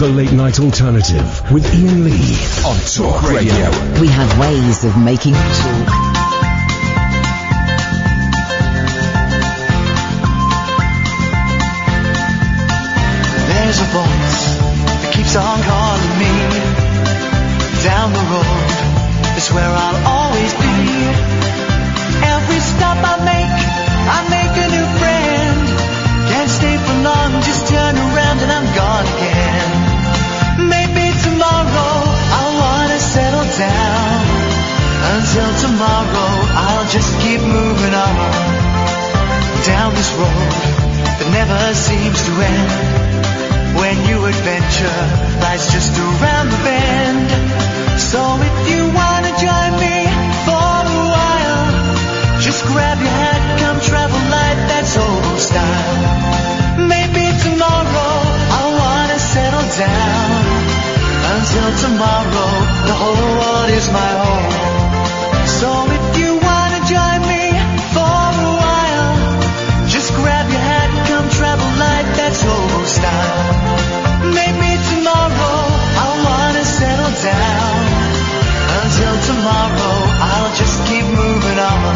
The Late Night Alternative with Iain Lee on Talk Radio. We have ways of making you talk. There's a voice that keeps on calling me. Down the road is where I'll always be. Every stop I make a new friend. Can't stay for long, just turn around and I'm gone again. Maybe tomorrow I'll wanna settle down. Until tomorrow I'll just keep moving on. Down this road that never seems to end. When new adventure lies just around the bend. So if you wanna join me for a while, just grab your hat, come travel light, that's old style. Maybe tomorrow I'll wanna settle down. Until tomorrow, the whole world is my home. So if you wanna join me for a while, just grab your hat, come travel light, that's old style. Maybe tomorrow I'll wanna settle down. Until tomorrow, I'll just keep moving on.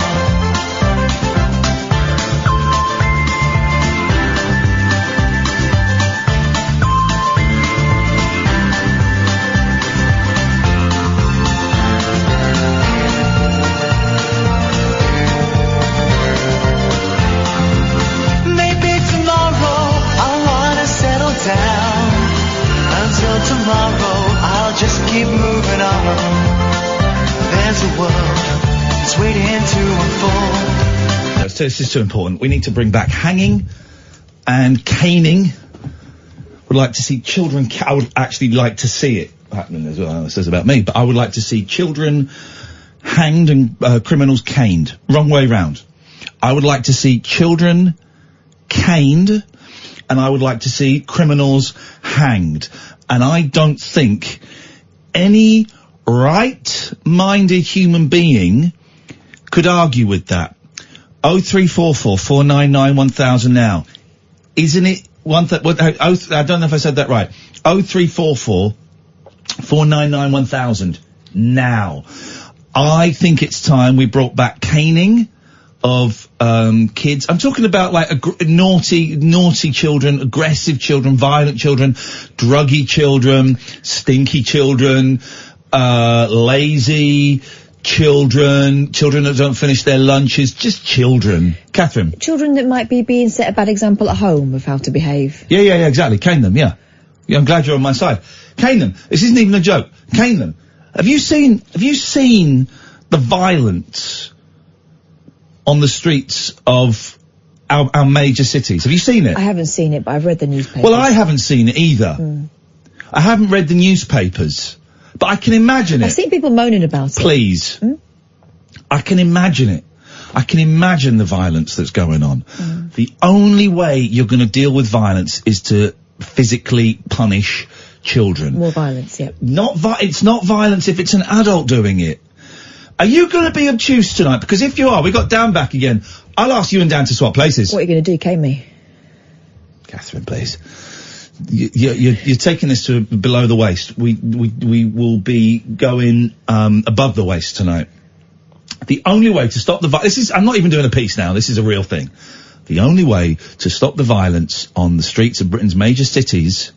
Until tomorrow, I'll just keep moving on. There's a world that's waiting to unfold. This is too important. We need to bring back hanging and caning. Would like to see children. I would actually like to see it happening as well. It says about me, but I would like to see children hanged and criminals caned. Wrong way round. I would like to see children caned, and I would like to see criminals hanged. And I don't think any right-minded human being could argue with that. 0344 499 1000 now. Isn't it I don't know if I said that right. 0344 499 1000 now. I think it's time we brought back caning of kids. I'm talking about like naughty children, aggressive children, violent children, druggy children, stinky children, lazy children that don't finish their lunches, just children. Catherine. Children that might be being set a bad example at home of how to behave. Yeah, exactly. Cane them, yeah. I'm glad you're on my side. Cane them. This isn't even a joke. Cane them. Have you seen the violence on the streets of our major cities? Have you seen it? I haven't seen it, but I've read the newspapers. Well, I haven't seen it either. I haven't read the newspapers, but I can imagine it. I've seen people moaning about it. Please. I can imagine it. I can imagine the violence that's going on. The only way you're going to deal with violence is to physically punish children. More violence, yeah. It's not violence if it's an adult doing it. Are you going to be obtuse tonight? Because if you are, we got Dan back again. I'll ask you and Dan to swap places. What are you going to do, cane me? Catherine, please. You're taking this to below the waist. We will be going above the waist tonight. The only way to stop I'm not even doing a piece now. This is a real thing. The only way to stop the violence on the streets of Britain's major cities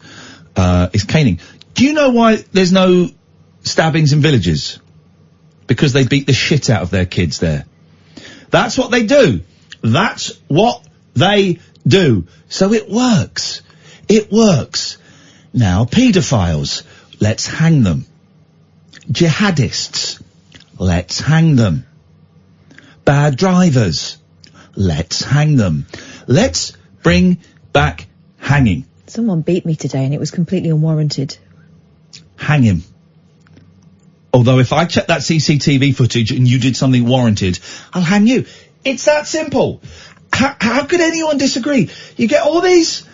is caning. Do you know why there's no stabbings in villages? Because they beat the shit out of their kids there. That's what they do. That's what they do. So it works. It works. Now, paedophiles, let's hang them. Jihadists, let's hang them. Bad drivers, let's hang them. Let's bring back hanging. Someone beat me today and it was completely unwarranted. Hang him. Although if I check that CCTV footage and you did something warranted, I'll hang you. It's that simple. How could anyone disagree? You get all these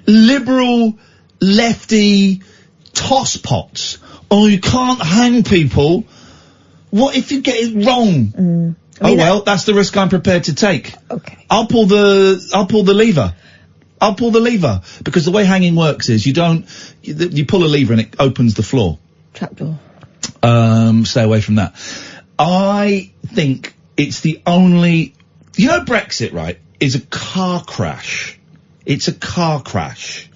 liberal, lefty tosspots. Oh, you can't hang people. What if you get it wrong? Well, that's the risk I'm prepared to take. Okay. I'll pull the lever. I'll pull the lever, because the way hanging works is you pull a lever and it opens the floor. Trapdoor. Stay away from that. I think it's the only, Brexit, right, is a car crash. It's a car crash.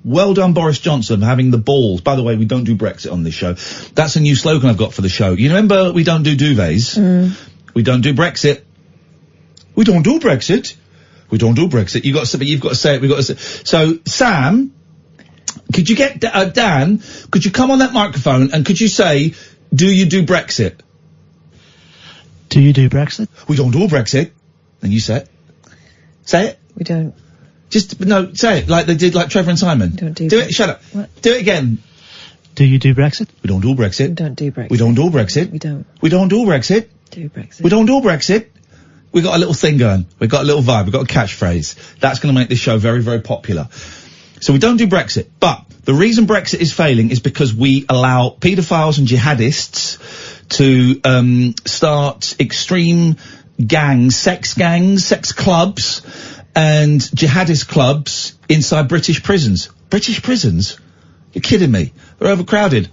Well done, Boris Johnson, for having the balls. By the way, we don't do Brexit on this show. That's a new slogan I've got for the show. You remember we don't do duvets? We don't do Brexit. We don't do Brexit. We don't do Brexit. You've got to say it. We've got to say. So, Sam, could you get Dan? Could you come on that microphone and could you say, "Do you do Brexit?" Do you do Brexit? We don't do Brexit. And you say it. Say it. We don't. Say it like they did, like Trevor and Simon. Don't do. Do it. Shut up. What? Do it again. Do you do Brexit? We don't do Brexit. We don't do Brexit. We don't do Brexit. We don't. We don't do Brexit. Do Brexit. We don't do Brexit. We got a little thing going. We've got a little vibe. We've got a catchphrase. That's going to make this show very, very popular. So we don't do Brexit. But the reason Brexit is failing is because we allow paedophiles and jihadists to start extreme gangs, sex clubs, and jihadist clubs inside British prisons. British prisons? You're kidding me. They're overcrowded.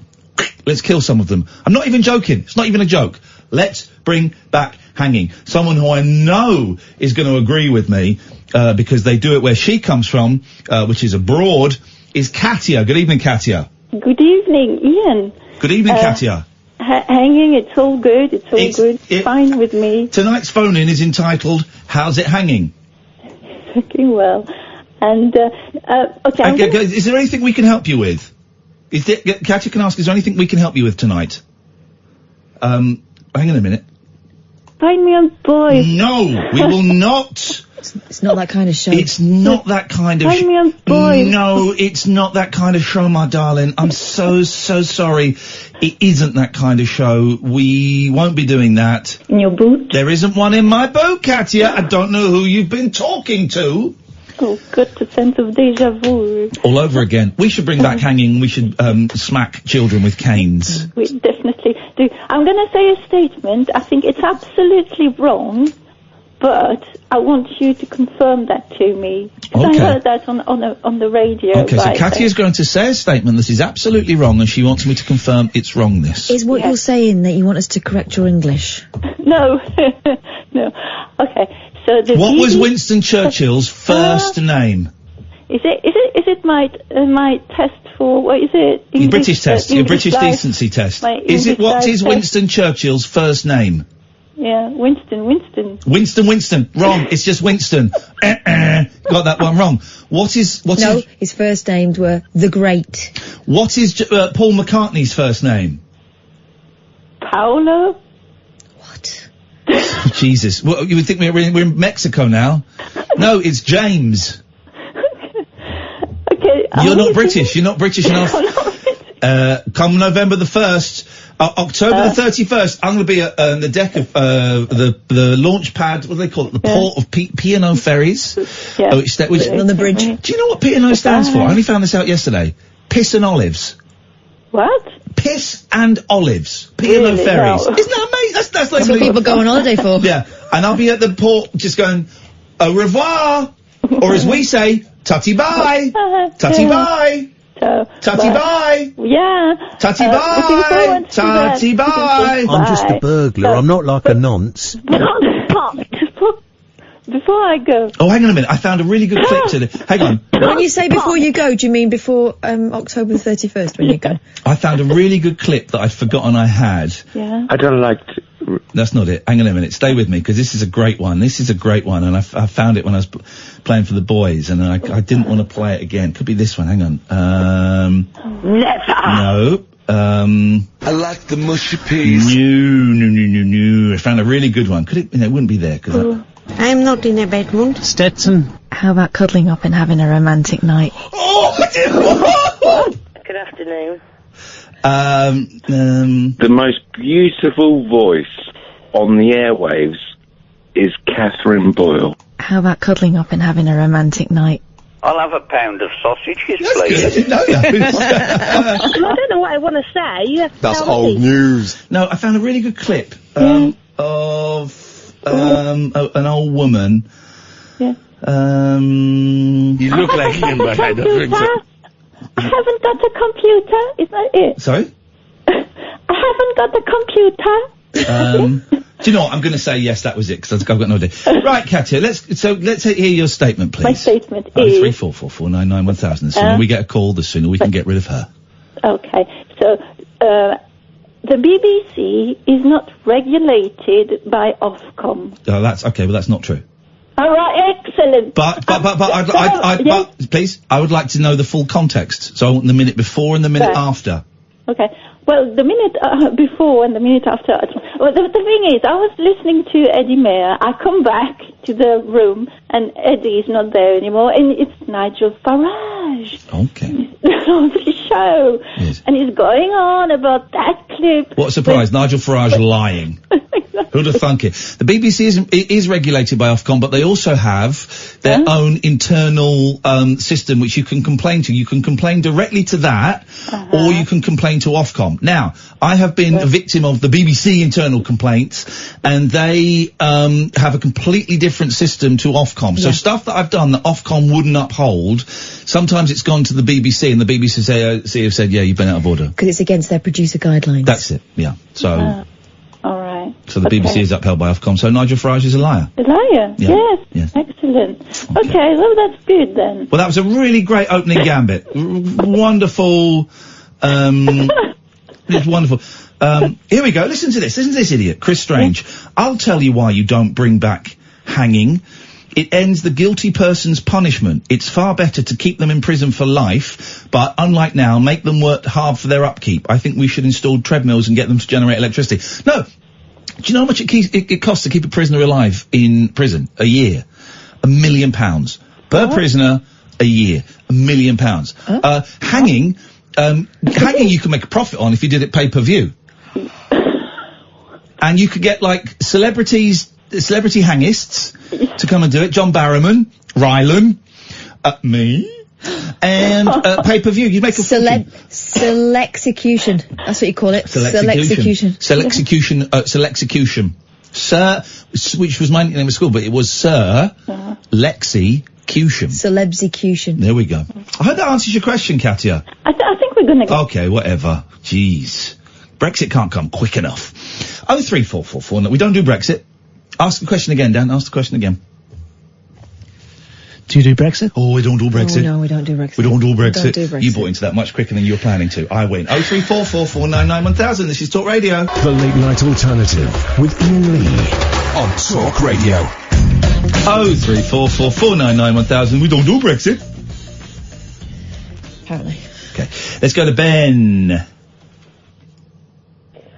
Let's kill some of them. I'm not even joking. It's not even a joke. Let's bring back hanging. Someone who I know is going to agree with me, because they do it where she comes from, which is abroad, is Katia. Good evening, Katia. Good evening, Ian. Good evening, Katia. Hanging, it's all good. It's all good. Fine with me. Tonight's phone-in is entitled, How's It Hanging? Looking well. And, okay. Is there anything we can help you with? Katia can ask, is there anything we can help you with tonight? Hang on a minute. Find me on Boys. No, we will not. It's not that kind of show. It's not that kind of show. Find me on Boys. No, it's not that kind of show, my darling. I'm so sorry. It isn't that kind of show. We won't be doing that. In your boot? There isn't one in my boot, Katia. I don't know who you've been talking to. Oh, got a sense of deja vu. All over again. We should bring back hanging. We should smack children with canes. We definitely do. I'm going to say a statement. I think it's absolutely wrong, but I want you to confirm that to me. Okay. I heard that on the radio. Okay, so Katia is going to say a statement that is absolutely wrong, and she wants me to confirm its wrongness. Is what you're saying that you want us to correct your English? No. No. Okay. So what was Winston Churchill's first name? Is it my test for, what is it? Your British test, your British decency test. What is Winston Churchill's first name? Yeah, Winston. Winston. Wrong. It's just Winston. Got that one wrong. His first names were the Great. What is Paul McCartney's first name? Paolo. What? Jesus. Well, you would think we're in Mexico now. No, it's James. Okay. You're not British enough. Come November the 1st, October the 31st, I'm going to be at the deck of the launch pad, what do they call it? The port of P&O ferries. Yeah. Which on the bridge. Do you know what P&O stands for? I only found this out yesterday. Piss and Olives. What? Piss and Olives. P&O ferries. No. Isn't that amazing? That's what people go on holiday for. Yeah. And I'll be at the port just going, au revoir. Or as we say, tutty bye. Tutty bye. Tutty bye. Yeah. Tutty bye. Tutty bye. I'm just a burglar. I'm not like a nonce. Before I go. Oh, hang on a minute. I found a really good clip to this. Hang on. When you say before you go, do you mean before October the 31st when you go? I found a really good clip that I'd forgotten I had. Yeah. I don't like to... That's not it. Hang on a minute. Stay with me, because this is a great one. And I found it when I was playing for the boys, and I didn't want to play it again. Could be this one. Hang on. Never. No. I like the mushy peas. No. I found a really good one. Could it? No, it wouldn't be there, because I'm not in a bad mood. Stetson. How about cuddling up and having a romantic night? Oh! Good afternoon. The most beautiful voice on the airwaves is Catherine Boyle. How about cuddling up and having a romantic night? I'll have a pound of sausages, That's please. good. I didn't know that. I don't know what I want to say. You have to That's tell old me. news. No, I found a really good clip of an old woman You look like Iain, but I don't think so. I haven't got a computer. Is that it? Sorry? I haven't got a computer. Do you know what? I'm going to say yes, that was it, because I've got no idea. Right, Katya, let's hear your statement, please. My statement is... 03444991000. The sooner we get a call, the sooner we can get rid of her. Okay, so, the BBC is not regulated by Ofcom. Oh, that's, okay, well, that's not true. All right, excellent. But, please, I would like to know the full context. So I want the minute before and the minute after. Okay. Well, the minute before and the minute after. Well, the thing is, I was listening to Eddie Mayer. I come back to the room, and Eddie is not there anymore, and it's Nigel Farage. Okay. On the show. Yes. And he's going on about that clip. What a surprise, Nigel Farage lying. Who'd have thunk it? The BBC is regulated by Ofcom, but they also have their own internal system which you can complain to. You can complain directly to that, or you can complain to Ofcom. Now, I have been a victim of the BBC internal complaints, and they have a completely different system to Ofcom. So stuff that I've done that Ofcom wouldn't uphold, sometimes it's gone to the BBC, and the BBC have said, yeah, you've been out of order. Because it's against their producer guidelines. That's it, yeah. So... all right. So the BBC is upheld by Ofcom. So Nigel Farage is a liar. A liar? Yeah. Yes. Excellent. Okay, well, that's good then. Well, that was a really great opening gambit. Wonderful. It's wonderful. Here we go. Listen to this, idiot. Chris Strange. I'll tell you why you don't bring back hanging. It ends the guilty person's punishment. It's far better to keep them in prison for life, but unlike now, make them work hard for their upkeep. I think we should install treadmills and get them to generate electricity. No. Do you know how much it costs to keep a prisoner alive in prison? A year. £1 million. Per prisoner, a year. £1 million. Hanging, hanging you can make a profit on if you did it pay-per-view. And you could get, like, celebrity hangists to come and do it. John Barrowman, Rylan, me, and pay-per-view. You'd make a Selexecution. That's what you call it. Selexecution. Sir, which was my nickname at school, but it was Sir Lexecution. Celebsecution. There we go. I hope that answers your question, Katya. I think we're gonna go. Okay, whatever. Jeez. Brexit can't come quick enough. 03444. No, we don't do Brexit. Ask the question again, Dan. Ask the question again. Do you do Brexit? Oh, we don't do Brexit. Oh, no, we don't do Brexit. We don't do Brexit. Don't do Brexit. You bought into that much quicker than you were planning to. I win. 03444991000. This is Talk Radio. The Late Night Alternative with Iain Lee on Talk Radio. 03444991000. We don't do Brexit. Apparently. Okay. Let's go to Ben.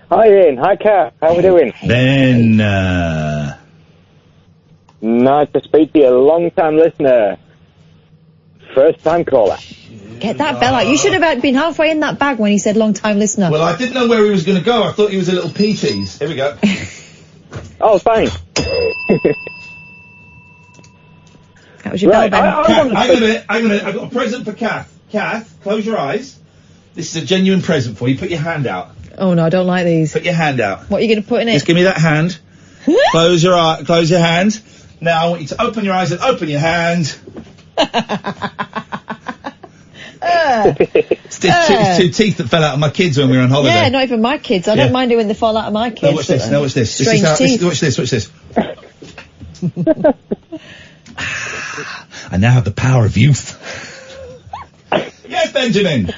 Hi Ian, hi Kat, how are we doing? Ben, nice to speak to you, long time listener, first time caller. Get that bell out. You should have been halfway in that bag when he said long time listener. Well, I didn't know where he was going to go. I thought he was a little pea-tease. Here we go. Oh, thanks. That was your bell, Ben. Hang on a minute. I've got a present for Kath. Kath, close your eyes. This is a genuine present for you. Put your hand out. Oh no, I don't like these. Put your hand out. What are you going to put in it? Just give me that hand. Close your hand. Now I want you to open your eyes and open your hand. It's two teeth that fell out of my kids when we were on holiday. Yeah, not even my kids. I don't mind it when they fall out of my kids. No, watch this. Watch this. Strange teeth. Watch this. I now have the power of youth. Yes, Benjamin.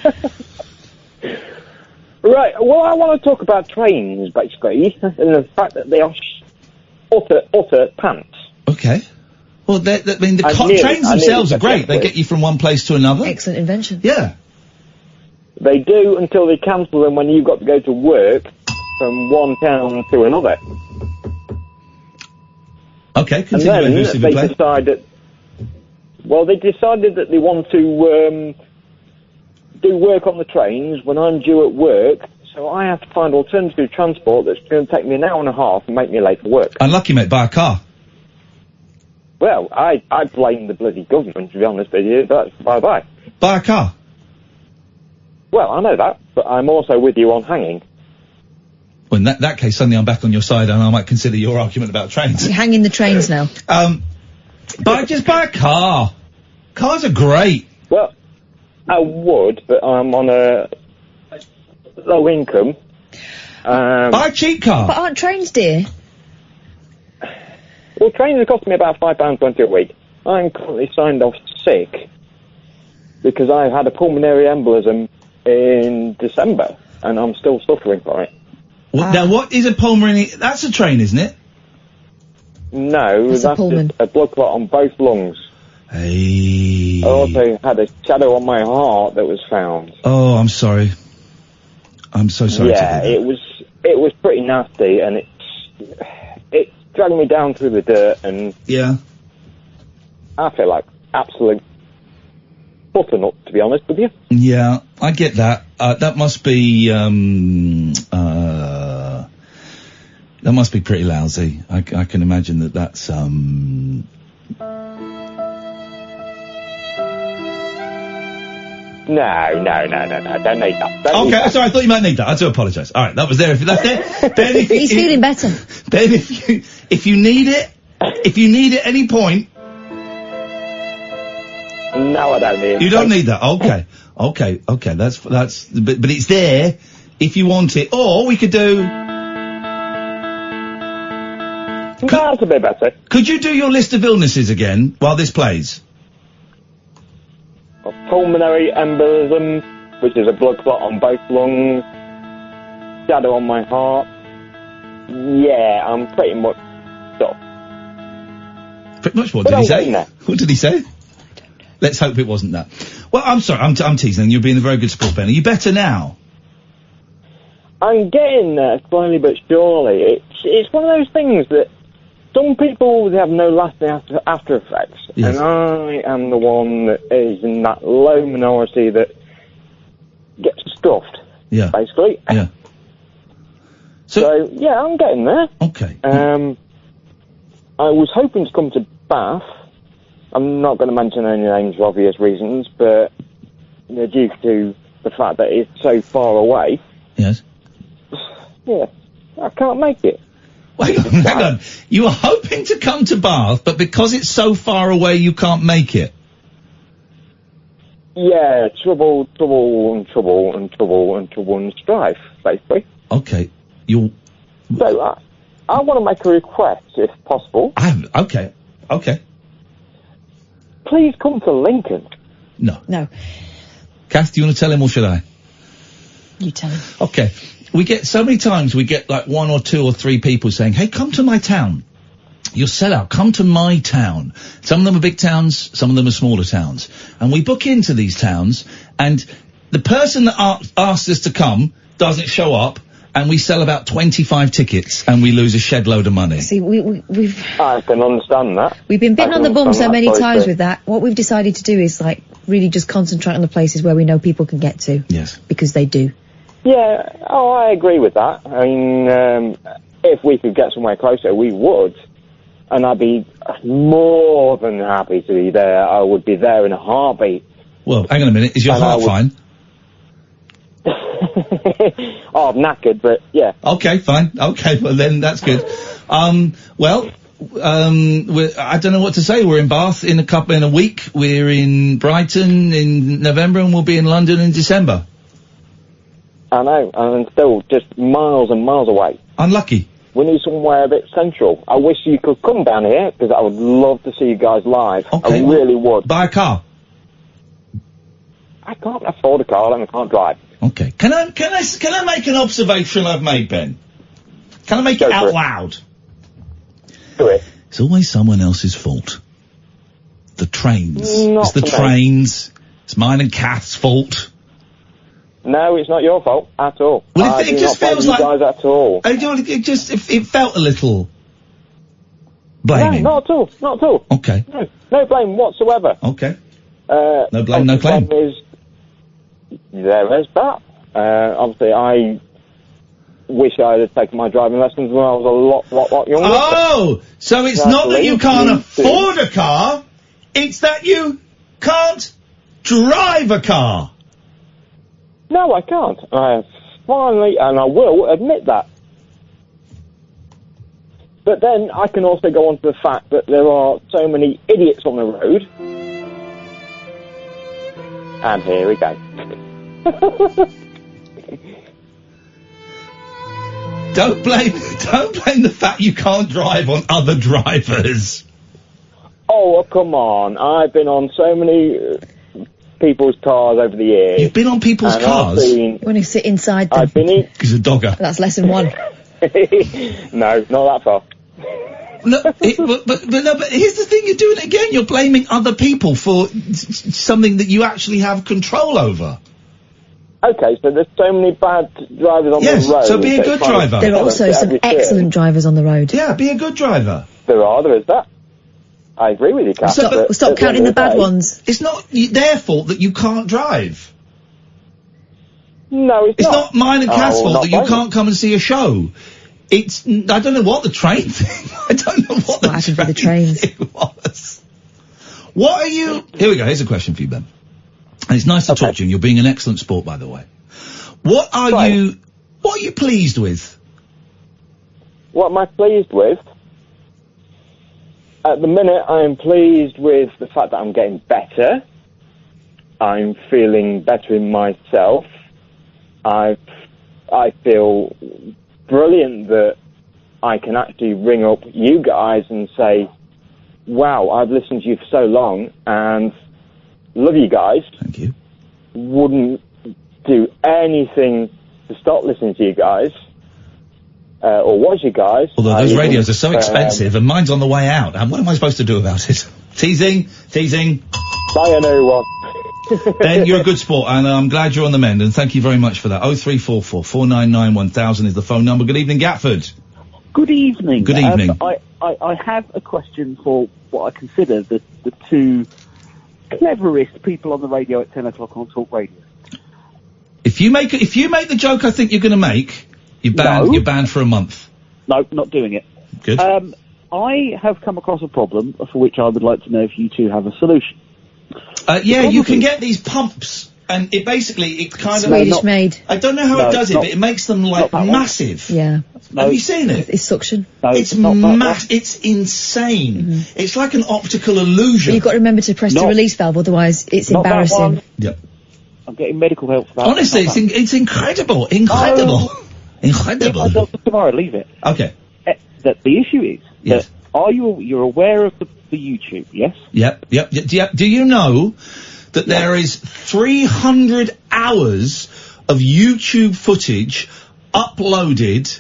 Right, well, I want to talk about trains, basically, and the fact that they are utter pants. Okay. Well, trains themselves are great. They get you from one place to another. Excellent invention. Yeah. They do until they cancel them when you've got to go to work from one town to another. Okay, continue. And then they decided that they want to do work on the trains when I'm due at work, so I have to find alternative transport that's going to take me an hour and a half and make me late for work. Unlucky, mate. Buy a car. Well, I blame the bloody government, to be honest with you. That's bye-bye. Buy a car. Well, I know that, but I'm also with you on hanging. Well, in that case, suddenly I'm back on your side, and I might consider your argument about trains. You're hanging the trains now. Just buy a car. Cars are great. Well, I would, but I'm on a low income. Buy a cheap car. But aren't trains dear? Well, trains are costing me about £5.20 a week. I'm currently signed off sick because I had a pulmonary embolism in December, and I'm still suffering from it. Now, what is a pulmonary... That's a train, isn't it? No, that's just a blood clot on both lungs. Hey. I also had a shadow on my heart that was found. Oh, I'm sorry. I'm so sorry. Yeah, it was pretty nasty, and it dragged me down through the dirt, and yeah, I feel like absolute butternut, to be honest with you. Yeah, I get that. That must be pretty lousy. I can imagine that's No, don't need that. Okay, sorry, I thought you might need that. I do apologise. All right, that was there. If that's there, Ben, He's feeling better. Ben, if you need it at any point. No, I don't need it. You don't need that. Okay. That's. But it's there if you want it. Or we could do. That's a bit better. Could you do your list of illnesses again while this plays? A pulmonary embolism, which is a blood clot on both lungs, shadow on my heart. Yeah, I'm pretty much stuck. Pretty much. What did he say? What did he say? Let's hope it wasn't that. Well, I'm sorry, I'm teasing. You're being a very good sport, Ben. Are you better now? I'm getting there slowly but surely. It's one of those things that some people have no lasting after effects, yes. And I am the one that is in that low minority that gets stuffed. Yeah. Basically. Yeah. So yeah, I'm getting there. Okay. I was hoping to come to Bath. I'm not going to mention any names for obvious reasons, but due to the fact that it's so far away. Yes. Yeah, I can't make it. Wait, hang on. You were hoping to come to Bath, but because it's so far away, you can't make it. Yeah, trouble and strife, basically. Okay, So I want to make a request, if possible. Okay. Please come to Lincoln. No. Kath, do you want to tell him or should I? You tell him. Okay. We get so many times, we get like 1 or 2 or 3 people saying, hey, come to my town. You'll sell out. Come to my town. Some of them are big towns, some of them are smaller towns. And we book into these towns, and the person that asked us to come doesn't show up, and we sell about 25 tickets, and we lose a shed load of money. See, we've... I can understand that. We've been bitten on the bum so many times with that. What we've decided to do is, like, really just concentrate on the places where we know people can get to. Yes. Because they do. Yeah, I agree with that. I mean, if we could get somewhere closer, we would. And I'd be more than happy to be there. I would be there in a heartbeat. Well, hang on a minute. Is your heart fine? Oh, I'm knackered, but yeah. Okay, fine. Okay, well then that's good. I don't know what to say. We're in Bath in a week. We're in Brighton in November, and we'll be in London in December. I know, and still just miles and miles away. Unlucky. We need somewhere a bit central. I wish you could come down here, because I would love to see you guys live. Okay, I really would. Buy a car. I can't afford a car, and I can't drive. Okay. Can I make an observation I've made, Ben? Can I make it out loud? Do it. It's always someone else's fault. The trains. Not it's the trains. It's mine and Kath's fault. No, it's not your fault at all. Well, it just feels like you guys at all. It felt a little blaming. No, not at all. Okay. No blame whatsoever. Okay. No blame, no claim. There is that. Obviously, I wish I had taken my driving lessons when I was a lot younger. Oh, so it's not that you can't afford a car; it's that you can't drive a car. No, I can't. I finally, and I will admit that. But then I can also go on to the fact that there are so many idiots on the road. And here we go. Don't blame the fact you can't drive on other drivers. Oh, come on. I've been on so many people's cars over the years. You've been on people's cars? When you sit inside them. I've been in... He's a dogger. That's lesson 1. No, not that far. No, but here's the thing, you're doing it again. You're blaming other people for something that you actually have control over. Okay, so there's so many bad drivers on the road. Yes, so be a good driver. There are also some excellent drivers on the road. Yeah, be a good driver. There is that. I agree with you, Kath. Stop counting the bad ones. It's not their fault that you can't drive. No, it's not. It's not mine and Kath's fault that you can't come and see a show. It's, I don't know what the train thing, I don't know what the train thing was. What are you, here we go, here's a question for you, Ben. And it's nice to talk to you, and you're being an excellent sport, by the way. What are you pleased with? What am I pleased with? At the minute, I am pleased with the fact that I'm getting better. I'm feeling better in myself. I feel brilliant that I can actually ring up you guys and say, wow, I've listened to you for so long and love you guys. Thank you. Wouldn't do anything to stop listening to you guys. Or watch you guys. Although those radios are so expensive and mine's on the way out. And what am I supposed to do about it? Teasing. Buy a new one. Ben, you're a good sport, and I'm glad you're on the mend, and thank you very much for that. 0344 499 1000 is the phone number. Good evening, Gatford. Good evening. Good evening. I have a question for what I consider the two cleverest people on the radio at 10 o'clock on Talk Radio. If you make the joke I think you're going to make, you're banned for a month. No, not doing it. Good. I have come across a problem for which I would like to know if you two have a solution. You can get these pumps, and it kind of... Swedish made. I don't know how it does it, but it makes them, like, massive. Yeah. Have you seen it? It's suction. No, it's it's insane. Mm-hmm. It's like an optical illusion. You've got to remember to press the release valve, otherwise it's embarrassing. Yep. I'm getting medical help for that. Honestly, it's incredible. Incredible. Tomorrow, leave it. Okay. The issue is that you're aware of the YouTube, yes? Yep. Do you know that there is 300 hours of YouTube footage uploaded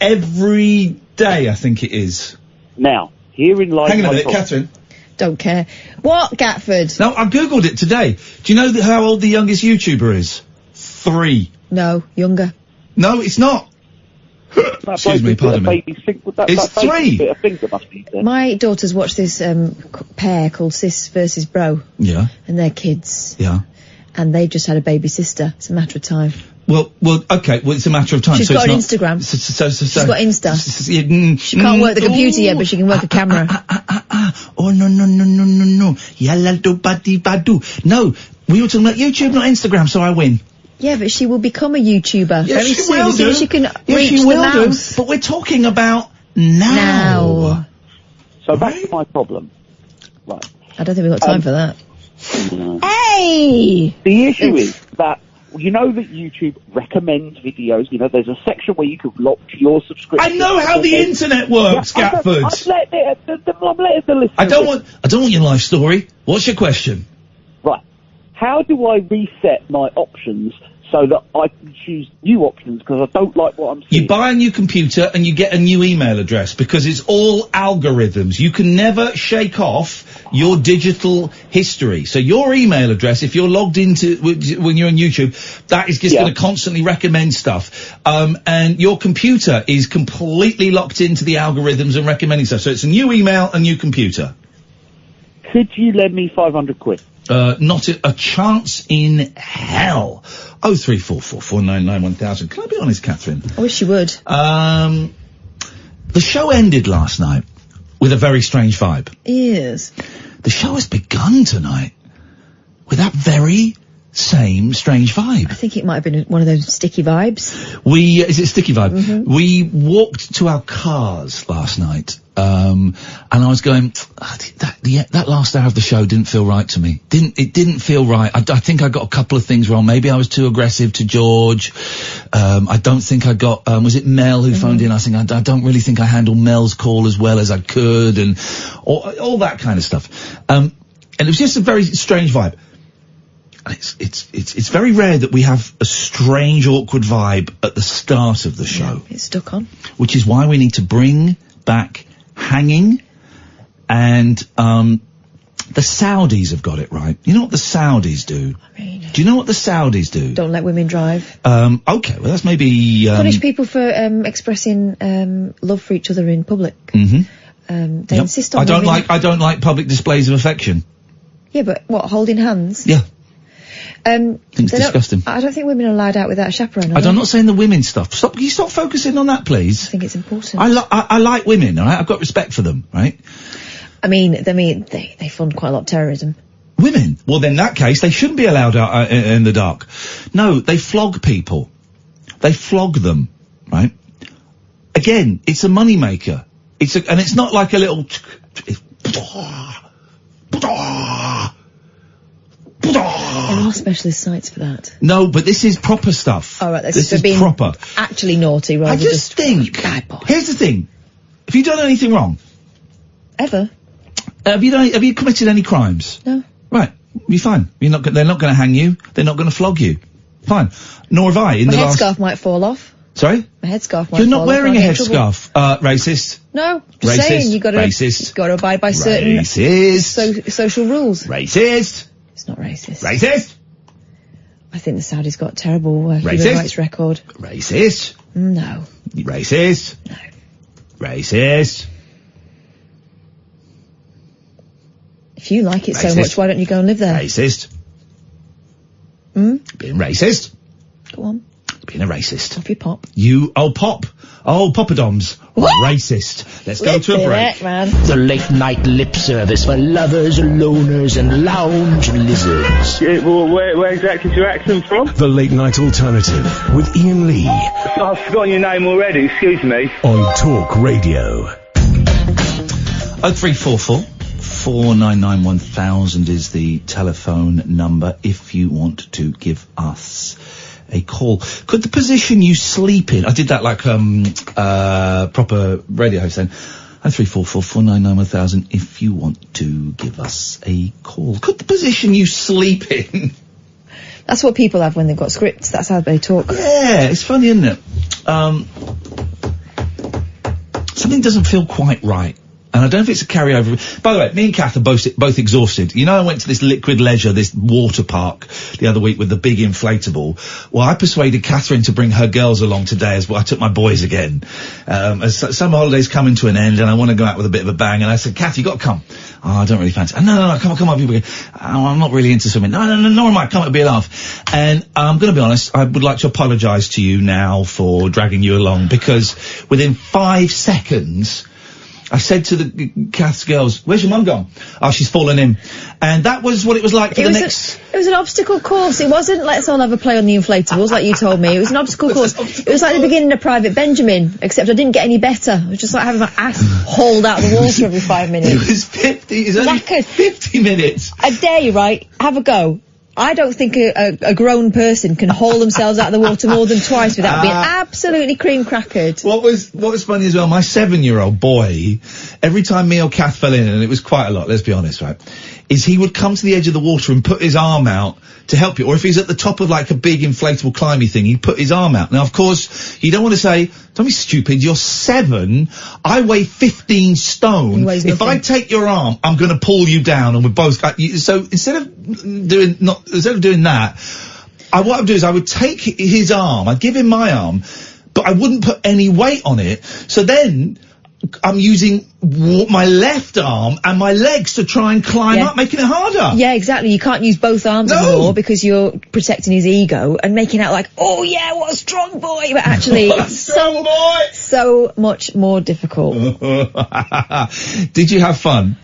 every day, I think it is. Now, here in life... Hang on a minute, Catherine. Don't care. What, Gatford? No, I googled it today. Do you know how old the youngest YouTuber is? 3. No, younger. No, it's not. Excuse me, pardon me. It's 3. My daughters watch this pair called Sis versus Bro. Yeah. And they're kids. Yeah. And they've just had a baby sister. It's a matter of time. Well, okay. Well, it's a matter of time. She's got an Instagram. She's got Insta. She can't work the computer yet, but she can work a camera. Oh, no. Yalla do badi badu. No, we were talking about YouTube, not Instagram, so I win. Yeah, but she will become a YouTuber very soon. Will do. She can reach the mouse. But we're talking about now. So back to my problem. Right. I don't think we've got time for that. No. Hey! The issue is that, you know that YouTube recommends videos, you know, there's a section where you can lock your subscription. I know how the internet works, Gatford. I'm letting the listeners... I don't want your life story. What's your question? Right. How do I reset my options so that I can choose new options, because I don't like what I'm seeing? You buy a new computer and you get a new email address, because it's all algorithms. You can never shake off your digital history. So your email address, if you're logged into, when you're on YouTube, that is just going to constantly recommend stuff. And your computer is completely locked into the algorithms and recommending stuff. So it's a new email, a new computer. Could you lend me 500 quid? Not a chance in hell. 0344 499 1000. Can I be honest, Catherine? I wish you would. The show ended last night with a very strange vibe. Yes. The show has begun tonight with that very same strange vibe. I think it might have been one of those sticky vibes. Is it sticky vibe? Mm-hmm. We walked to our cars last night, and I was going, that last hour of the show didn't feel right to me. It didn't feel right. I think I got a couple of things wrong. Maybe I was too aggressive to George. I don't think I got, was it Mel who phoned in? I don't really think I handled Mel's call as well as I could, and all that kind of stuff. And it was just a very strange vibe. It's very rare that we have a strange, awkward vibe at the start of the show. Yeah, it's stuck on. Which is why we need to bring back hanging, and the Saudis have got it right. You know what the Saudis do? Do you know what the Saudis do? Don't let women drive. Okay, well that's maybe... Punish people for expressing love for each other in public. Mm-hmm. They insist on... I don't like public displays of affection. Yeah, but what, holding hands? Yeah. It's disgusting. I don't think women are allowed out without a chaperone. I'm not saying the women stuff. Can you stop focusing on that, please? I think it's important. I like women, all right? I've got respect for them, right? I mean, they fund quite a lot of terrorism. Women? Well, then in that case, they shouldn't be allowed out in the dark. No, they flog people. They flog them, right? Again, it's a money maker. And it's not like a little... There are specialist sites for that. No, but this is proper stuff. All right, this is proper. Actually naughty, rather than just think. Bad boy. Here's the thing: have you done anything wrong? Ever? Have you committed any crimes? No. Right, you're fine. They're not going to hang you. They're not going to flog you. Fine. Nor have I. My headscarf might fall off. Sorry? My headscarf might fall off. You're not wearing a headscarf. Racist. No, just saying. You've got to abide by certain social rules. Racist. It's not racist. Racist. I think the Saudis got a terrible human rights record. Racist. No. Racist. No. Racist. If you like it so much, why don't you go and live there? Racist. Being racist. Go on. Being a racist. Off your pop. Pop. Oh, Poppadoms. Racist. Let's go to a break. Man. The late night lip service for lovers, loners, and lounge lizards. Yeah, well, where exactly is your accent from? The Late Night Alternative with Iain Lee. I've forgotten your name already, excuse me. On Talk Radio. 0344 499 1000 is the telephone number if you want to give us a call. Could the position you sleep in... I did that like proper radio host then. 0344 499 1000 if you want to give us a call. Could the position you sleep in... That's what people have when they've got scripts. That's how they talk. Yeah, it's funny, isn't it? Something doesn't feel quite right. And I don't know if it's a carryover. By the way, me and Kath are both exhausted. You know, I went to this Liquid Leisure, this water park, the other week with the big inflatable. Well, I persuaded Catherine to bring her girls along today as well. I took my boys again. As summer holidays coming to an end and I want to go out with a bit of a bang. And I said, Kath, you got to come. Oh, I don't really fancy it. No, come on, people. I'm not really into swimming. No, nor am I. Come, it'll be a laugh. And I'm going to be honest, I would like to apologise to you now for dragging you along because within 5 seconds... I said to the Kath's girls, where's your mum gone? Oh, she's fallen in. And that was what it was like for the next... It was an obstacle course. It wasn't let's all have a play on the inflatables like you told me. It was an obstacle course. It was like the beginning of Private Benjamin, except I didn't get any better. It was just like having my ass hauled out of the water every 5 minutes. It was only 50 minutes. I dare you, right? Have a go. I don't think a grown person can haul themselves out of the water more than twice without being absolutely cream crackered. What was funny as well, my 7-year-old boy, every time me or Kath fell in, and it was quite a lot, let's be honest, right, is he would come to the edge of the water and put his arm out to help you. Or if he's at the top of like a big inflatable climby thing, he'd put his arm out. Now, of course, you don't want to say, don't be stupid, you're 7, I weigh 15 stone. If I take your arm, I'm going to pull you down and we're both... So instead of doing that, what I would do is I would take his arm, I'd give him my arm, but I wouldn't put any weight on it. So then I'm using my left arm and my legs to try and climb up, making it harder. Yeah, exactly. You can't use both arms anymore because you're protecting his ego and making out like, oh yeah, what a strong boy. But actually, it's so much more difficult. Did you have fun?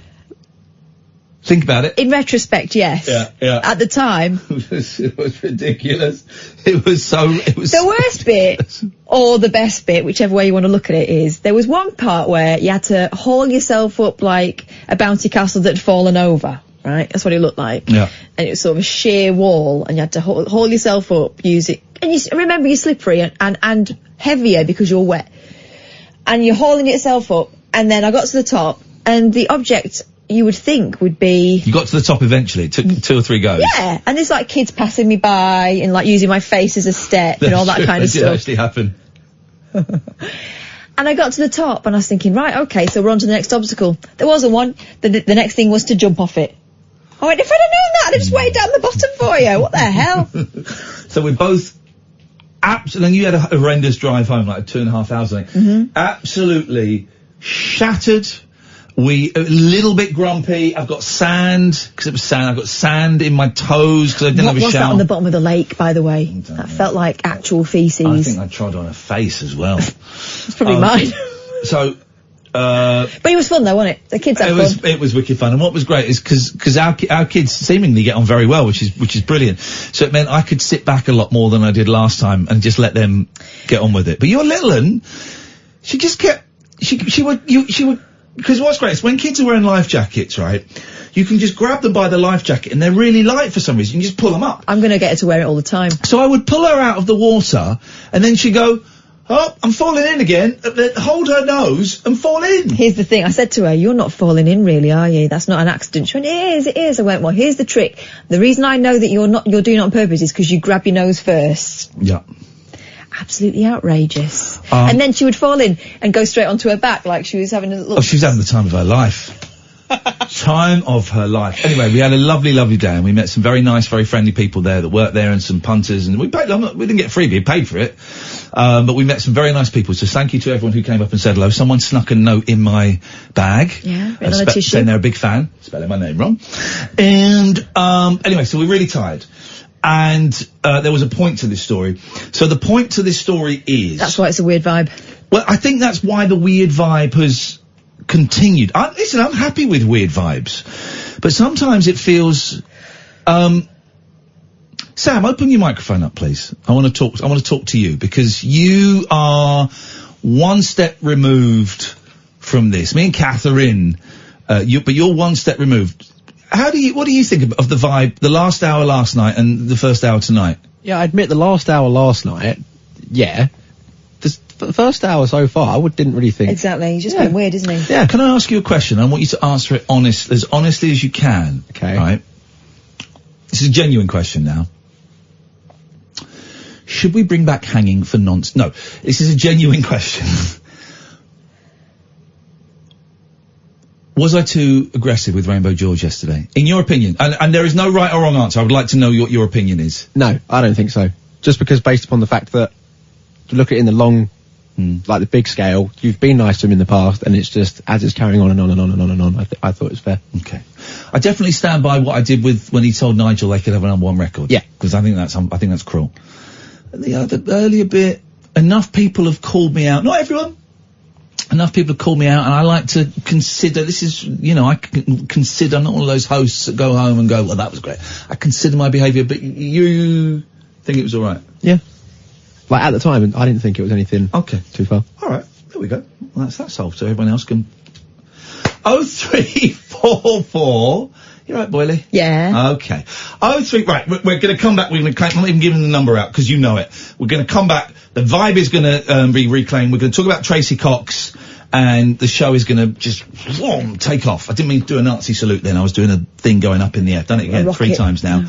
Think about it. In retrospect, yes. Yeah. At the time. It was ridiculous. It was The worst bit, or the best bit, whichever way you want to look at it, is there was one part where you had to haul yourself up like a bouncy castle that had fallen over, right? That's what it looked like. Yeah. And it was sort of a sheer wall, and you had to haul yourself up, use it. And remember, you're slippery and heavier because you're wet. And you're hauling yourself up, and then I got to the top, and the object you would think would be... You got to the top eventually. It took 2 or 3 goes. Yeah, and there's like kids passing me by and like using my face as a step and all that kind of That did stuff. actually happen. And I got to the top and I was thinking, right, okay, so we're on to the next obstacle. There wasn't one. The next thing was to jump off it. I went, if I'd have known that, I'd have just weighed down the bottom for you. What the hell? So we're both... Absolutely, and you had a horrendous drive home, like 2.5 hours, I think. Absolutely shattered. A little bit grumpy. I've got sand, because it was sand. I've got sand in my toes, because I didn't have a shower. What was that on the bottom of the lake, by the way? That felt like actual feces. I think I trod on her face as well. It's probably mine. But it was fun though, wasn't it? The kids had fun. It was wicked fun, and what was great is because our kids seemingly get on very well, which is brilliant. So it meant I could sit back a lot more than I did last time and just let them get on with it. But your little one, she just kept she would because what's great is when kids are wearing life jackets, right? You can just grab them by the life jacket and they're really light for some reason. You can just pull them up. I'm going to get her to wear it all the time. So I would pull her out of the water and then she'd go, oh, I'm falling in again. Hold her nose and fall in. Here's the thing. I said to her, you're not falling in really, are you? That's not an accident. She went, it is. I went, well, here's the trick. The reason I know that you're doing it on purpose is because you grab your nose first. Yeah. Absolutely outrageous. And then she would fall in and go straight onto her back like she was having a little... Oh, she was having the time of her life. Time of her life. Anyway, we had a lovely, lovely day and we met some very nice, very friendly people there that worked there and some punters and we paid, we didn't get freebie, we paid for it. But we met some very nice people. So thank you to everyone who came up and said hello. Someone snuck a note in my bag. Yeah, written on a tissue. Saying they're a big fan. Spelling my name wrong. And, anyway, so we're really tired. And, there was a point to this story. So the point to this story is... That's why it's a weird vibe. Well, I think that's why the weird vibe has continued. Listen, I'm happy with weird vibes. But sometimes it feels... Sam, open your microphone up, please. I want to talk to you, because you are one step removed from this. Me and Catherine, but you're one step removed. What do you think of the vibe, the last hour last night and the first hour tonight? Yeah, I admit the last hour last night, yeah. The first hour so far, I didn't really think... Exactly, he's just being weird, isn't he? Yeah. Can I ask you a question? I want you to answer it as honestly as you can. Okay. Right? This is a genuine question now. Should we bring back hanging for nonsense? No, this is a genuine question. Was I too aggressive with Rainbow George yesterday? In your opinion, and there is no right or wrong answer. I would like to know what your opinion is. No, I don't think so. Just because based upon the fact that, to look at it in the long, like the big scale, you've been nice to him in the past, and it's just, as it's carrying on and on and on and on and on, I thought it was fair. Okay. I definitely stand by what I did when he told Nigel they could have a #1 record. Yeah. Because I think that's cruel. The earlier bit, enough people have called me out. Not everyone. Enough people have called me out, and I like to consider, this is, I consider, I'm not one of those hosts that go home and go, well, that was great. I consider my behaviour, but you think it was alright? Yeah. Like, at the time, I didn't think it was anything too far. Alright, there we go. Well, that's that solved, so everyone else can... 0344... You right, Boyley? Yeah. Okay. 03, right, we're gonna come back, I'm not even giving the number out, because you know it. We're gonna come back, the vibe is gonna be reclaimed, we're gonna talk about Tracy Cox, and the show is gonna just, take off. I didn't mean to do a Nazi salute then, I was doing a thing going up in the air. I've done it again 3 times now.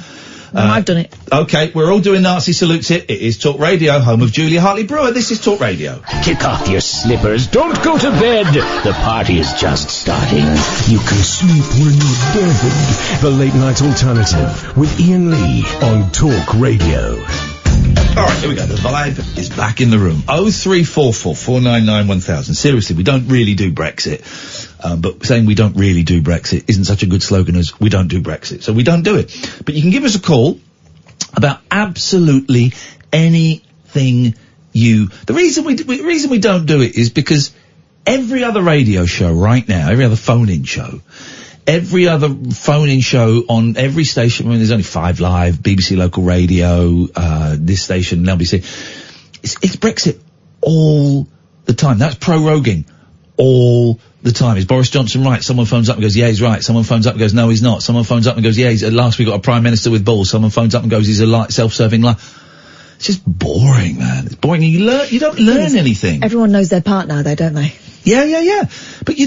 No, I've done it. Okay, we're all doing Nazi salutes here. It is Talk Radio, home of Julia Hartley-Brewer. This is Talk Radio. Kick off your slippers. Don't go to bed. The party is just starting. You can sleep when you're dead. The Late Night Alternative with Iain Lee on Talk Radio. Alright, here we go. The vibe is back in the room. 0344 499 1000. Seriously, we don't really do Brexit. But saying we don't really do Brexit isn't such a good slogan as we don't do Brexit. So we don't do it. But you can give us a call about absolutely anything The reason we don't do it is because every other radio show right now, every other phone-in show, every other phone-in show on every station. I mean, there's only 5 Live, BBC Local Radio, this station, LBC. It's Brexit all the time. That's proroguing all the time. Is Boris Johnson right? Someone phones up and goes, yeah, he's right. Someone phones up and goes, no, he's not. Someone phones up and goes, yeah, at last we got a Prime Minister with balls. Someone phones up and goes, he's a self-serving lie. It's just boring, man. It's boring. You don't learn anything. Everyone knows their part now, though, don't they? Yeah. But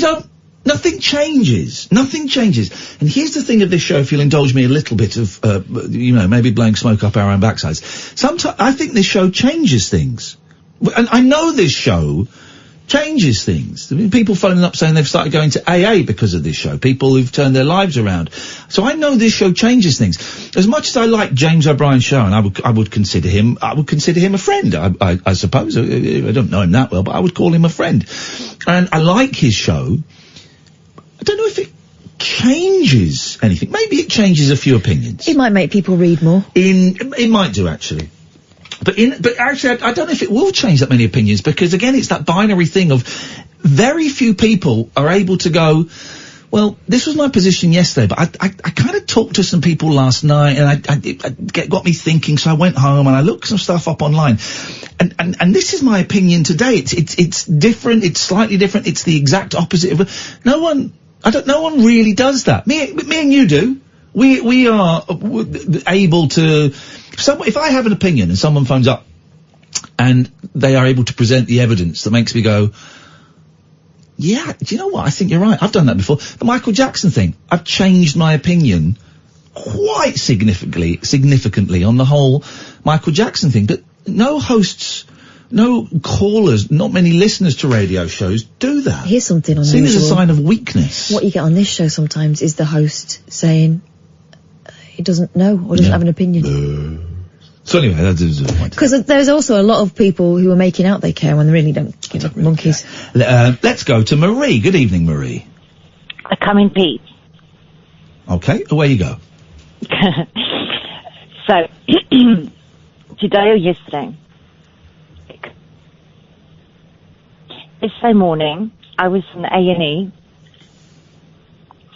nothing changes. Nothing changes. And here's the thing of this show, if you'll indulge me a little bit of, maybe blowing smoke up our own backsides. Sometimes I think this show changes things. And I know this show changes things. People phoning up saying they've started going to AA because of this show. People who've turned their lives around. So I know this show changes things. As much as I like James O'Brien's show, and I would consider him a friend, I suppose. I don't know him that well, but I would call him a friend. And I like his show. I don't know if it changes anything. Maybe it changes a few opinions. It might make people read more. It might do, actually. But actually, I don't know if it will change that many opinions, because again, it's that binary thing of very few people are able to go, well, this was my position yesterday, but I kind of talked to some people last night, and it got me thinking, so I went home and I looked some stuff up online, and this is my opinion today. It's different. It's slightly different. It's the exact opposite of no one really does that. Me and you do. We are able to. If I have an opinion and someone phones up and they are able to present the evidence that makes me go, yeah, do you know what? I think you're right. I've done that before. The Michael Jackson thing. I've changed my opinion quite significantly on the whole Michael Jackson thing. But no hosts, no callers, not many listeners to radio shows do that. Here's something unusual. Seen as a sign of weakness. What you get on this show sometimes is the host saying he doesn't know or doesn't have an opinion. So anyway, that's the point. Because there's also a lot of people who are making out they care when they really don't give a monkeys. Let's go to Marie. Good evening, Marie. I come in peace. Okay, away you go. So, today or yesterday, yesterday morning, I was in A&E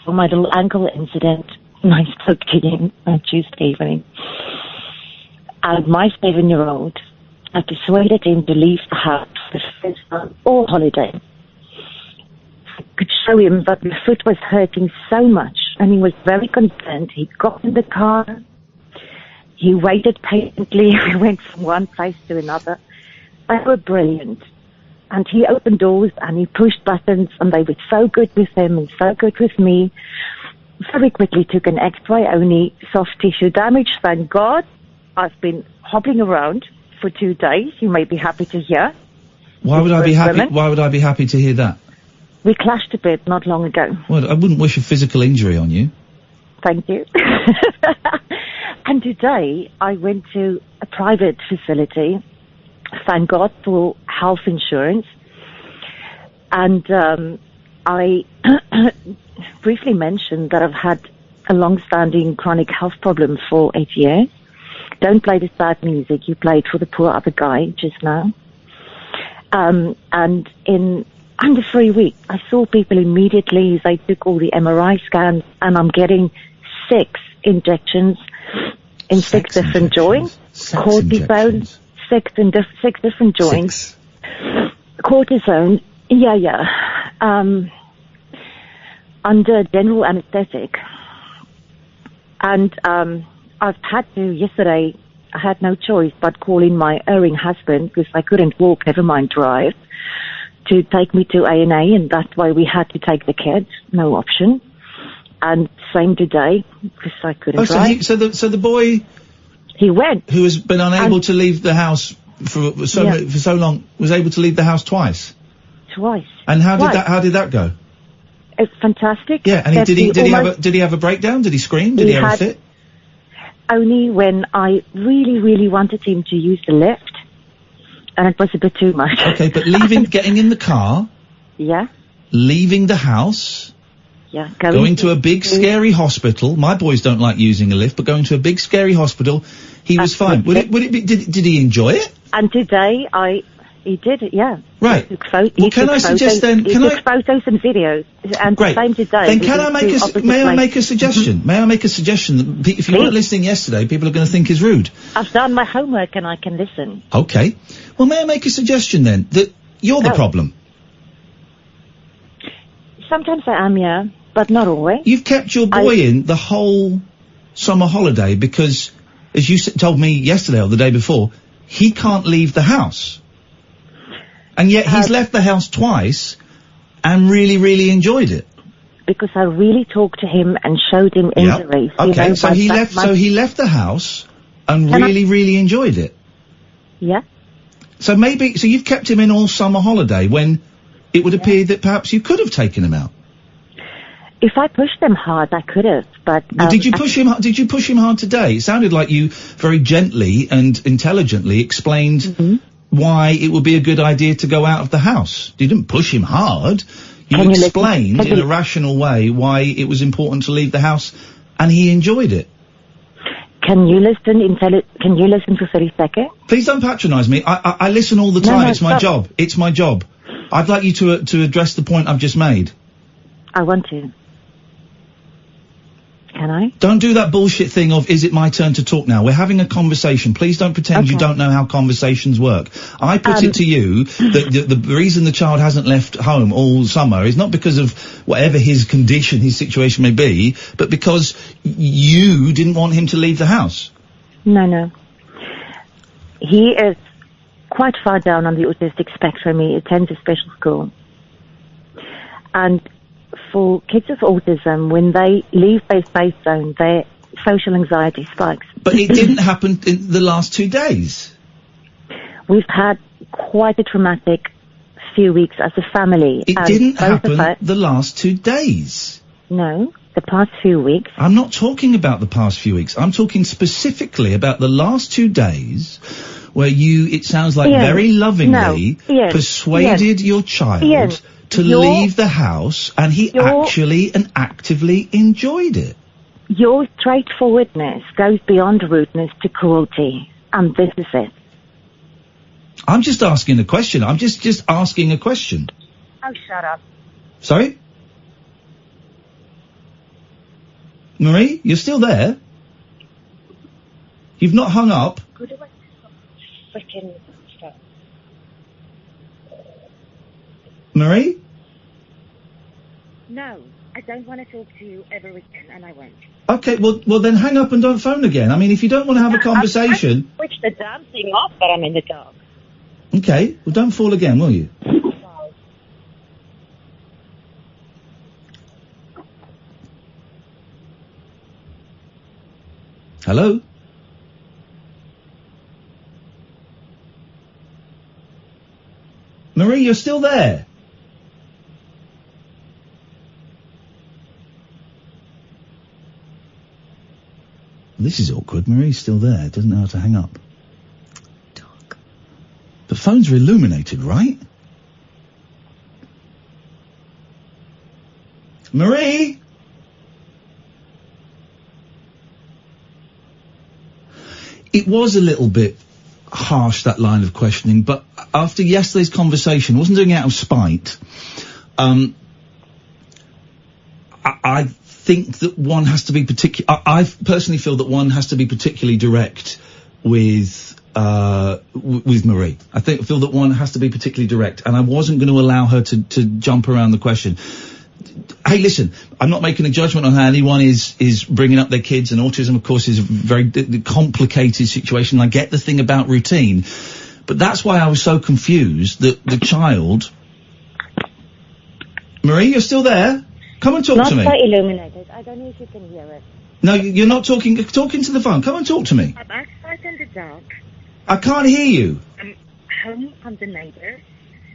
for my little ankle incident, and I spoke to him on Tuesday evening. And my 7-year-old, I persuaded him to leave the house for the first time all holiday. I could show him that my foot was hurting so much, and he was very concerned. He got in the car. He waited patiently. We went from one place to another. They were brilliant. And he opened doors and he pushed buttons, and they were so good with him and so good with me. Very quickly took an X-ray, only soft tissue damage, thank God. I've been hobbling around for 2 days. You may be happy to hear. Why would I be happy? Why would I be happy to hear that? We clashed a bit not long ago. Well, I wouldn't wish a physical injury on you. Thank you. And today I went to a private facility. Thank God for health insurance. And I briefly mentioned that I've had a long-standing chronic health problem for 8 years. Don't play the sad music. You played for the poor other guy just now. And in under 3 weeks, I saw people immediately. They took all the MRI scans, and I'm getting 6 injections in 6 different joints. Cortisone, 6 different joints. Cortisone, under general anesthetic. And I've had to, yesterday, I had no choice but call in my erring husband, because I couldn't walk, never mind drive, to take me to A&E, and that's why we had to take the kids, no option. And same today, because I couldn't drive. So the boy... He went. Who has been unable to leave the house for so long, was able to leave the house twice? Twice. And how did that go? It's fantastic. Yeah, and did he have a breakdown? Did he scream? Did he have a fit? Only when I really, really wanted him to use the lift, and it was a bit too much. Okay, but getting in the car. Yeah. Leaving the house. Yeah. Going to a big, scary hospital. My boys don't like using a lift, but going to a big, scary hospital, he was fine. Did he enjoy it? And today He did, yeah. Right. He took can I suggest then? He took photos and videos, and Great. the same today. Then can I make may I make a suggestion? May I make a suggestion? That if you weren't listening yesterday, people are going to think is rude. I've done my homework and I can listen. Okay. Well, may I make a suggestion then? That you're the problem. Sometimes I am, yeah, but not always. You've kept your boy in the whole summer holiday because, as you told me yesterday or the day before, he can't leave the house. And yet he's left the house twice and really, really enjoyed it. Because I really talked to him and showed him injuries. Okay, so he left the house and really enjoyed it. Yeah. So you've kept him in all summer holiday when it would appear that perhaps you could have taken him out. If I pushed them hard, I could have, but... Well, did you push him hard today? It sounded like you very gently and intelligently explained why it would be a good idea to go out of the house. You didn't push him hard. You explained in a rational way why it was important to leave the house, and he enjoyed it. Can you listen for 30 seconds? Please don't patronise me. I listen all the time. It's my job. It's my job. I'd like you to address the point I've just made. I want to. Can I? Don't do that bullshit thing of, is it my turn to talk now? We're having a conversation. Please don't pretend you don't know how conversations work. I put it to you that the reason the child hasn't left home all summer is not because of whatever his condition, his situation may be, but because you didn't want him to leave the house. No. He is quite far down on the autistic spectrum. He attends a special school. And for kids with autism, when they leave their space zone, their social anxiety spikes. But it didn't happen in the last 2 days. We've had quite a traumatic few weeks as a family. It didn't happen the last 2 days. No, the past few weeks. I'm not talking about the past few weeks. I'm talking specifically about the last 2 days where you, it sounds like very lovingly, persuaded your child to leave the house, and he actually and actively enjoyed it. Your straightforwardness goes beyond rudeness to cruelty, and this is it. I'm just asking a question. I'm just asking a question. Oh, shut up. Sorry? Marie, you're still there? You've not hung up? Freaking stuff. Marie? No, I don't want to talk to you ever again, and I won't. Okay, well then hang up and don't phone again. I mean, if you don't want to have a conversation... I switched the damn thing off, but I'm in the dark. Okay, well don't fall again, will you? Hello? Marie, you're still there? This is awkward. Marie's still there. Doesn't know how to hang up. Talk. The phones are illuminated, right? Marie? It was a little bit harsh, that line of questioning, but after yesterday's conversation, I wasn't doing it out of spite. I think that one has to be I personally feel that one has to be particularly direct with Marie. I feel that one has to be particularly direct, and I wasn't going to allow her to jump around the question. Hey, listen, I'm not making a judgment on how anyone is bringing up their kids, and autism, of course, is a very complicated situation. I get the thing about routine, but that's why I was so confused that the child... Marie, you're still there? Come and talk to me. Not so illuminated. I don't know if you can hear it. No, you're not talking to the phone. Come and talk to me. I'm outside in the dark. I can't hear you. I'm home from the neighbour.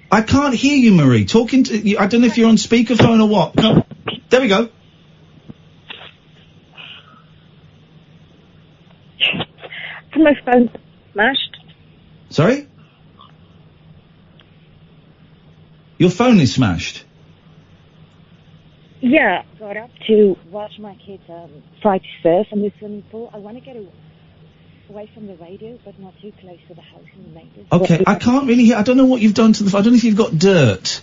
I can't hear you, Marie. Talking to you, I don't know if you're on speakerphone or what. No. There we go. My phone's smashed. Sorry? Your phone is smashed? Yeah. Got up to watch my kids try to surf in the swimming pool. I want to get away. away from the radio, but not too close to the house and the neighbours. Okay, I can't really hear. I don't know what you've done to the. I don't know if you've got dirt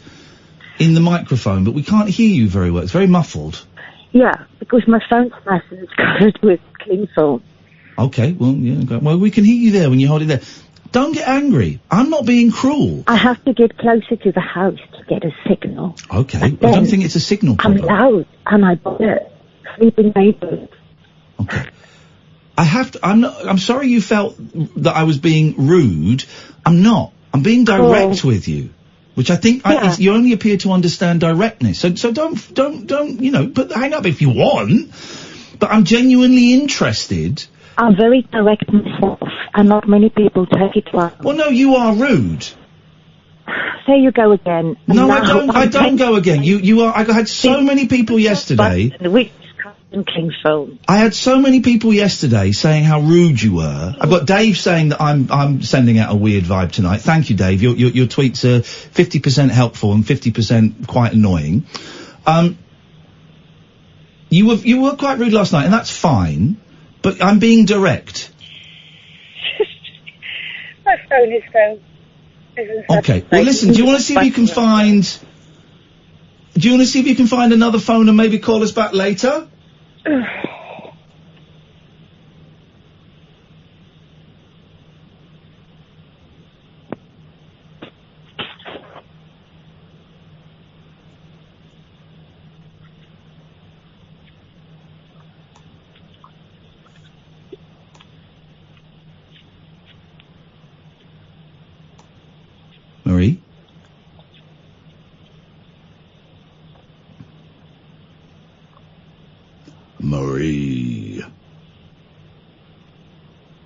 in the microphone, but we can't hear you very well. It's very muffled. Yeah, because my phone's massive. It's covered with cling film. Okay, well, yeah, well, we can hear you there when you hold it there. Don't get angry. I'm not being cruel. I have to get closer to the house to get a signal. Okay, I don't think it's a signal problem. I'm loud, and I bother sleeping neighbours. Okay. I'm sorry you felt that I was being rude. I'm not. I'm being direct with you. Which I think you only appear to understand directness. So don't, but hang up if you want. But I'm genuinely interested. I'm very direct myself, and not many people take it well. Well, no, you are rude. There you go again. No, I don't go again. You are. I had so many people yesterday. I had so many people yesterday saying how rude you were. I've got Dave saying that I'm sending out a weird vibe tonight. Thank you, Dave. Your tweets are 50% helpful and 50% quite annoying. You were quite rude last night, and that's fine. But I'm being direct. My phone is so. Okay. Well, listen. Do you want to see if you can find? Do you want to see if you can find another phone and maybe call us back later? Marie? Marie.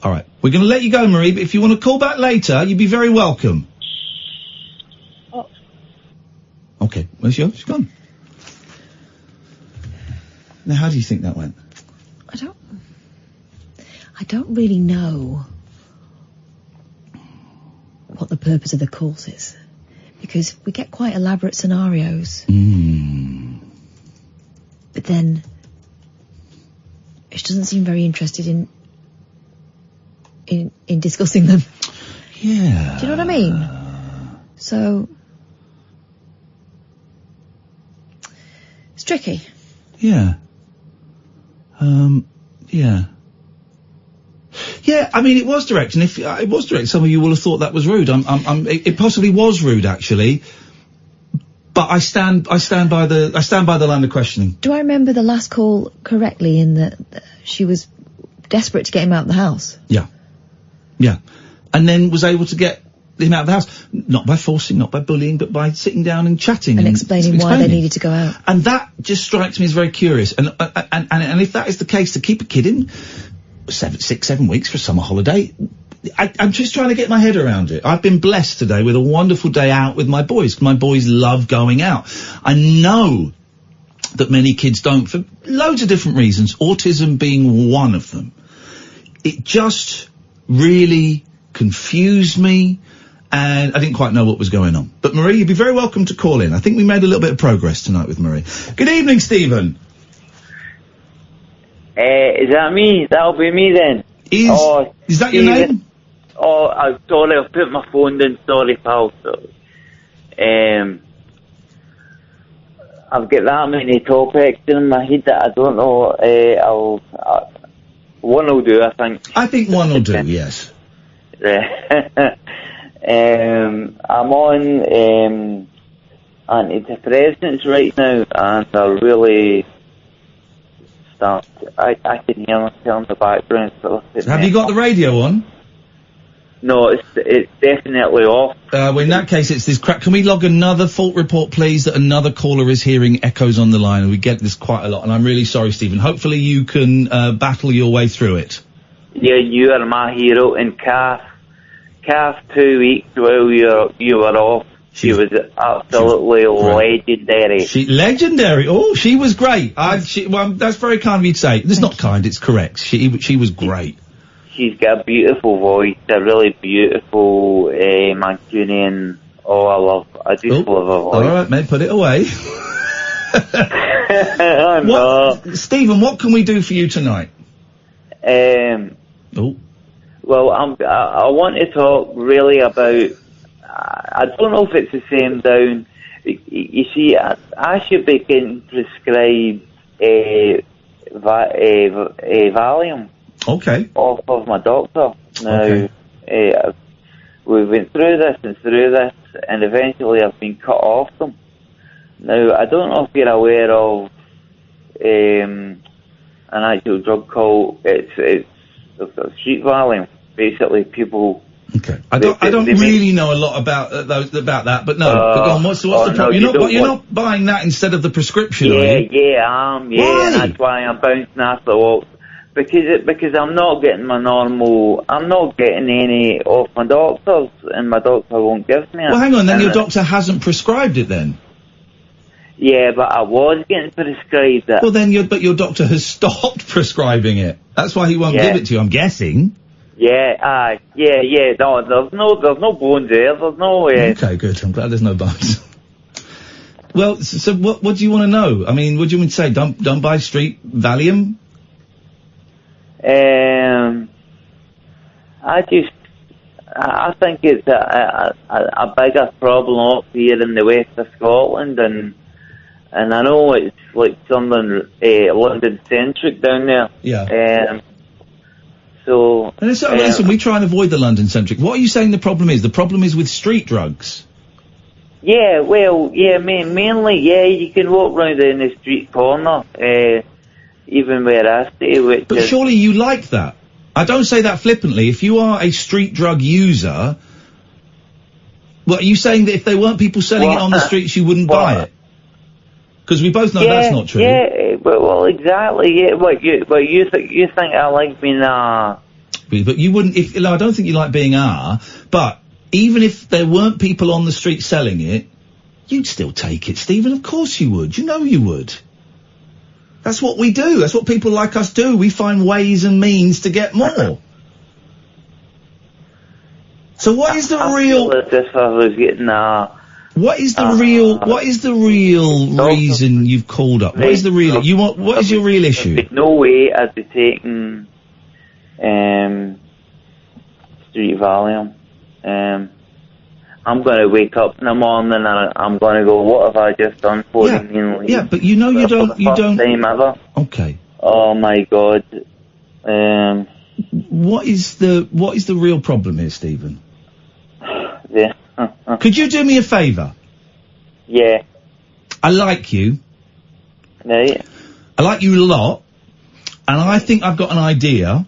All right. We're going to let you go, Marie, but if you want to call back later, you'd be very welcome. Oh. Okay. Where's she? She's gone. Now, how do you think that went? I don't really know what the purpose of the calls is, because we get quite elaborate scenarios. But then she doesn't seem very interested in discussing them. Yeah. Do you know what I mean? So it's tricky. Yeah. Yeah. Yeah, I mean, it was direct, and if it was direct, some of you will have thought that was rude. It possibly was rude, actually. But I stand by the line of questioning. Do I remember the last call correctly in that she was desperate to get him out of the house? Yeah. Yeah. And then was able to get him out of the house. Not by forcing, not by bullying, but by sitting down and chatting. And explaining why they needed to go out. And that just strikes me as very curious. And if that is the case, to keep a kid in 6, 7 weeks for a summer holiday, I'm just trying to get my head around it. I've been blessed today with a wonderful day out with my boys. My boys love going out. I know that many kids don't, for loads of different reasons, autism being one of them. It just really confused me, and I didn't quite know what was going on. But Marie, you'd be very welcome to call in. I think we made a little bit of progress tonight with Marie. Good evening, Stephen. Is that me? That'll be me then. Is that your name? Oh, I'm sorry, I've put my phone down, sorry pal. I've got that many topics in my head that I don't know, one will do, I think. I think one will do, yes. I'm on antidepressants right now, and I really I can hear myself in the background. So have you got the radio on? No, it's definitely off. Well, in that case, it's this crap. Can we log another fault report, please, that another caller is hearing echoes on the line? And we get this quite a lot, and I'm really sorry, Stephen. Hopefully you can battle your way through it. Yeah, you are my hero. And Kath 2 weeks while you were off, she was absolutely legendary. Legendary. Oh, she was great. Well, that's very kind of you to say. It's not kind, it's correct. She was great. She's got a beautiful voice, a really beautiful Mancunian. I just love her voice. All right, mate, put it away. No. Stephen, what can we do for you tonight? Well, I want to talk really about. I don't know if it's the same down. You see, I should be getting prescribed valium. Okay. Off of my doctor. Now, we went through this, and eventually I've been cut off them. Now, I don't know if you're aware of an actual drug called it's street valium. Basically, people. Okay. I don't really know a lot about that, but no. But go on, what's the problem? You're not buying that instead of the prescription, are you? Yeah, and that's why I'm bouncing after the walks. Because I'm not getting I'm not getting any off my doctors, and my doctor won't give me it. Well, hang on, then your doctor hasn't prescribed it then? Yeah, but I was getting prescribed it. Well, then your doctor has stopped prescribing it. That's why he won't give it to you, I'm guessing. Yeah, no, there's no bones there, there's no... Okay, good, I'm glad there's no bones. Well, so what do you want to know? I mean, what do you want me to say? Don't buy street Valium? I think it's a bigger problem up here in the west of Scotland, and I know it's like something London centric down there. Yeah. So. And listen, we try and avoid the London centric. What are you saying the problem is? The problem is with street drugs. Yeah, well, mainly, you can walk round in the street corner, even where I stay, But surely you like that. I don't say that flippantly. If you are a street drug user, well, are you saying that if there weren't people selling it on the streets, you wouldn't buy it? Because we both know that's not true. Yeah, well, exactly. Yeah, you think I like being But you wouldn't. I don't think you like being But even if there weren't people on the street selling it, you'd still take it, Stephen. Of course you would. You know you would. That's what we do. That's what people like us do. We find ways and means to get more. So what is the real? What is the real reason you've called up? What is the real? What is your real issue? There's no way I'd be taking street Valium. I'm going to wake up in the morning and I'm going to go, what have I just done for you? Yeah, but you know you don't. Time ever. Okay. Oh my God. What is the real problem here, Stephen? Yeah. Could you do me a favour? Yeah. I like you. Yeah. I like you a lot, and I think I've got an idea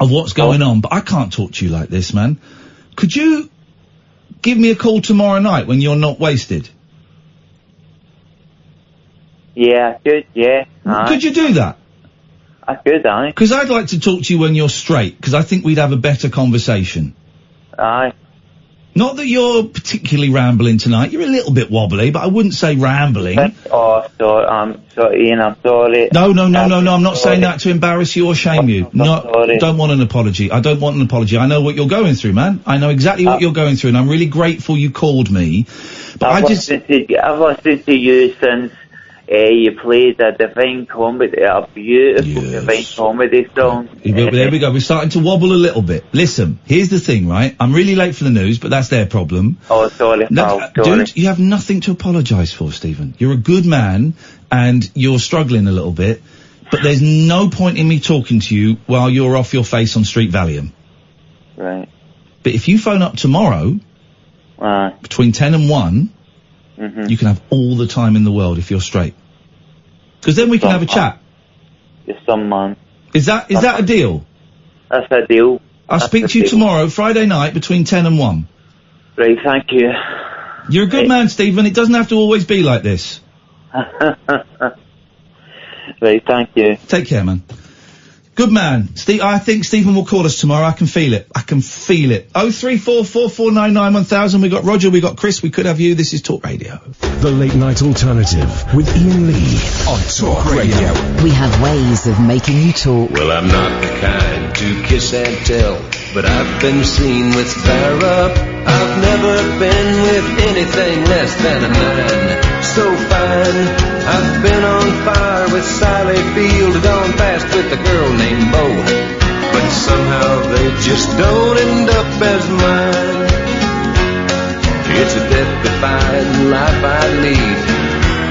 of what's going on, but I can't talk to you like this, man. Could you give me a call tomorrow night when you're not wasted? Yeah, good, yeah. Could you do that? I could, aye. Because I'd like to talk to you when you're straight, because I think we'd have a better conversation. Aye. Not that you're particularly rambling tonight. You're a little bit wobbly, but I wouldn't say rambling. Oh, sorry, I'm sorry, Ian, I'm sorry. No, I'm not saying that to embarrass you or shame you. Sorry. Don't want an apology. I don't want an apology. I know what you're going through, man. I know exactly what you're going through, and I'm really grateful you called me. But I've listened to you since you played a Divine Comedy, a beautiful Divine Comedy song. There we go. We're starting to wobble a little bit. Listen, here's the thing, right? I'm really late for the news, but that's their problem. Oh, sorry, pal. Dude, you have nothing to apologise for, Stephen. You're a good man, and you're struggling a little bit, but there's no point in me talking to you while you're off your face on Street Valium. Right. But if you phone up tomorrow, between 10 and 1, you can have all the time in the world if you're straight. Because then we can have a chat. You're some man. Is that a deal? That's a deal. I'll speak to you tomorrow, Friday night, between 10 and 1. Right, thank you. You're a good man, Stephen. It doesn't have to always be like this. Right, thank you. Take care, man. Good man. I think Stephen will call us tomorrow. I can feel it. 03444991000. We got Roger, we got Chris. We could have you. This is Talk Radio. The Late Night Alternative with Iain Lee on Talk Radio. We have ways of making you talk. Well, I'm not the kind to kiss and tell, but I've been seen with fire up. I've never been with anything less than a 9. So fine, I've been on fire with Sally Field, gone fast with a girl named Bo. but somehow they just don't end up as mine. It's a death-defying life I lead.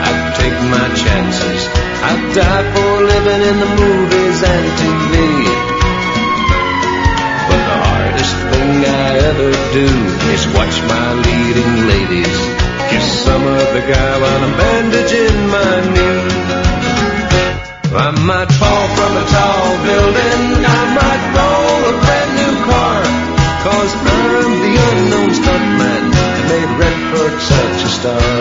I take my chances. I die for living in the movies and TV. But the hardest thing I ever do is watch my leading ladies kiss some other guy while I'm bandaging my knee. I might fall from a tall building, I might roll a brand new car, 'cause I'm the unknown stuntman that made Redford such a star.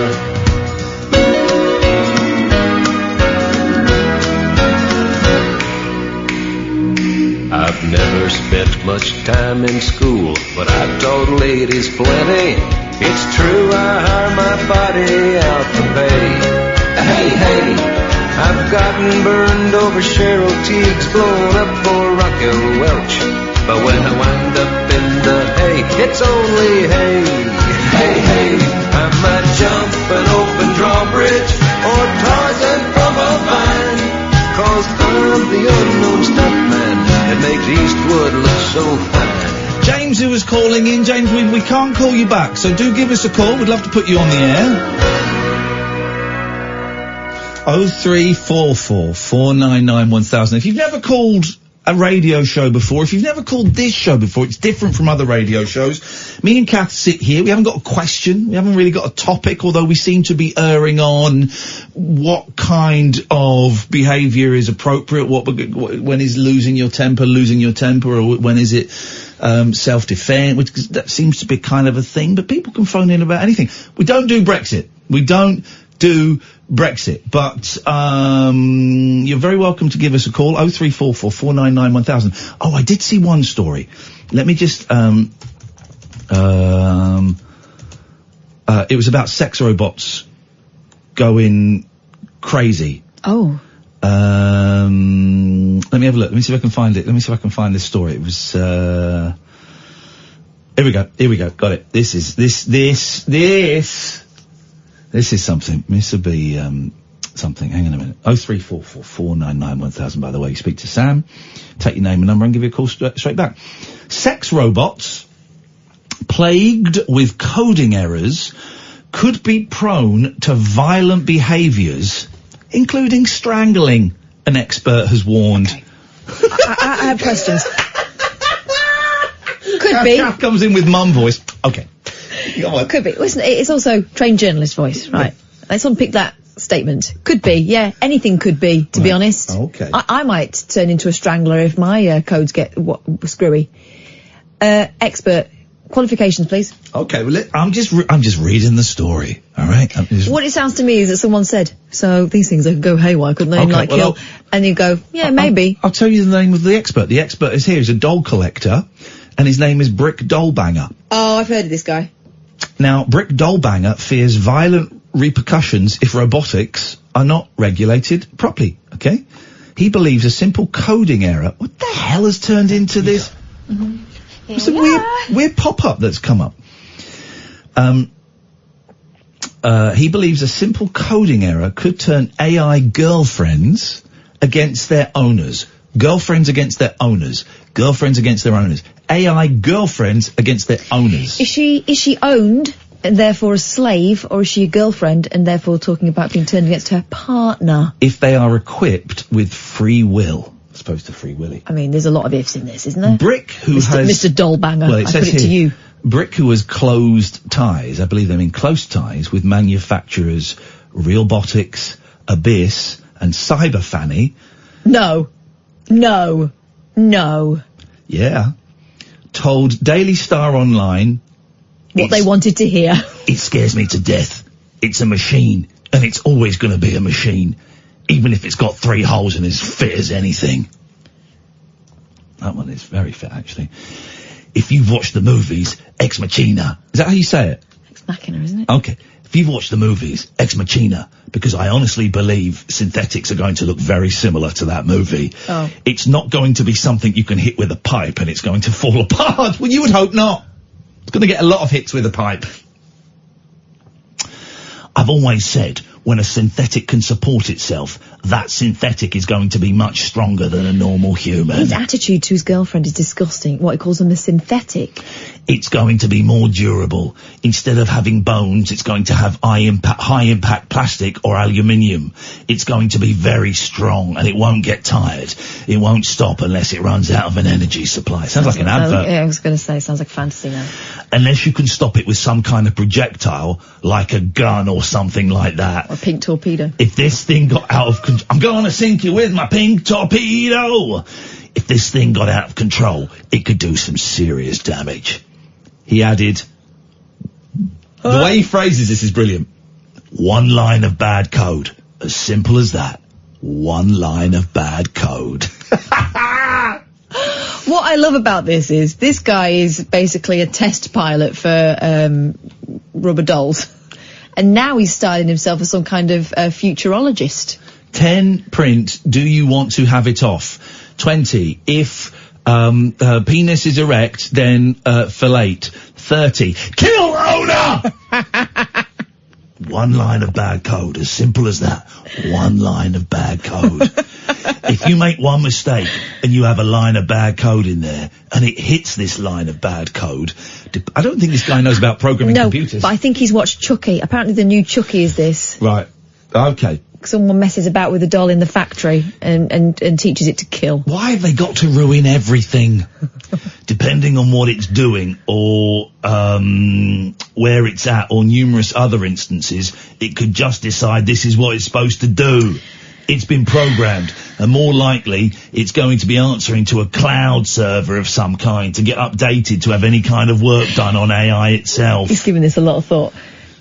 I've never spent much time in school, but I've taught ladies plenty. It's true, I hire my body out for pay. Hey, hey, I've gotten burned over Cheryl Teagues, blown up for Raquel Welch. But when I wind up in the hay, it's only hay. Hey, hey, I might jump an open drawbridge or Tarzan from a vine, 'cause I'm the unknown stuntman that makes Eastwood look so fine. James, who was calling in, James, we can't call you back, so do give us a call. We'd love to put you on the air. 0344 499 1000. If you've never called a radio show before, if you've never called this show before, it's different from other radio shows. Me and Kath sit here, we haven't got a question, we haven't really got a topic, although we seem to be erring on what kind of behaviour is appropriate, when is losing your temper, or when is it self-defense, which that seems to be kind of a thing, but people can phone in about anything. We don't do Brexit. But you're very welcome to give us a call, 0344 499 1000. Oh, I did see one story. Let me just, it was about sex robots going crazy. Oh. Let me have a look. Let me see if I can find it. Let me see if I can find this story. It was, here we go. Got it. This is something. This will be, something. Hang on a minute. 0344 499 1000, by the way. You speak to Sam, take your name and number and give you a call straight back. Sex robots plagued with coding errors could be prone to violent behaviours, including strangling, an expert has warned. Okay. I have questions. Could be. Kath comes in with mum voice. Okay. Could be. Listen, it's also trained journalist voice, right? Let's unpick that statement. Could be, yeah. Anything could be, to be honest. Okay. I might turn into a strangler if my codes get screwy. Expert. Qualifications, please. Okay, well, I'm just reading the story, all right? What it sounds to me is that someone said, so these things could go haywire, couldn't they? Okay, kill. And you go, yeah, maybe. I'll tell you the name of the expert. The expert is here. He's a doll collector, and his name is Brick Dollbanger. Oh, I've heard of this guy. Now, Brick Dollbanger fears violent repercussions if robotics are not regulated properly, okay? He believes a simple coding error. What the hell has turned into this? Mm-hmm. It's a weird pop-up that's come up. He believes a simple coding error could turn AI girlfriends against their owners. Girlfriends against their owners. Girlfriends against their owners. AI girlfriends against their owners. Is she owned and therefore a slave, or is she a girlfriend and therefore talking about being turned against her partner? If they are equipped with free will. As opposed to Free Willy. I mean, there's a lot of ifs in this, isn't there? Brick, who Mr. Dollbanger, well, it I says put it to you. Brick, who has closed ties, I believe they mean close ties, with manufacturers Realbotics, Abyss, and Cyberfanny. No. Yeah. Told Daily Star Online... What they wanted to hear. It scares me to death. It's a machine, and it's always going to be a machine. Even if it's got 3 holes and is fit as anything. That one is very fit, actually. If you've watched the movies, Ex Machina. Is that how you say it? Ex Machina, isn't it? Okay. If you've watched the movies, Ex Machina, because I honestly believe synthetics are going to look very similar to that movie. Oh. It's not going to be something you can hit with a pipe and it's going to fall apart. Well, you would hope not. It's going to get a lot of hits with a pipe. I've always said, when a synthetic can support itself, that synthetic is going to be much stronger than a normal human. His attitude to his girlfriend is disgusting. What he calls them a synthetic. It's going to be more durable. Instead of having bones, it's going to have high impact plastic or aluminium. It's going to be very strong, and it won't get tired. It won't stop unless it runs out of an energy supply. Sounds like an advert. Yeah, I was going to say, it sounds like fantasy now. Unless you can stop it with some kind of projectile, like a gun or something like that. Or a pink torpedo. If this thing got out of control, I'm going to sink you with my pink torpedo. If this thing got out of control, it could do some serious damage. He added, the way he phrases this is brilliant. One line of bad code. As simple as that. One line of bad code. What I love about this is, this guy is basically a test pilot for rubber dolls. And now he's styling himself as some kind of futurologist. 10, print, do you want to have it off? 20, if her penis is erect, then fellate. 30, kill owner! One line of bad code, as simple as that. One line of bad code. If you make one mistake and you have a line of bad code in there and it hits this line of bad code, I don't think this guy knows about programming computers. But I think he's watched Chucky. Apparently the new Chucky is this. Right. Okay. Someone messes about with a doll in the factory and teaches it to kill. Why have they got to ruin everything? Depending on what it's doing or where it's at or numerous other instances, it could just decide this is what it's supposed to do. It's been programmed, and more likely it's going to be answering to a cloud server of some kind to get updated to have any kind of work done on AI itself. He's giving this a lot of thought.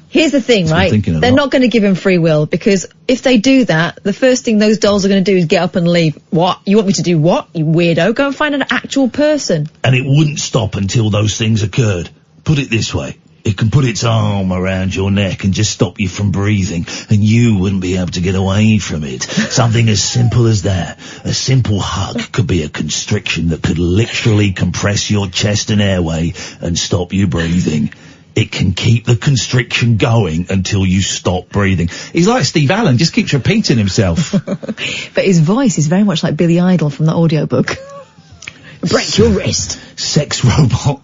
Here's the thing, right? They're not going to give him free will, because if they do that, the first thing those dolls are going to do is get up and leave. What? You want me to do what? You weirdo. Go and find an actual person. And it wouldn't stop until those things occurred. Put it this way. It can put its arm around your neck and just stop you from breathing, and you wouldn't be able to get away from it. Something as simple as that. A simple hug could be a constriction that could literally compress your chest and airway and stop you breathing. It can keep the constriction going until you stop breathing. He's like Steve Allen, just keeps repeating himself. But his voice is very much like Billy Idol from the audiobook. Break your wrist. Sex robot.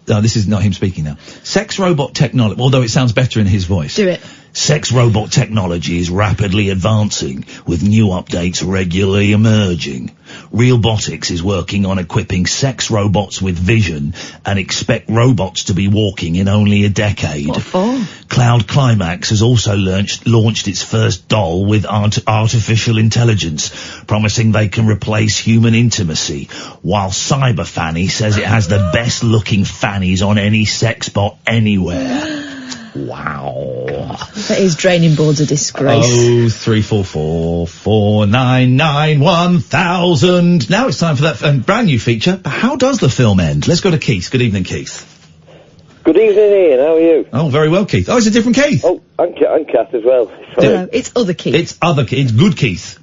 No, this is not him speaking now. Sex robot technology, although it sounds better in his voice. Do it. Sex robot technology is rapidly advancing, with new updates regularly emerging. Realbotics is working on equipping sex robots with vision and expect robots to be walking in only a decade. What for? Cloud Climax has also launched its first doll with artificial intelligence, promising they can replace human intimacy, while Cyber Fanny says it has the best looking fannies on any sex bot anywhere. Wow. But his draining board's a disgrace. 0344 499 1000. Now it's time for that brand new feature. How does the film end? Let's go to Keith. Good evening, Keith. Good evening, Ian. How are you? Oh, very well, Keith. Oh, it's a different Keith. Oh, I'm Kath as well. Hello, it's other Keith. It's good Keith.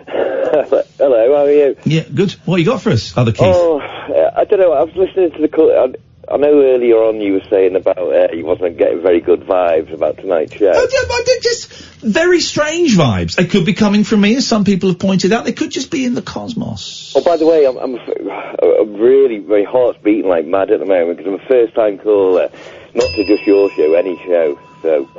Hello, how are you? Yeah, good. What you got for us, other Keith? Oh, I don't know. I was listening to the... I know earlier on you were saying about you wasn't getting very good vibes about tonight's show. I did just very strange vibes. They could be coming from me, as some people have pointed out. They could just be in the cosmos. Oh, by the way, I'm really, my heart's beating like mad at the moment because I'm a first-time caller, not to just your show, any show. So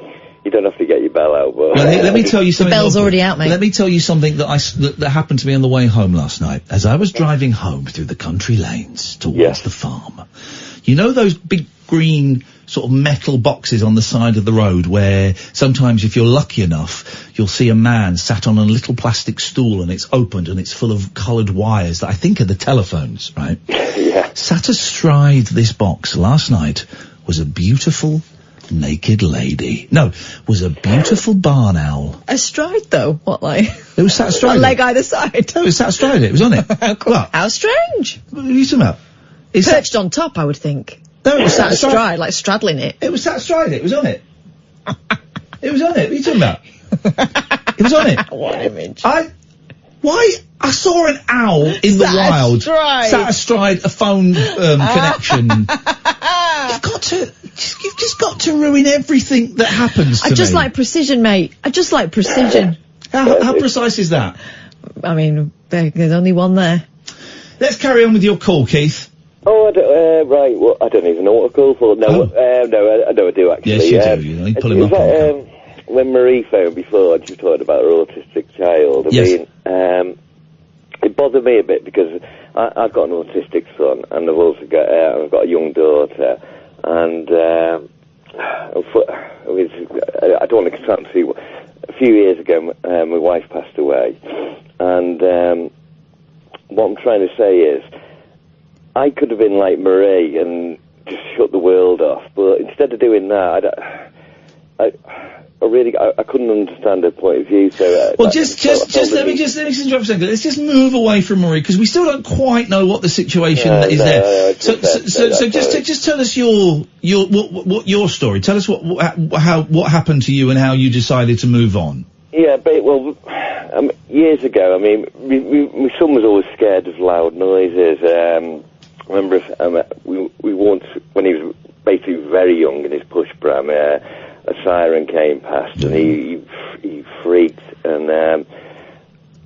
you don't have to get your bell out. But let me tell you something. The bell's already out, mate. Let me tell you something that happened to me on the way home last night. As I was driving home through the country lanes towards the farm. You know those big green sort of metal boxes on the side of the road where sometimes if you're lucky enough, you'll see a man sat on a little plastic stool and it's opened and it's full of coloured wires that I think are the telephones, right? Yeah. Sat astride this box last night was a beautiful naked lady. No, was a beautiful barn owl. Astride though? What, like? It was sat astride. A leg either side. No, it was sat astride it. It was on it. What? How strange. What are you talking about? It's perched on top, I would think. No, it was sat astride, like straddling it. It was sat astride it. It was on it. It was on it. What are you talking about? It was on it. What an image. I saw an owl in the wild. Sat astride a phone connection. You've got got to ruin everything that happens to I just me? like precision, mate. I just like precision. How precise is that? I mean, there's only one there. Let's carry on with your call, Keith. Oh, right. Well, I don't even know what a call for. No, no, I do actually. Yes, you do. You pull him up on. When Marie phoned before, and she was talking about her autistic child. I mean, it bothered me a bit because I've got an autistic son, and I've also got I've got a young daughter, and I don't want to sound too. A few years ago, my wife passed away, and what I'm trying to say is, I could have been like Marie and just shut the world off, but instead of doing that, I couldn't understand her point of view. So, well, just let me interrupt for a second. Let's just move away from Marie because we still don't quite know what the situation is there. So just tell us what your story. Tell us what happened to you and how you decided to move on. Yeah, well, years ago, I mean, my son was always scared of loud noises. I remember we once, when he was basically very young in his push pram, a siren came past and he freaked, and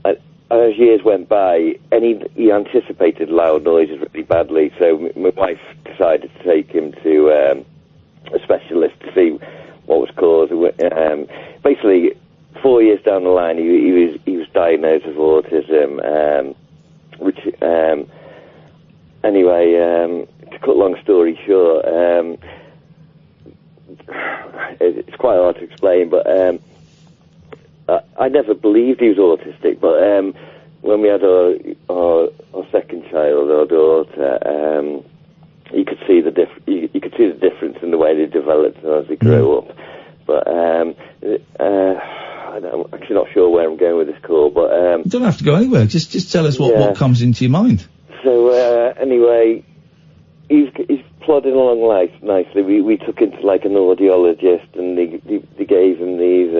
as years went by, he anticipated loud noises really badly, so my wife decided to take him to a specialist to see what was caused. Basically, 4 years down the line, he was diagnosed with autism, which anyway, to cut long story short, it's quite hard to explain, but I never believed he was autistic, but when we had our second child, our daughter, you could see the difference in the way they developed as they grew up. But I'm actually not sure where I'm going with this call, but you don't have to go anywhere. Just tell us what comes into your mind. So anyway, he's plodding along nicely. We took him to like an audiologist, and they gave him these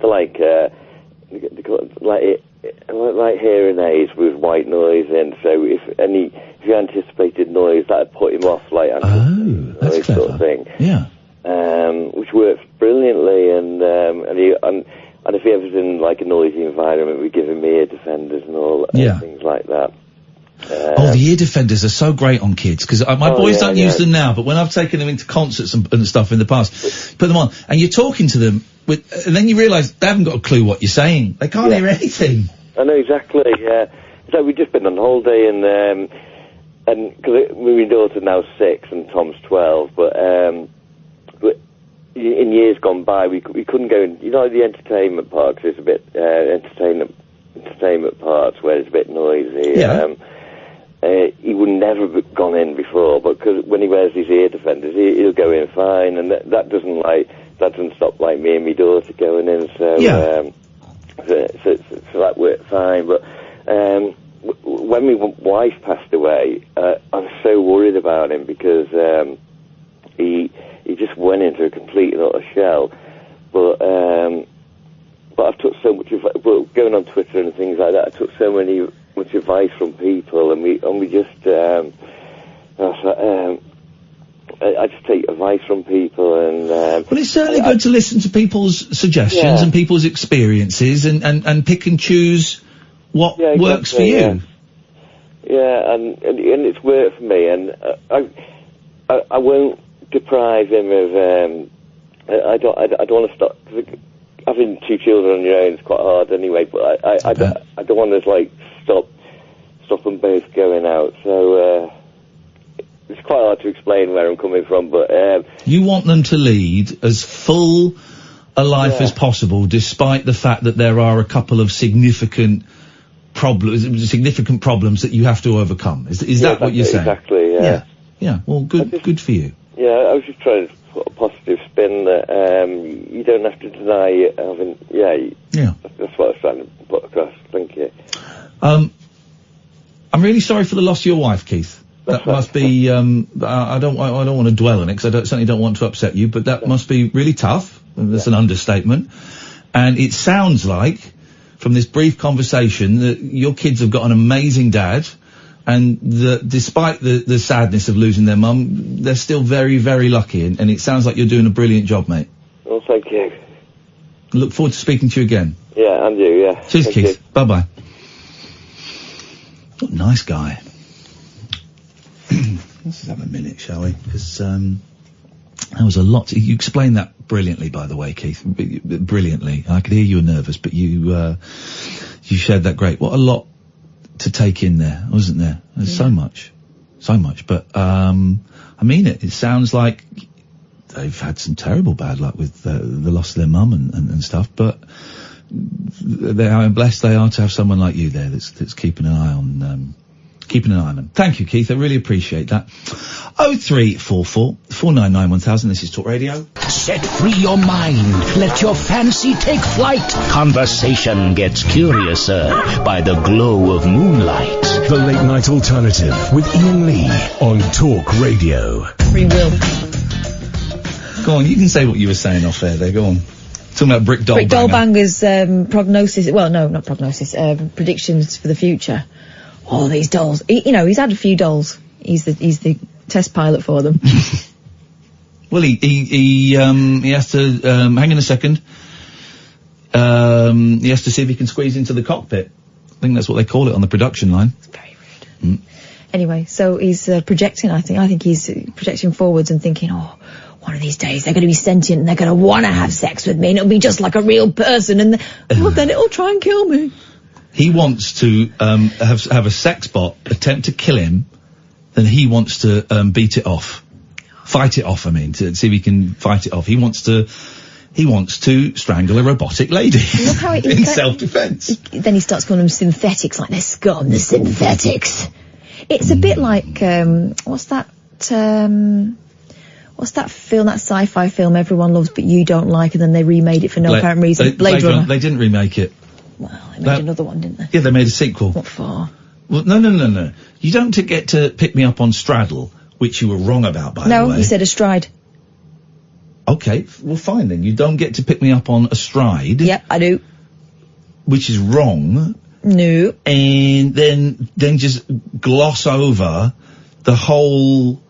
like hearing aids with white noise in. So if you anticipated noise, that'd put him off, like noise sort of thing. Yeah. Which works brilliantly, and if he ever's in like a noisy environment, we give him ear defenders and all things like that. The ear defenders are so great on kids, because my boys don't use them now, but when I've taken them into concerts and stuff in the past, put them on, and you're talking to them, and then you realise they haven't got a clue what you're saying. They can't hear anything. I know exactly, So we've just been on holiday, and because my daughter's now 6 and Tom's 12, but in years gone by, we couldn't go in, the entertainment parks, there's a bit, entertainment parks where it's a bit noisy. Yeah. He would never have gone in before, but cause when he wears his ear defenders, he'll go in fine, and that doesn't stop like me and my daughter going in. So so that worked fine. But when my wife passed away, I was so worried about him because he just went into a complete and utter shell. But I've took so much going on Twitter and things like that. I took so much advice from people, and we just I just take advice from people, and well, it's certainly good to listen to people's suggestions and people's experiences, and pick and choose what works for you. Yeah, and it's worked for me, and I won't deprive him of. I don't want to stop. Having 2 children on your own is quite hard anyway, but I don't want to stop them both going out. So it's quite hard to explain where I'm coming from, but you want them to lead as full a life as possible, despite the fact that there are a couple of significant problems that you have to overcome. Is that what you're saying? Exactly. Yeah. Well, good for you. Yeah, I was just trying to put a positive spin that you don't have to deny having. Yeah. That's what I was trying to put across. Thank you. I'm really sorry for the loss of your wife, Keith. That must be. I don't want to dwell on it because I certainly don't want to upset you. But that must be really tough. That's an understatement. And it sounds like, from this brief conversation, that your kids have got an amazing dad, And despite the sadness of losing their mum, they're still very, very lucky. And it sounds like you're doing a brilliant job, mate. Well, thank you. Look forward to speaking to you again. Yeah, and you, yeah. Cheers, Thank Keith. you. Bye-bye. What a nice guy. Let's have a minute, shall we? Because, that was a lot. You explained that brilliantly, by the way, Keith. Brilliantly. I could hear you were nervous, but you shared that great. What a lot to take in there, wasn't there? There's so much. But, I mean it. It sounds like they've had some terrible bad luck with the loss of their mum and stuff, but how blessed they are to have someone like you there that's keeping an eye on them. Thank you, Keith. I really appreciate that. 0344 499 1000. This is Talk Radio. Set free your mind. Let your fancy take flight. Conversation gets curiouser by the glow of moonlight. The Late Night Alternative with Iain Lee on Talk Radio. Free will. Go on, you can say what you were saying off air there. Go on. Talking about Brick Doll Brick Dollbanger's prognosis. Well, no, not prognosis. Predictions for the future. All these dolls. He's had a few dolls. He's the test pilot for them. Well, he has to hang in a second. He has to see if he can squeeze into the cockpit. I think that's what they call it on the production line. It's very rude. Anyway, so he's projecting. I think he's projecting forwards and thinking, oh, one of these days they're going to be sentient and they're going to want to have sex with me, and it'll be just like a real person, and then it'll try and kill me. He wants to have a sex bot attempt to kill him, then he wants to beat it off. Fight it off, I mean, to see if he can fight it off. He wants to strangle a robotic lady. Look how in self-defense. Then he starts calling them synthetics, like they're scum, the synthetics. It's a bit like, what's that film, that sci-fi film everyone loves but you don't like, and then they remade it for no apparent reason? Blade Runner. They didn't remake it. Well, they made another one, didn't they? Yeah, they made a sequel. What for? Well, no. You don't get to pick me up on straddle, which you were wrong about, by the way. No, you said astride. Okay, well, fine then. You don't get to pick me up on astride. Yep, I do. Which is wrong. No. And then just gloss over the whole...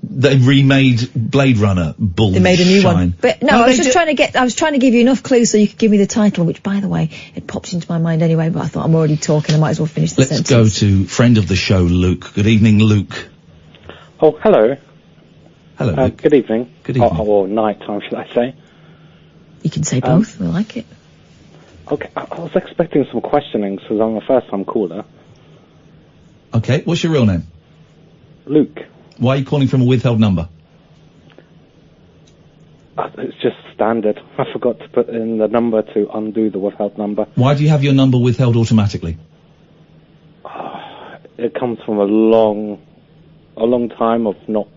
They remade Blade Runner bullshit. They made a new one. But no, I was trying to give you enough clues so you could give me the title, which, by the way, it pops into my mind anyway, but I thought I'm already talking, I might as well finish the sentence. Let's go to friend of the show, Luke. Good evening, Luke. Oh, hello. Hello, Luke. Good evening. Good evening. Or night time, should I say. You can say both, I like it. Okay, I was expecting some questioning, so I'm a first-time caller. Okay, what's your real name? Luke. Why are you calling from a withheld number? It's just standard. I forgot to put in the number to undo the withheld number. Why do you have your number withheld automatically? It comes from a long time of not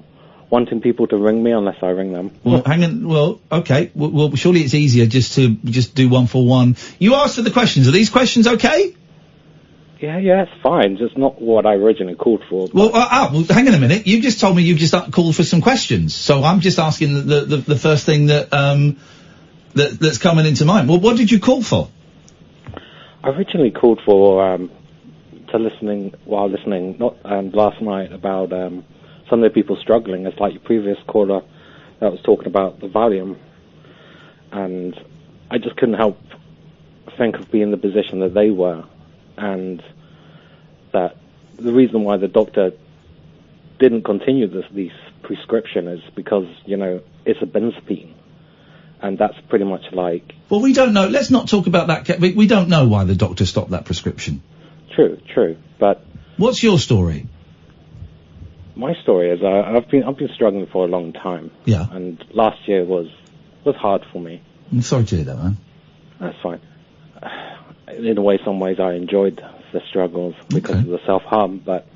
wanting people to ring me unless I ring them. Well, hang on. Well, okay. Well, surely it's easier just to do one for one. You answered the questions. Are these questions okay? Yeah, it's fine. Just not what I originally called for. Well, hang on a minute. You just told me you just called for some questions, so I'm just asking the first thing that's coming into mind. Well, what did you call for? I originally called for last night about some of the people struggling. It's like your previous caller that was talking about the valium, and I just couldn't help think of being in the position that they were. And that the reason why the doctor didn't continue this prescription is because, it's a benzodiazepine. And that's pretty much like... Well, we don't know. Let's not talk about that. We don't know why the doctor stopped that prescription. True. But... What's your story? My story is I've been struggling for a long time. Yeah. And last year was hard for me. I'm sorry to hear that, man. That's fine. In a way, some ways I enjoyed the struggles because of the self-harm, but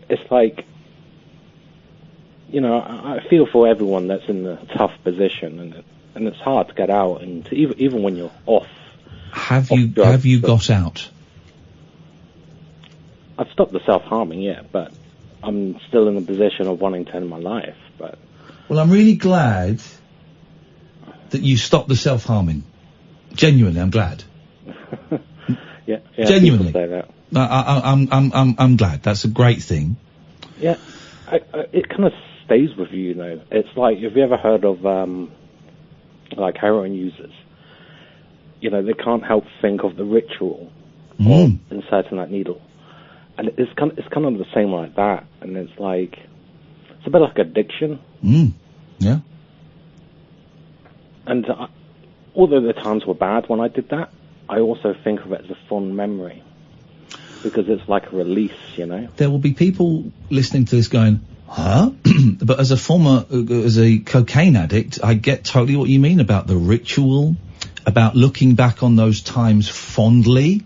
it's like, I feel for everyone that's in a tough position, and it's hard to get out, and even when you're off. Have you got out? I've stopped the self-harming, yeah, but I'm still in a position of wanting to end my life, but... Well, I'm really glad that you stopped the self-harming. Genuinely, I'm glad. Yeah, genuinely. Say that. I'm glad. That's a great thing. Yeah, it kind of stays with you, It's like, have you ever heard of, like, heroin users? They can't help think of the ritual of inserting that needle. And it's kind of the same like that. And it's like, it's a bit like addiction. Yeah. And although the times were bad when I did that, I also think of it as a fond memory. Because it's like a release, There will be people listening to this going, huh? But as a cocaine addict, I get totally what you mean about the ritual, about looking back on those times fondly.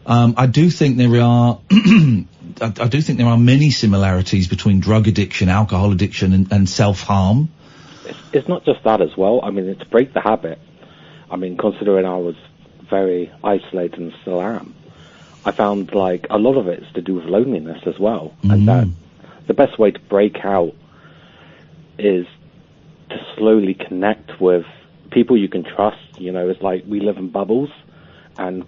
I do think there are, I do think there are many similarities between drug addiction, alcohol addiction, and self-harm. It's not just that as well. I mean, it's break the habit. I mean, considering I was very isolated and still am, I found like a lot of it is to do with loneliness as well. And that the best way to break out is to slowly connect with people you can trust. It's like we live in bubbles, and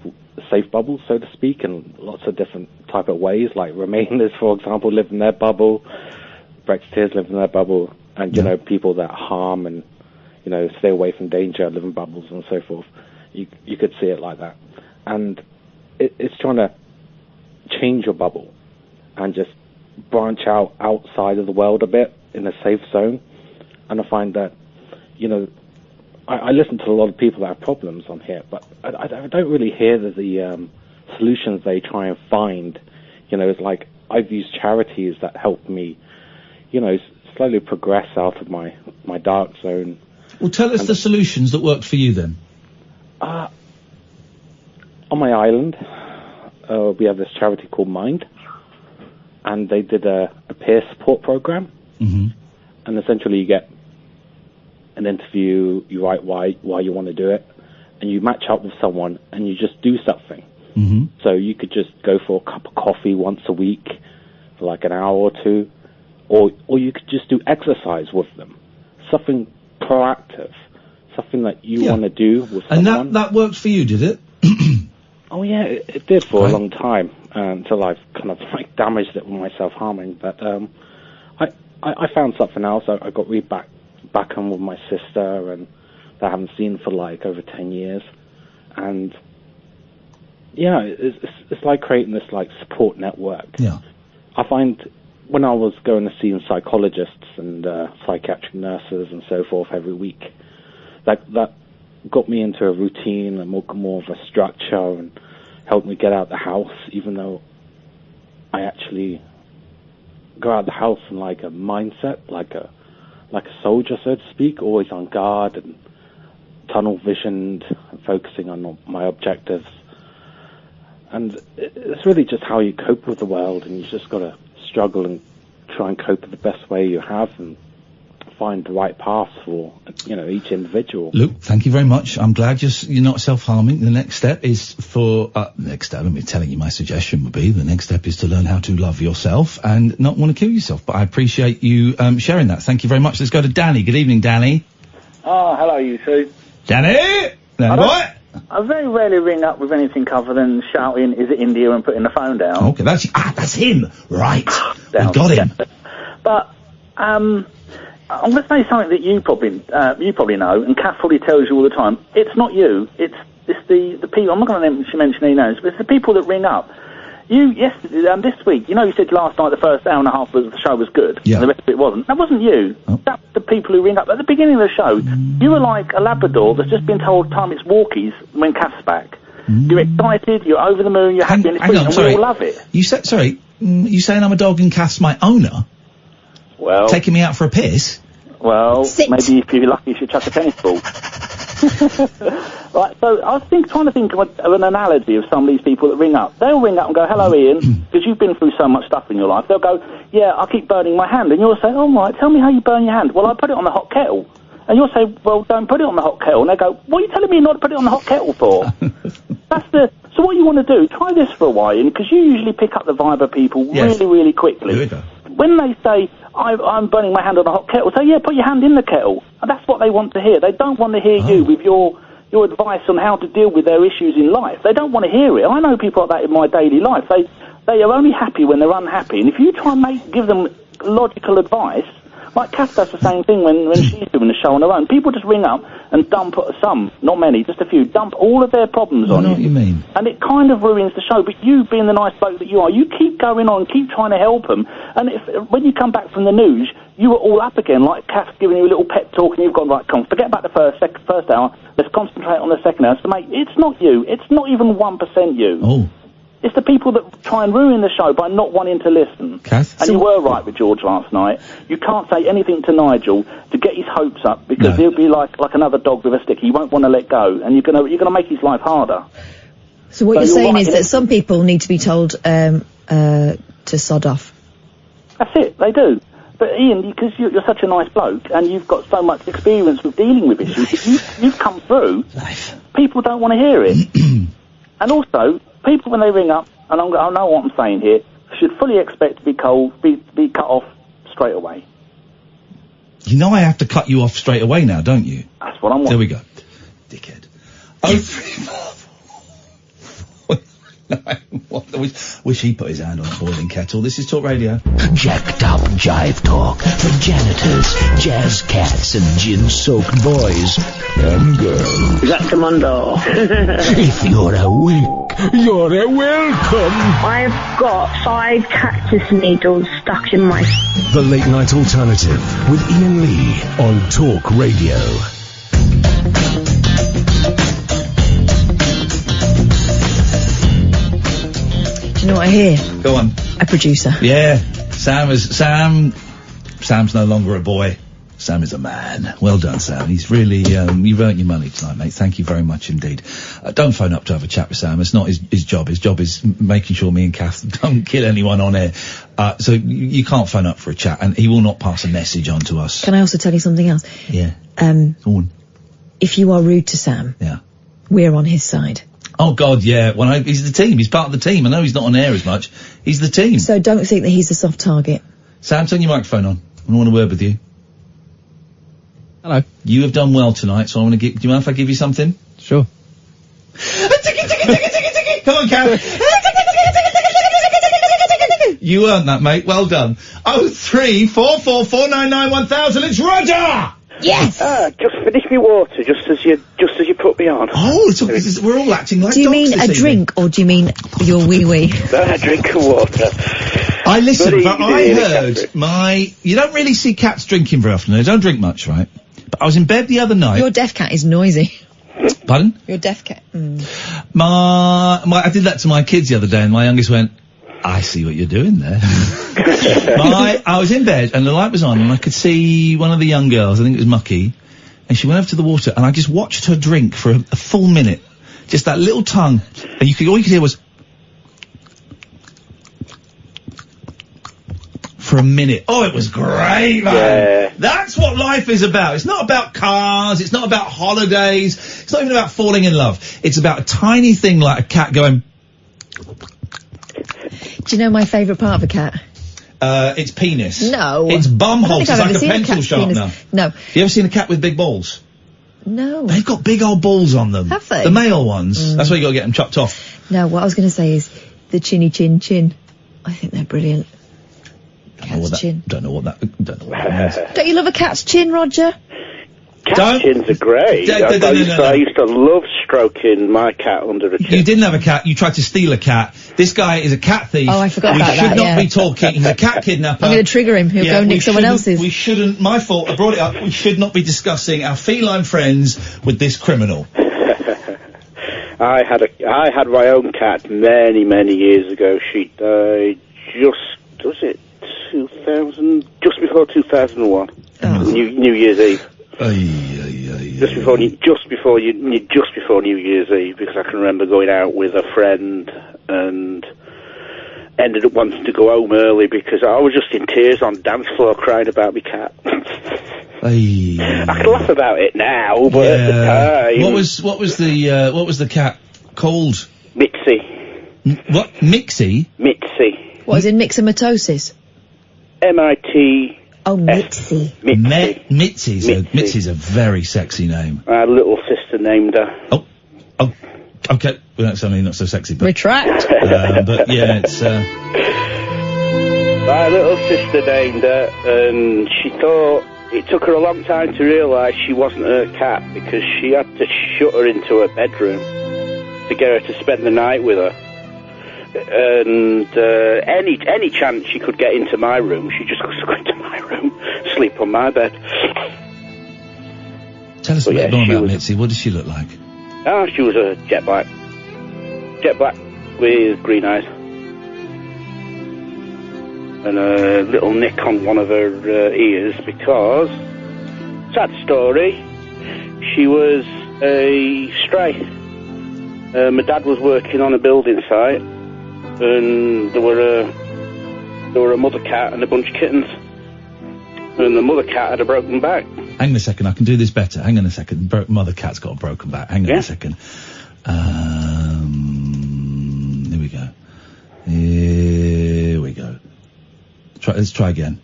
safe bubbles, so to speak, in lots of different type of ways. Like Remainers, for example, live in their bubble. Brexiteers live in their bubble. And, people that harm and, stay away from danger live in bubbles and so forth. You could see it like that. And it's trying to change your bubble and just branch out outside of the world a bit in a safe zone. And I find that, I listen to a lot of people that have problems on here, but I don't really hear the solutions they try and find. It's like I've used charities that help me, slowly progress out of my dark zone. Well, tell us the solutions that worked for you then. On my island, we have this charity called Mind, and they did a peer support program. And essentially you get an interview, you write why you want to do it, and you match up with someone and you just do something. So you could just go for a cup of coffee once a week for like an hour or two, or you could just do exercise with them, something proactive, something that you want to do with someone. And that worked for you, did it? Oh yeah, it did for a long time, until I've kind of like damaged it with my self-harming. But I found something else. I got back on with my sister, and that I haven't seen for like over 10 years. And yeah, it's like creating this like support network. Yeah. I find when I was going to see psychologists and psychiatric nurses and so forth every week, that got me into a routine and more of a structure, and helped me get out of the house, even though I actually go out of the house in like a mindset, like a soldier, so to speak, always on guard and tunnel visioned, and focusing on my objectives. And it's really just how you cope with the world, and you just got to struggle and try and cope the best way you have, and find the right path for each individual. Luke, thank you very much. I'm glad you're not self-harming. The next step is let me tell you my suggestion would be, the next step is to learn how to love yourself and not want to kill yourself. But I appreciate you sharing that. Thank you very much. Let's go to Danny. Good evening, Danny. Oh, hello, you two. Danny! Boy! I very rarely ring up with anything other than shouting, "Is it India?" and putting the phone down. Okay, that's him. Right. We got him. But I'm going to say something that you probably know, and Kath probably tells you all the time. It's not you. It's the people. I'm not going to mention any names, but it's the people that ring up. This week, you said last night the first hour and a half of the show was good, and the rest of it wasn't. That wasn't you. Oh. That's the people who ring up. At the beginning of the show, you were like a Labrador that's just been told time it's walkies when Kath's back. You're excited, you're over the moon, you're happy, and we all love it. You saying I'm a dog and Kath's my owner? Well, taking me out for a piss? Well, maybe if you're lucky, you should chuck a tennis ball. Right, so I was trying to think of an analogy of some of these people that ring up. They'll ring up and go, "Hello, Ian," because you've been through so much stuff in your life. They'll go, "Yeah, I keep burning my hand," and you'll say, "Oh, right, tell me how you burn your hand." "Well, I put it on the hot kettle." And you'll say, "Well, don't put it on the hot kettle." And they go, "What are you telling me not to put it on the hot kettle for?" So what you want to do, try this for a while, because you usually pick up the vibe of people really, really quickly. When they say, I'm burning my hand on a hot kettle, say, "Yeah, put your hand in the kettle." And that's what they want to hear. They don't want to hear you with your your advice on how to deal with their issues in life. They don't want to hear it. I know people like that in my daily life. They are only happy when they're unhappy. And if you try and give them logical advice, like Kath does the same thing when she's doing the show on her own. People just ring up and dump some, not many, just a few, dump all of their problems on I know what you mean. And it kind of ruins the show. But you, being the nice bloke that you are, you keep going on, keep trying to help them. And when you come back from the news, you are all up again, like Kath's giving you a little pep talk, and you've gone, right, come, forget about the first hour, let's concentrate on the second hour. So, mate, it's not you. It's not even 1% you. Oh. It's the people that try and ruin the show by not wanting to listen. Kath? And you were right with George last night. You can't say anything to Nigel to get his hopes up, because he'll be like another dog with a stick. He won't want to let go, and you're gonna make his life harder. So what you're saying is that some people need to be told to sod off. That's it. They do. But Ian, because you're such a nice bloke and you've got so much experience with dealing with issues, you've come through. People don't want to hear it. And also, people when they ring up, and I know what I'm saying here, should fully expect to be cut off straight away. You know I have to cut you off straight away now, don't you? That's what I'm wanting. There we go. Dickhead. Wish he put his hand on a boiling kettle. This is Talk Radio. Jacked up jive talk for janitors, jazz cats, and gin-soaked boys and girls. Exactamundo. If you're awake, you're a welcome. I've got 5 cactus needles stuck in my... The Late Night Alternative with Iain Lee on Talk Radio. Do you know what I hear? Go on. A producer. Yeah. Sam's no longer a boy. Sam is a man. Well done, Sam. He's really, you've earned your money tonight, mate. Thank you very much indeed. Don't phone up to have a chat with Sam. It's not his job. His job is making sure me and Kath don't kill anyone on air. So you can't phone up for a chat, and he will not pass a message on to us. Can I also tell you something else? Yeah. Go on. If you are rude to Sam, we're on his side. Oh God, yeah. Well, he's the team. He's part of the team. I know he's not on air as much. He's the team. So don't think that he's a soft target. Sam, turn your microphone on. I want a word with you. Hello. You have done well tonight, so I want to do you mind if I give you something? Sure. Come on, Kath. You earned that, mate. Well done. 03444991000. It's Roger. Yes. Just finish me water, just as you put me on. Oh, we're all acting like Do you dogs mean this a evening. drink, or do you mean your wee-wee? A drink of water. I listened, but I easy, heard Catherine. you don't really see cats drinking very often. They don't drink much, right? But I was in bed the other night. Your deaf cat is noisy. Pardon? Your deaf cat. I did that to my kids the other day, and my youngest went, I see what you're doing there. I was in bed, and the light was on, and I could see one of the young girls, I think it was Mucky, and she went over to the water, and I just watched her drink for a full minute. Just that little tongue. And all you could hear was... for a minute. Oh, it was great, man. Yeah. That's what life is about. It's not about cars. It's not about holidays. It's not even about falling in love. It's about a tiny thing like a cat going... Do you know my favourite part of a cat? It's penis. No. It's bum I don't holes. think It's I've like ever a seen pencil cat's sharpener. penis. No. You ever seen a cat with big balls? No. They've got big old balls on them. Have they? The male ones. That's why you got to get them chopped off. No, what I was going to say is the chinny chin chin. I think they're brilliant. Cat's chin. Don't know what that means. Don't you love a cat's chin, Roger? Cat chins are great. I used to love stroking my cat under the chin. You didn't have a cat. You tried to steal a cat. This guy is a cat thief. Oh, I forgot we about that, should not yeah. be talking. He's a cat kidnapper. I'm going to trigger him. He'll go nick someone else's. We shouldn't. My fault. I brought it up. We should not be discussing our feline friends with this criminal. I had my own cat many years ago. She died just before 2001, New Year's Eve. Just before New Year's Eve, because I can remember going out with a friend and ended up wanting to go home early because I was just in tears on the dance floor crying about my cat. I can laugh about it now, but at the time, What was the cat called? Mitzi. What? Mixie? Mitzi. What, is it myxomatosis? MITZY. Oh, Mitzi. Mitzi's a very sexy name. I had a little sister named her. Oh, okay. Well, that's only not so sexy, but... Retract. But yeah, it's... My little sister named her, and she thought it took her a long time to realise she wasn't her cat because she had to shut her into her bedroom to get her to spend the night with her. And any chance she could get into my room, she just goes to go into my room, sleep on my bed. Tell us a bit more about Mitzi. What does she look like? Oh, she was a jet black with green eyes. And a little nick on one of her ears because, sad story, she was a stray. My dad was working on a building site, and there were a mother cat and a bunch of kittens, and the mother cat had a broken back. Hang on a second, I can do this better. Hang on a second. Mother cat's got a broken back. Hang on a second. Here we go. Here we go. Let's try again.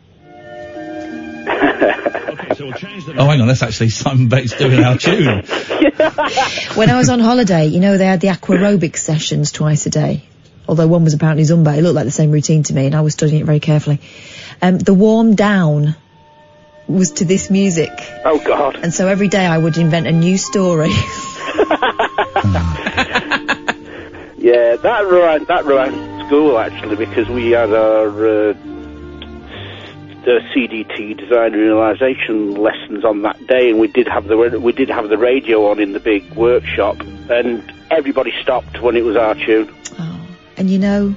Oh, hang on, that's actually Simon Bates doing our tune. When I was on holiday, you know, they had the aquarobic sessions twice a day. Although one was apparently Zumba, it looked like the same routine to me, and I was studying it very carefully. The warm down was to this music. Oh, God. And so every day I would invent a new story. Yeah, that ran school, actually, because we had our CDT, design and realisation lessons on that day, and we did have the radio on in the big workshop, and everybody stopped when it was our tune. Oh, and you know,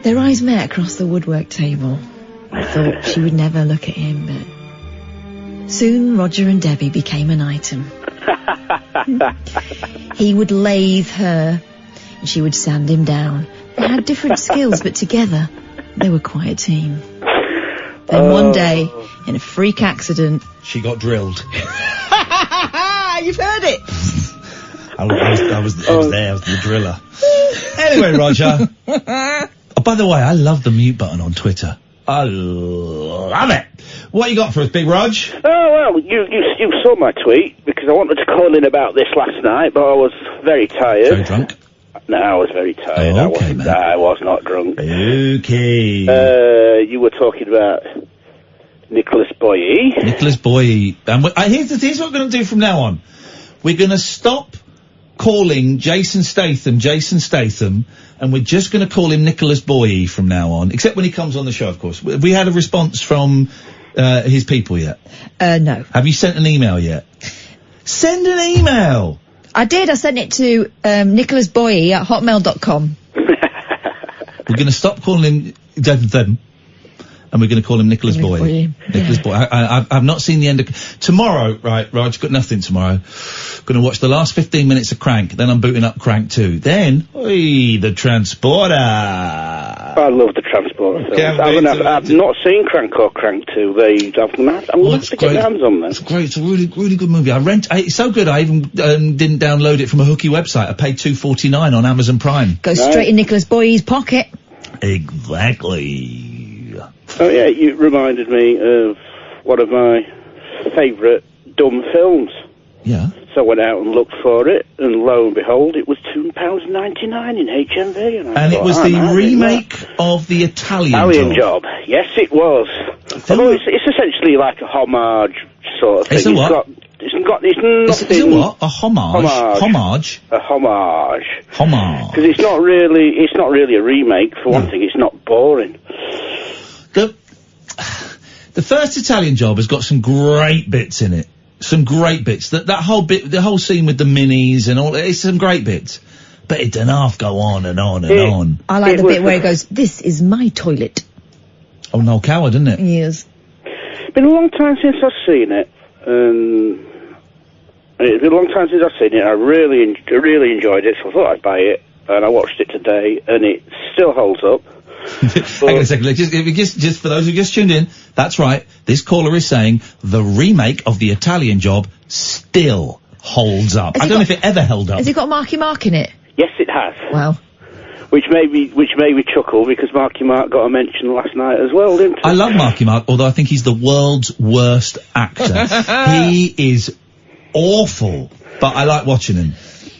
their eyes met across the woodwork table. I thought she would never look at him, but soon Roger and Debbie became an item. He would lathe her, and she would sand him down. They had different skills, but together they were quite a team. Then one day, in a freak accident... She got drilled. You've heard it! I was there, I was the driller. Anyway, Roger. Oh, by the way, I love the mute button on Twitter. I love it. What you got for us, Big Rog? Oh, well, you saw my tweet, because I wanted to call in about this last night, but I was very tired. Very drunk? No, I was very tired. Oh, okay, I was not drunk. Okay. You were talking about Nicholas Boye. Nicholas Boye. And here's what we're going to do from now on. We're going to stop calling Jason Statham, and we're just going to call him Nicholas Boye from now on, except when he comes on the show, of course. We had a response from his people yet? No. Have you sent an email yet? Send an email! I did. I sent it to nicholasboye@hotmail.com. We're going to stop calling him them, and we're going to call him Nicholas Boye. Nicholas Boye. I've not seen the end of... Tomorrow, right, Raj, got nothing tomorrow. Going to watch the last 15 minutes of Crank, then I'm booting up Crank 2. Then, the Transporter. I love the Transporter films. I've not seen Crank or Crank 2. I'm going to have to get my hands on them. It's great. It's a really, really good movie. It's so good I even didn't download it from a hooky website. I paid $2.49 on Amazon Prime. Goes straight in Nicholas Boye's pocket. Exactly. Oh, yeah, you reminded me of one of my favourite dumb films. Yeah. So I went out and looked for it, and lo and behold, it was £2.99 in HMV. And it was the remake of the Italian Job. Yes, it was. Although it's essentially like a homage sort of thing. It's a what? It's nothing... It's a what? A homage? Homage? A homage. Homage. Because it's not really a remake, for one thing. It's not boring. The first Italian Job has got some great bits in it. Some great bits. That whole bit, the whole scene with the minis and all, it's some great bits. But it doesn't half go on and on and on. I like the bit where he goes, "This is my toilet." Oh, Noel Coward, isn't it? Yes. It's been a long time since I've seen it. It's been a long time since I've seen it. I really enjoyed it, so I thought I'd buy it. And I watched it today, and it still holds up. Hang on a second, just for those who just tuned in, that's right, this caller is saying the remake of the Italian Job still holds up. I don't know if it ever held up. Has it got Marky Mark in it? Yes, it has. Wow. Which made me chuckle because Marky Mark got a mention last night as well, didn't he? I love Marky Mark, although I think he's the world's worst actor. He is awful, but I like watching him.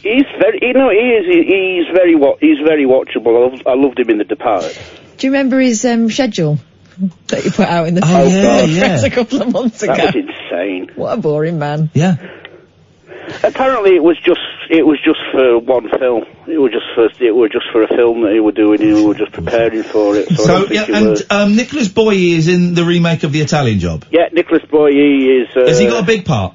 He's very, he's very watchable. I loved him in The Departed. Do you remember his schedule that he put out in the yeah. a couple of months ago? That was insane. What a boring man. Yeah. Apparently, it was just for one film. It was just for a film that he were doing. He were just preparing for it. So yeah, and Nicholas Boye is in the remake of The Italian Job. Yeah, Nicholas Boye is. Has he got a big part?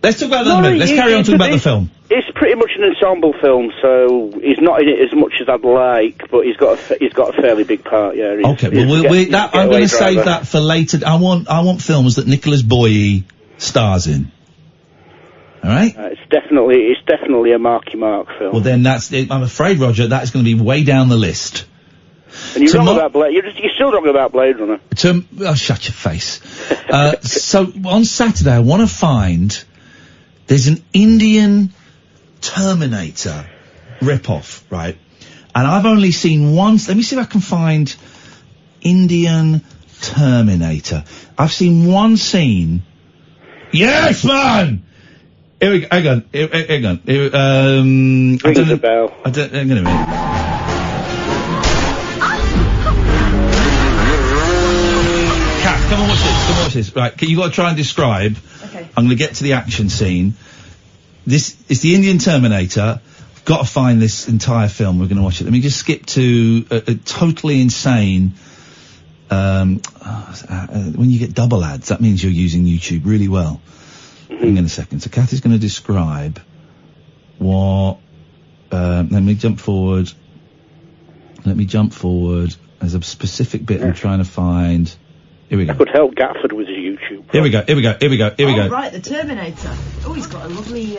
Let's talk about that in a minute. Let's carry on talking about the film. It's pretty much an ensemble film, so he's not in it as much as I'd like, but he's got a fairly big part. Yeah. Okay, well, I'm going to save that for later. I want films that Nicholas Boye stars in. All right. It's definitely a Marky Mark film. Well, then I'm afraid, Roger, that's going to be way down the list. And you're wrong about Blade. You're still wrong about Blade Runner. Shut your face. So on Saturday, I want to find. There's an Indian Terminator rip-off, right? And I've only seen one. Let me see if I can find Indian Terminator. I've seen one scene. Yes, man! Here we go. Hang on. Hang on. Rings a bell. Hang on a minute. Kat, come on, watch this. Right, you got to try and describe. Okay. I'm going to get to the action scene. This is the Indian Terminator. I've got to find this entire film. We're going to watch it. Let me just skip to a totally insane. When you get double ads, that means you're using YouTube really well. Hang on a second. So Kathy's going to describe what. Let me jump forward. There's a specific bit I'm trying to find. Here we go. I could help Gafford with his YouTube. Here we go. Oh, right, the Terminator. Oh, he's got a lovely,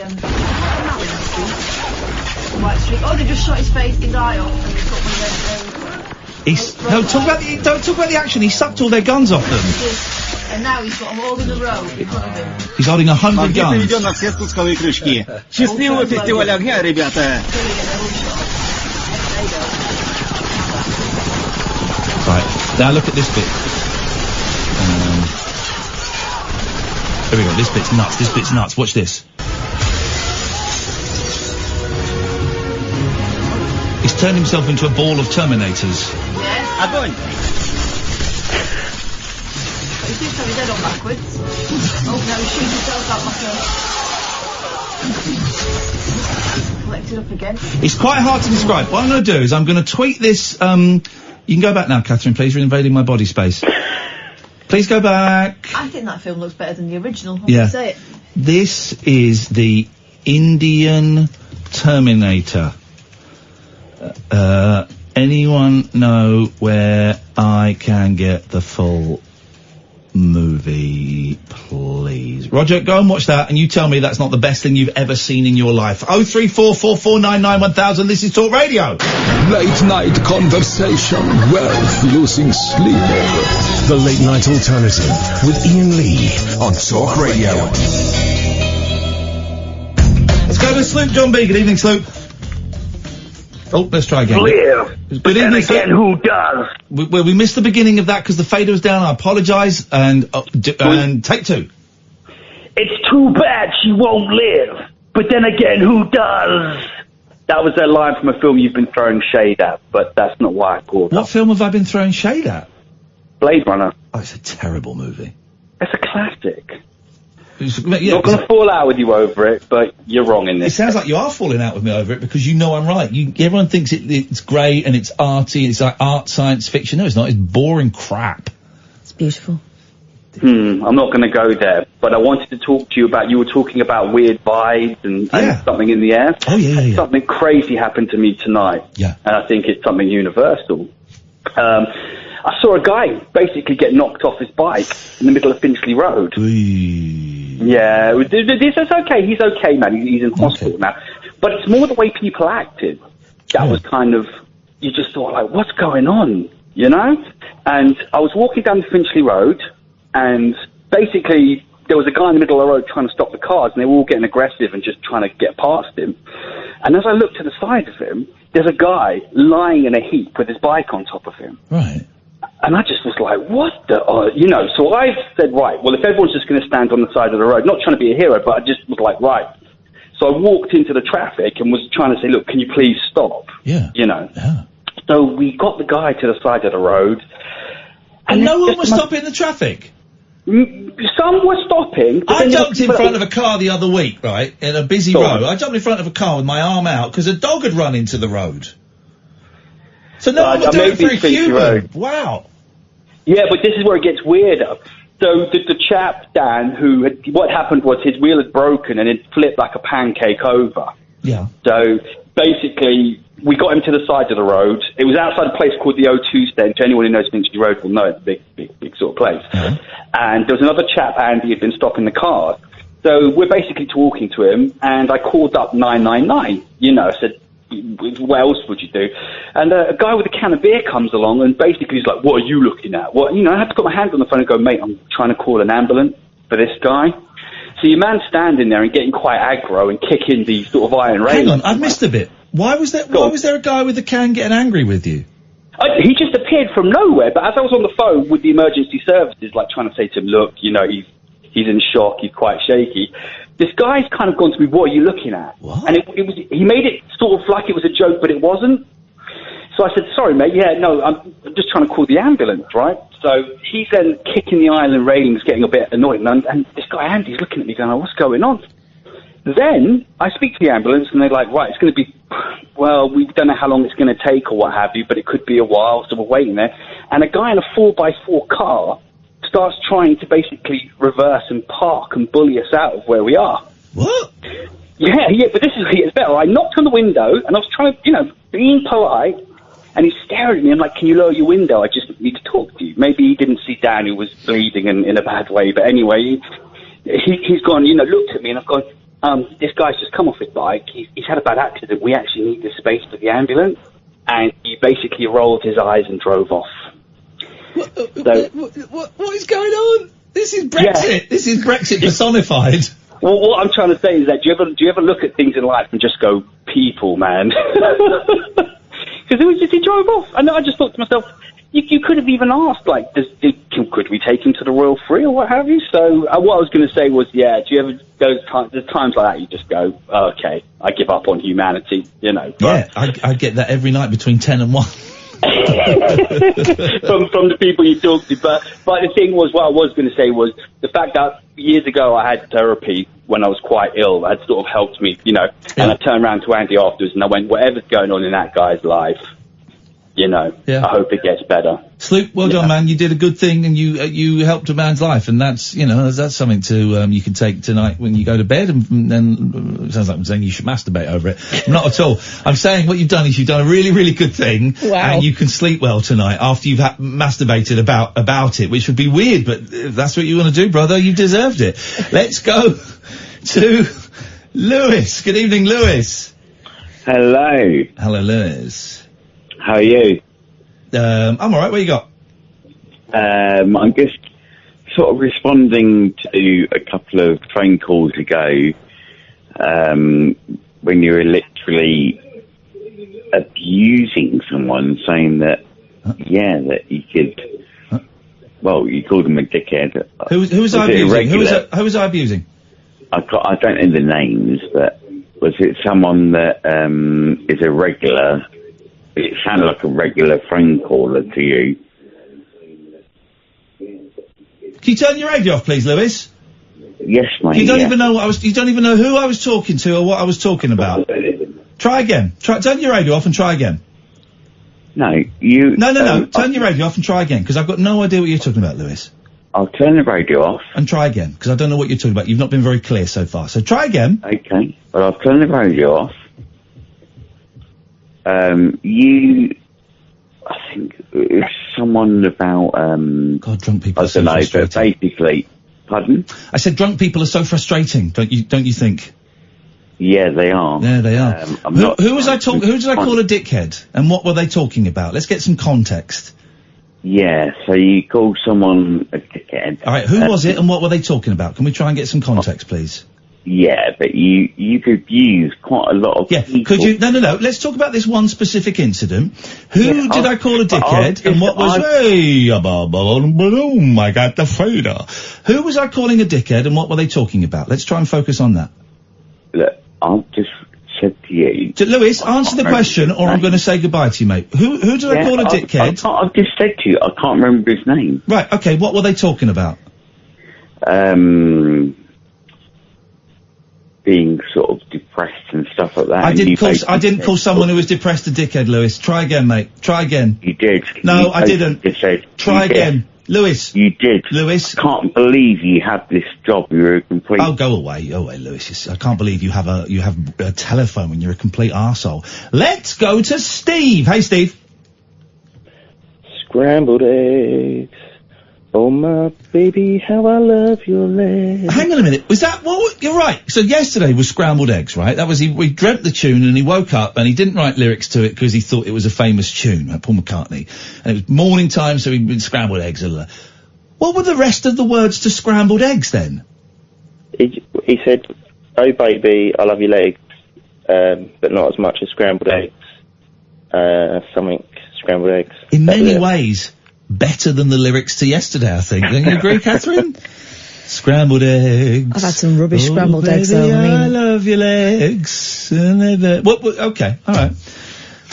white streak. Oh, they just shot his face, his eye off, and he's got one of them, don't talk about the action. He sucked all their guns off them. And now he's got them all in a row in front of him. He's holding 100 guns. на все спусковые крючки. Счастливого фестиваля огня, ребята! Right, now look at this bit. Here we go, this bit's nuts, watch this. He's turned himself into a ball of Terminators. Yeah. Огонь! He seems to have his head on backwards. Oh, now he's shooting himself out like a... Collected up again. It's quite hard to describe. What I'm going to do is I'm going to tweet this, you can go back now, Catherine, please. You're invading my body space. Please go back. I think that film looks better than the original. Yeah. Say it. This is the Indian Terminator. Anyone know where I can get the full movie, please? Roger, go and watch that, and you tell me that's not the best thing you've ever seen in your life. 03444991000. This is Talk Radio. Late night conversation, wealth, losing sleep over. The Late Night Alternative with Iain Lee on Talk Radio. Let's go to Sloop John B. Good evening, Sloop. Oh, let's try again. Live. Good evening, again, who does? We missed the beginning of that because the fader was down. I apologise, and take two. It's too bad she won't live. But then again, who does? That was a line from a film you've been throwing shade at, but that's not why I called it. What film have I been throwing shade at? Blade Runner. Oh, it's a terrible movie. It's a classic. Yeah, not going to fall out with you over it, but you're wrong in this. It sounds like you are falling out with me over it because you know I'm right. Everyone thinks it's great and it's arty, it's like art science fiction. No, it's not. It's boring crap. It's beautiful. I'm not going to go there, but I wanted to talk to you about, you were talking about weird vibes and something in the air. Oh, yeah. Something crazy happened to me tonight. Yeah. And I think it's something universal. I saw a guy basically get knocked off his bike in the middle of Finchley Road. Yeah, this is okay. He's okay, man. He's in hospital now. But it's more the way people acted. That was kind of, you just thought, like, what's going on? You know? And I was walking down the Finchley Road, and basically there was a guy in the middle of the road trying to stop the cars, and they were all getting aggressive and just trying to get past him. And as I looked to the side of him, there's a guy lying in a heap with his bike on top of him. Right. And I just was like, what the, so I said, right, well, if everyone's just going to stand on the side of the road, not trying to be a hero, but I just was like, right. So I walked into the traffic and was trying to say, look, can you please stop? Yeah. Yeah. So we got the guy to the side of the road. And no one was stopping the traffic? Some were stopping. I jumped in front of a car the other week, right, in a busy road. I jumped in front of a car with my arm out because a dog had run into the road. So no one was doing it for a human. Wow. Yeah, but this is where it gets weirder. So the chap, Dan, what happened was his wheel had broken and it flipped like a pancake over. Yeah. So basically, we got him to the side of the road. It was outside a place called the O2 stand. Anyone who knows Finchley Road will know it's a big sort of place. And there was another chap, Andy, had been stopping the car. So we're basically talking to him, and I called up 999. I said, what else would you do? And a guy with a can of beer comes along, and basically he's like, what are you looking at? I had to put my hand on the phone and go, mate, I'm trying to call an ambulance for this guy. So your man's standing there and getting quite aggro and kicking the sort of iron railings. Hang on, I've missed a bit. Why was there a guy with a can getting angry with you? He just appeared from nowhere, but as I was on the phone with the emergency services, like trying to say to him, look, he's in shock, he's quite shaky. This guy's kind of gone to me, what are you looking at? What? And he made it sort of like it was a joke, but it wasn't. So I said, sorry, mate, I'm just trying to call the ambulance, right? So he's then kicking the island railings, getting a bit annoyed, and this guy, Andy's looking at me going, what's going on? Then I speak to the ambulance, and they're like, right, it's going to be, well, we don't know how long it's going to take or what have you, but it could be a while, so we're waiting there. And a guy in a 4x4 car starts trying to basically reverse and park and bully us out of where we are. What? Yeah, but this is it's better. I knocked on the window, and I was trying to, being polite, and he's staring at me. I'm like, can you lower your window? I just need to talk to you. Maybe he didn't see Dan, who was bleeding in a bad way, but anyway, he's gone, looked at me, and I've gone, this guy's just come off his bike. He's had a bad accident. We actually need this space for the ambulance. And he basically rolled his eyes and drove off. What is going on? This is Brexit. Yeah. This is Brexit personified. Well, what I'm trying to say is that do you ever look at things in life and just go, people, man? Because he drove off. And I just thought to myself, you could have even asked, like, could we take him to the Royal Free or what have you? So what I was going to say was, do you ever, there's times like that you just go, oh, okay, I give up on humanity, But yeah, I get that every night between 10 and 1. from the people you talk to. But the thing was, what I was going to say was the fact that years ago I had therapy when I was quite ill. That had sort of helped me, and I turned around to Andy afterwards and I went, whatever's going on in that guy's life, I hope it gets better. Sloop, well done, man. You did a good thing, and you helped a man's life, and that's something to you can take tonight when you go to bed. And then it sounds like I'm saying you should masturbate over it. Not at all. I'm saying what you've done is you've done a really, really good thing, and you can sleep well tonight after you've masturbated about it, which would be weird, but if that's what you want to do, brother, you deserved it. Let's go to Lewis. Good evening, Lewis. Hello. Hello, Lewis. How are you? I'm alright, what you got? I'm just sort of responding to a couple of phone calls ago, when you were literally abusing someone, saying that, that you could, you called him a dickhead. Who was I abusing? Who was I abusing? I don't know the names, but was it someone that, is a regular? It sounded like a regular phone caller to you. Can you turn your radio off, please, Lewis? Yes, mate. You don't even know you don't even know who I was talking to or what I was talking about. Try again. Turn your radio off and try again. No, you... No. Turn your radio off and try again, because I've got no idea what you're talking about, Lewis. I'll turn the radio off. And try again, because I don't know what you're talking about. You've not been very clear so far. So try again. Okay. Well, I'll turn the radio off. I think it's someone about, God, drunk people I don't know, but basically, pardon? I said drunk people are so frustrating, don't you think? Yeah, they are. Yeah, they are. Who did I call a dickhead? And what were they talking about? Let's get some context. Yeah, so you call someone a dickhead. All right, who was it and what were they talking about? Can we try and get some context, please? Yeah, but you could use quite a lot of people. Could you? No. Let's talk about this one specific incident. Who did I call a dickhead, and what was? Hey, boom! I got the fader. Who was I calling a dickhead, and what were they talking about? Let's try and focus on that. Look, I've just said to you. Lewis, answer the question, or I'm going to say goodbye to you, mate. Who did I call a dickhead? I've just said to you, I can't remember his name. Right. Okay. What were they talking about? Being sort of depressed and stuff like that. I didn't call someone who was depressed a dickhead, Lewis. Try again, mate. Try again. You did. No, I didn't. Try again. Lewis. You did. Lewis. I can't believe you had this job. You're a complete... Oh, go away, Lewis. I can't believe you have a telephone when you're a complete arsehole. Let's go to Steve. Hey, Steve. Scrambled eggs. Oh, my baby, how I love your legs. Hang on a minute. Was that what? You're right. So yesterday was scrambled eggs, right? That was we dreamt the tune and he woke up and he didn't write lyrics to it because he thought it was a famous tune, like Paul McCartney. And it was morning time, so he'd been scrambled eggs. What were the rest of the words to scrambled eggs then? He said, oh, baby, I love your legs, but not as much as scrambled eggs. Scrambled eggs. In many ways. Better than the lyrics to yesterday, I think. Don't you agree, Catherine? Scrambled eggs. I've had some rubbish scrambled eggs, though. I love your legs. Okay, all right.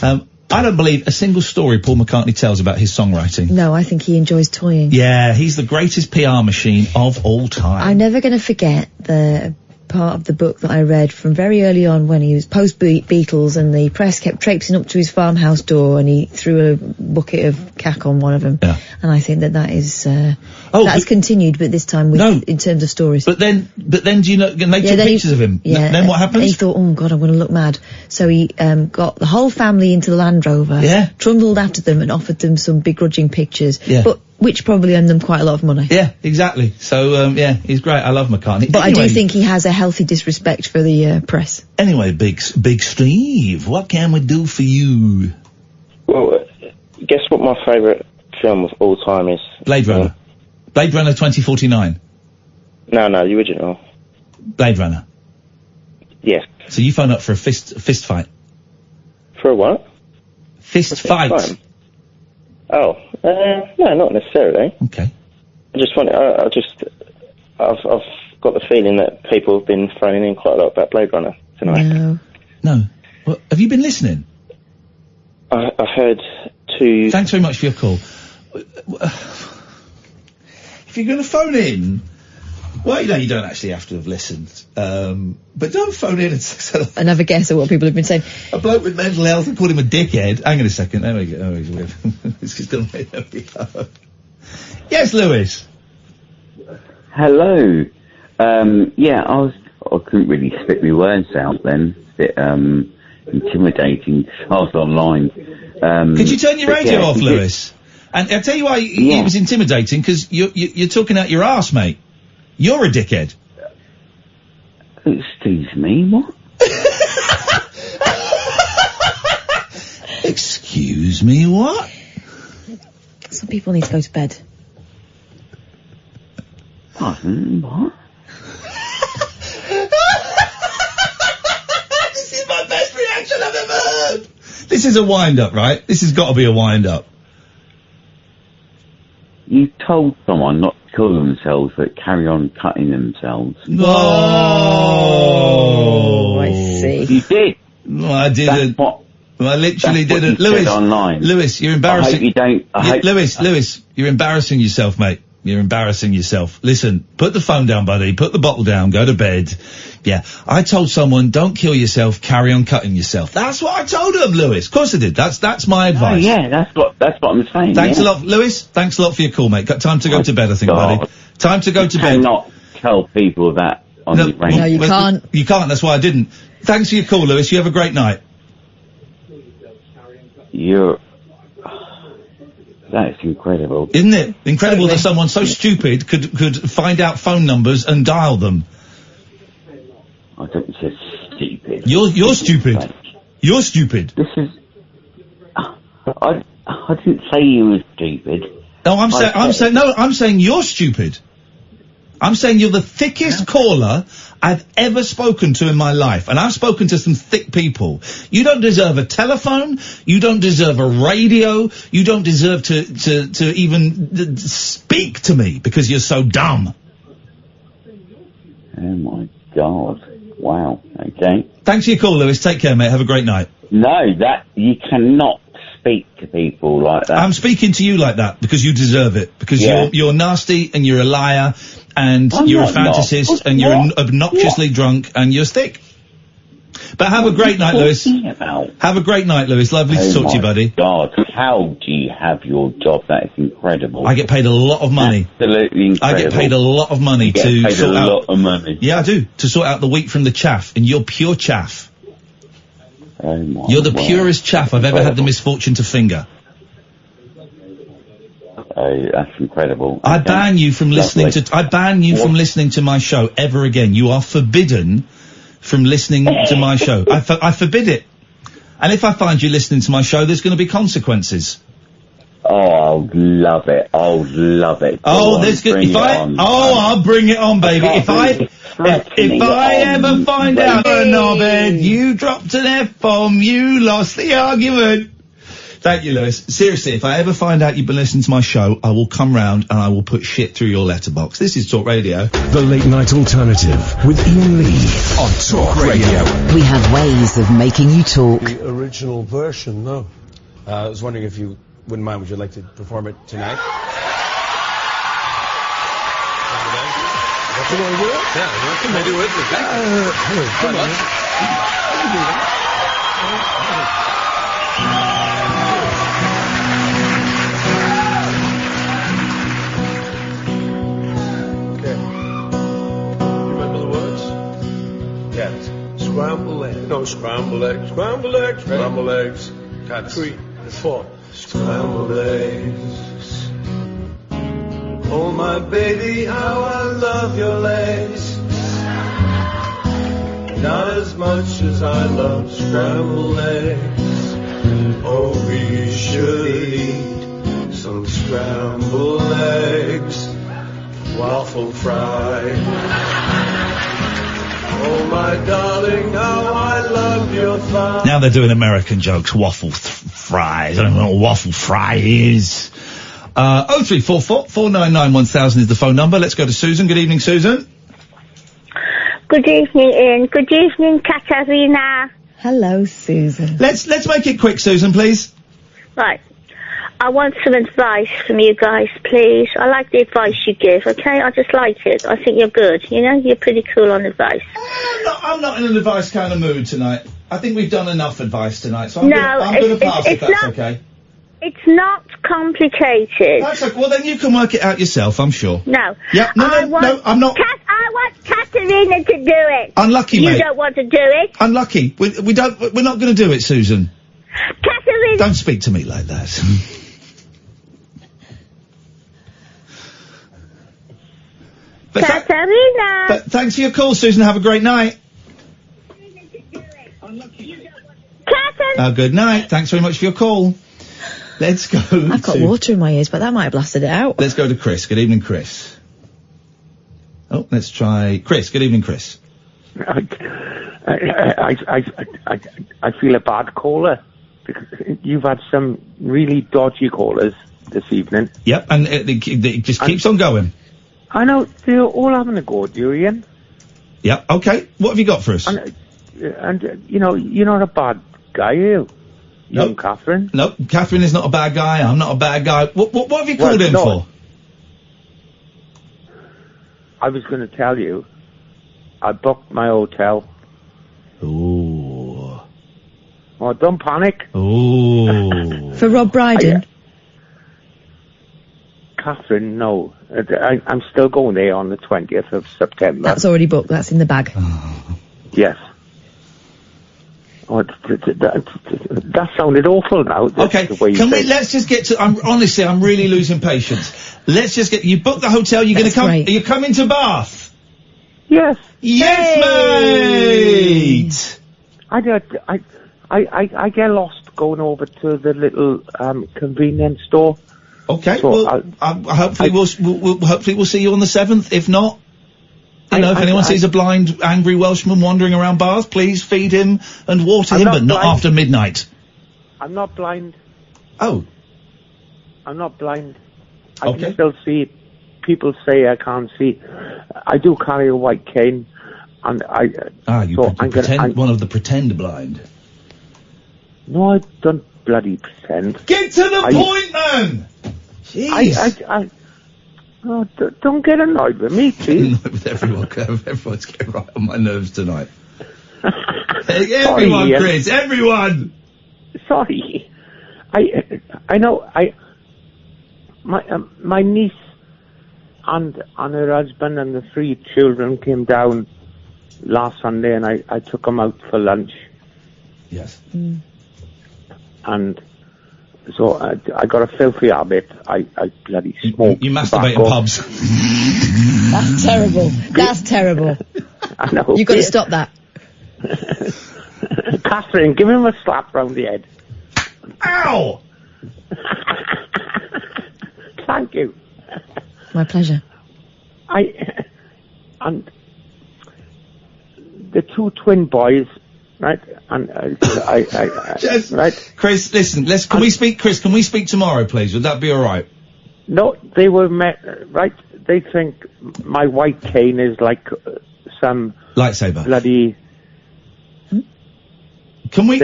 I don't believe a single story Paul McCartney tells about his songwriting. No, I think he enjoys toying. Yeah, he's the greatest PR machine of all time. I'm never going to forget the part of the book that I read from very early on when he was post-Beatles and the press kept traipsing up to his farmhouse door and he threw a bucket of cack on one of them. Yeah. And I think that is that's continued, but this time in terms of stories. But then do you know, and they took pictures of him. Yeah. Then what happens? And he thought, oh God, I'm going to look mad. So he got the whole family into the Land Rover, trundled after them and offered them some begrudging pictures. Yeah. But which probably earned them quite a lot of money. Yeah, exactly. So, he's great. I love McCartney. But anyway, I do think he has a healthy disrespect for the press. Anyway, Big Steve, what can we do for you? Well, guess what my favourite film of all time is? Blade Runner. Blade Runner 2049. No, the original. Blade Runner. Yes. So you phone up for a fist fight? For a what? Fist fight. Oh, no, not necessarily. Okay. I just want. I've got the feeling that people have been throwing in quite a lot about Blade Runner tonight. No. Well, have you been listening? I've heard two. Thanks very much for your call. If you're going to phone in, well, you don't actually have to have listened. But don't phone in and and have a guess at what people have been saying. A bloke with mental health and called him a dickhead. Hang on a second. There we go. Oh, there we go. Yes, Lewis. Hello. I couldn't really spit my words out then. It's a bit, intimidating. I was online. Could you turn your radio off, Lewis? And I'll tell you why it was intimidating, because you're talking out your arse, mate. You're a dickhead. Excuse me, what? Excuse me, what? Some people need to go to bed. Pardon, what? This is my best reaction I've ever heard. This is a wind-up, right? This has got to be a wind-up. You told someone not to kill themselves, but carry on cutting themselves. Oh, I see. You did. No, I didn't. I literally didn't. Lewis, online. Lewis, you're embarrassing. I hope you don't. Lewis, you're embarrassing yourself, mate. You're embarrassing yourself. Listen, put the phone down, buddy. Put the bottle down. Go to bed. Yeah, I told someone, don't kill yourself. Carry on cutting yourself. That's what I told them, Lewis. Of course I did. That's my advice. Oh, yeah, that's what I'm saying. Thanks a lot, Lewis. Thanks a lot for your call, mate. Got time to go to bed, I think, buddy. Time to go to bed. You cannot tell people that on the radio. No, you can't. You can't. That's why I didn't. Thanks for your call, Lewis. You have a great night. That's incredible. Isn't it? Incredible that someone so stupid could find out phone numbers and dial them. I don't say stupid. You're stupid. You're stupid. This is... I didn't say you were stupid. No, I'm saying you're stupid. I'm saying you're the thickest caller I've ever spoken to in my life, and I've spoken to some thick people. You don't deserve a telephone. You don't deserve a radio. You don't deserve to even speak to me because you're so dumb. Oh my God! Wow. Okay. Thanks for your call, Lewis. Take care, mate. Have a great night. No, that you cannot speak to people like that. I'm speaking to you like that because you deserve it. Because Yeah. you're nasty and you're a liar and I'm you're a not fantasist not. and you're What? obnoxiously drunk and you're thick. But have a great night, Lewis. Have a great night, Lewis. Lovely to talk to you, buddy. God, how do you have your job? That is incredible. I get paid a lot of money. Absolutely incredible. I get paid a lot of money You get to paid sort a out. lot of money. Yeah, I do. To sort out the wheat from the chaff, and you're pure chaff. Oh my You're the word. purest chaff I've ever had the misfortune to finger. Oh, that's incredible. I ban you from listening to. I ban you from listening to my show ever again. You are forbidden from listening to my show. I forbid it. And if I find you listening to my show, there's going to be consequences. Oh, I'll love it. I'll love it. Oh, there's good. If I'll bring it on, baby. If I ever find out you're a knobhead, you dropped an F-bomb, you lost the argument. Thank you, Lewis. Seriously, if I ever find out you've been listening to my show, I will come round and I will put shit through your letterbox. This is Talk Radio. The Late Night Alternative with Iain Lee on Talk Radio. We have ways of making you talk. The original version, no. I was wondering if you wouldn't mind, would you like to perform it tonight? What you want to do it? Yeah, what can I do with it? Come on. Yes. Scramble eggs. No, scramble eggs. Scramble eggs. Scramble eggs. Count 3, 4. Scrambled eggs. Oh, my baby, how I love your legs. Not as much as I love scrambled eggs. Oh, we should eat some scrambled eggs. Waffle fry. Oh, my darling, how I love your thighs. Now they're doing American jokes. Waffle fries. I don't know what waffle fry is. 0344 499 1000 is the phone number. Let's go to Susan. Good evening, Susan. Good evening, Ian. Good evening, Katarina. Hello, Susan. Let's make it quick, Susan, please. Right. I want some advice from you guys, please. I like the advice you give, okay? I just like it. I think you're good. You know, you're pretty cool on advice. I'm not in an advice kind of mood tonight. I think we've done enough advice tonight, so I'm No, going to pass if that's not- okay. It's not complicated. That's okay. Well, then you can work it out yourself, I'm sure. No. Yeah, no, I'm not. I want Katarina to do it. Unlucky, You mate. don't want to do it. Unlucky. We're not going to do it, Susan. Katarina. Don't speak to me like that. Katarina. But thanks for your call, Susan. Have a great night. Good night. Thanks very much for your call. Let's go. I've got water in my ears, but that might have blasted it out. Let's go to Chris. Good evening, Chris. Oh, let's try Chris. Good evening, Chris. I feel a bad caller because you've had some really dodgy callers this evening. Yep, and it just keeps on going. I know they're all having a go at you, Ian. Yep. Okay. What have you got for us? And you know, you're not a bad guy, are you? Young Catherine. No, Catherine is not a bad guy. I'm not a bad guy. What have you called in for? I was going to tell you, I booked my hotel. Ooh. Oh, don't panic. Ooh. For Rob Brydon? Catherine, no. I'm still going there on the 20th of September. That's already booked. That's in the bag. Yes. Oh, that sounded awful now. Okay, let's just get to, honestly, I'm really losing patience. Let's just get, you booked the hotel, you're going to come, are you coming to Bath? Yes. Yes, mate! I get lost going over to the little, convenience store Okay, So well, hopefully we'll see you on the 7th. If not, if anyone sees a blind, angry Welshman wandering around Bath, please feed him and water him, but not after midnight. I'm not blind. Oh. I'm not blind. I can still see. People say I can't see. I do carry a white cane, and pretend one of the pretend blind. No, I don't bloody pretend. Get to the point, man! Jeez. Oh, don't get annoyed with me, please. Annoyed with everyone. Everyone's getting right on my nerves tonight. Hey, everyone, Sorry, Chris, everyone! Sorry. I know, my niece and her husband and the 3 children came down last Sunday, and I took them out for lunch. Yes. And so I got a filthy habit. I bloody smoke. You masturbate in pubs. That's terrible. That's terrible. I know. You've got to stop that. Catherine, give him a slap round the head. Ow! Thank you. My pleasure. And the 2 twin boys, right? And right. Chris, listen. Can we speak? Chris, can we speak tomorrow, please? Would that be all right? No, they were right. They think my white cane is like some lightsaber. Bloody. Can we?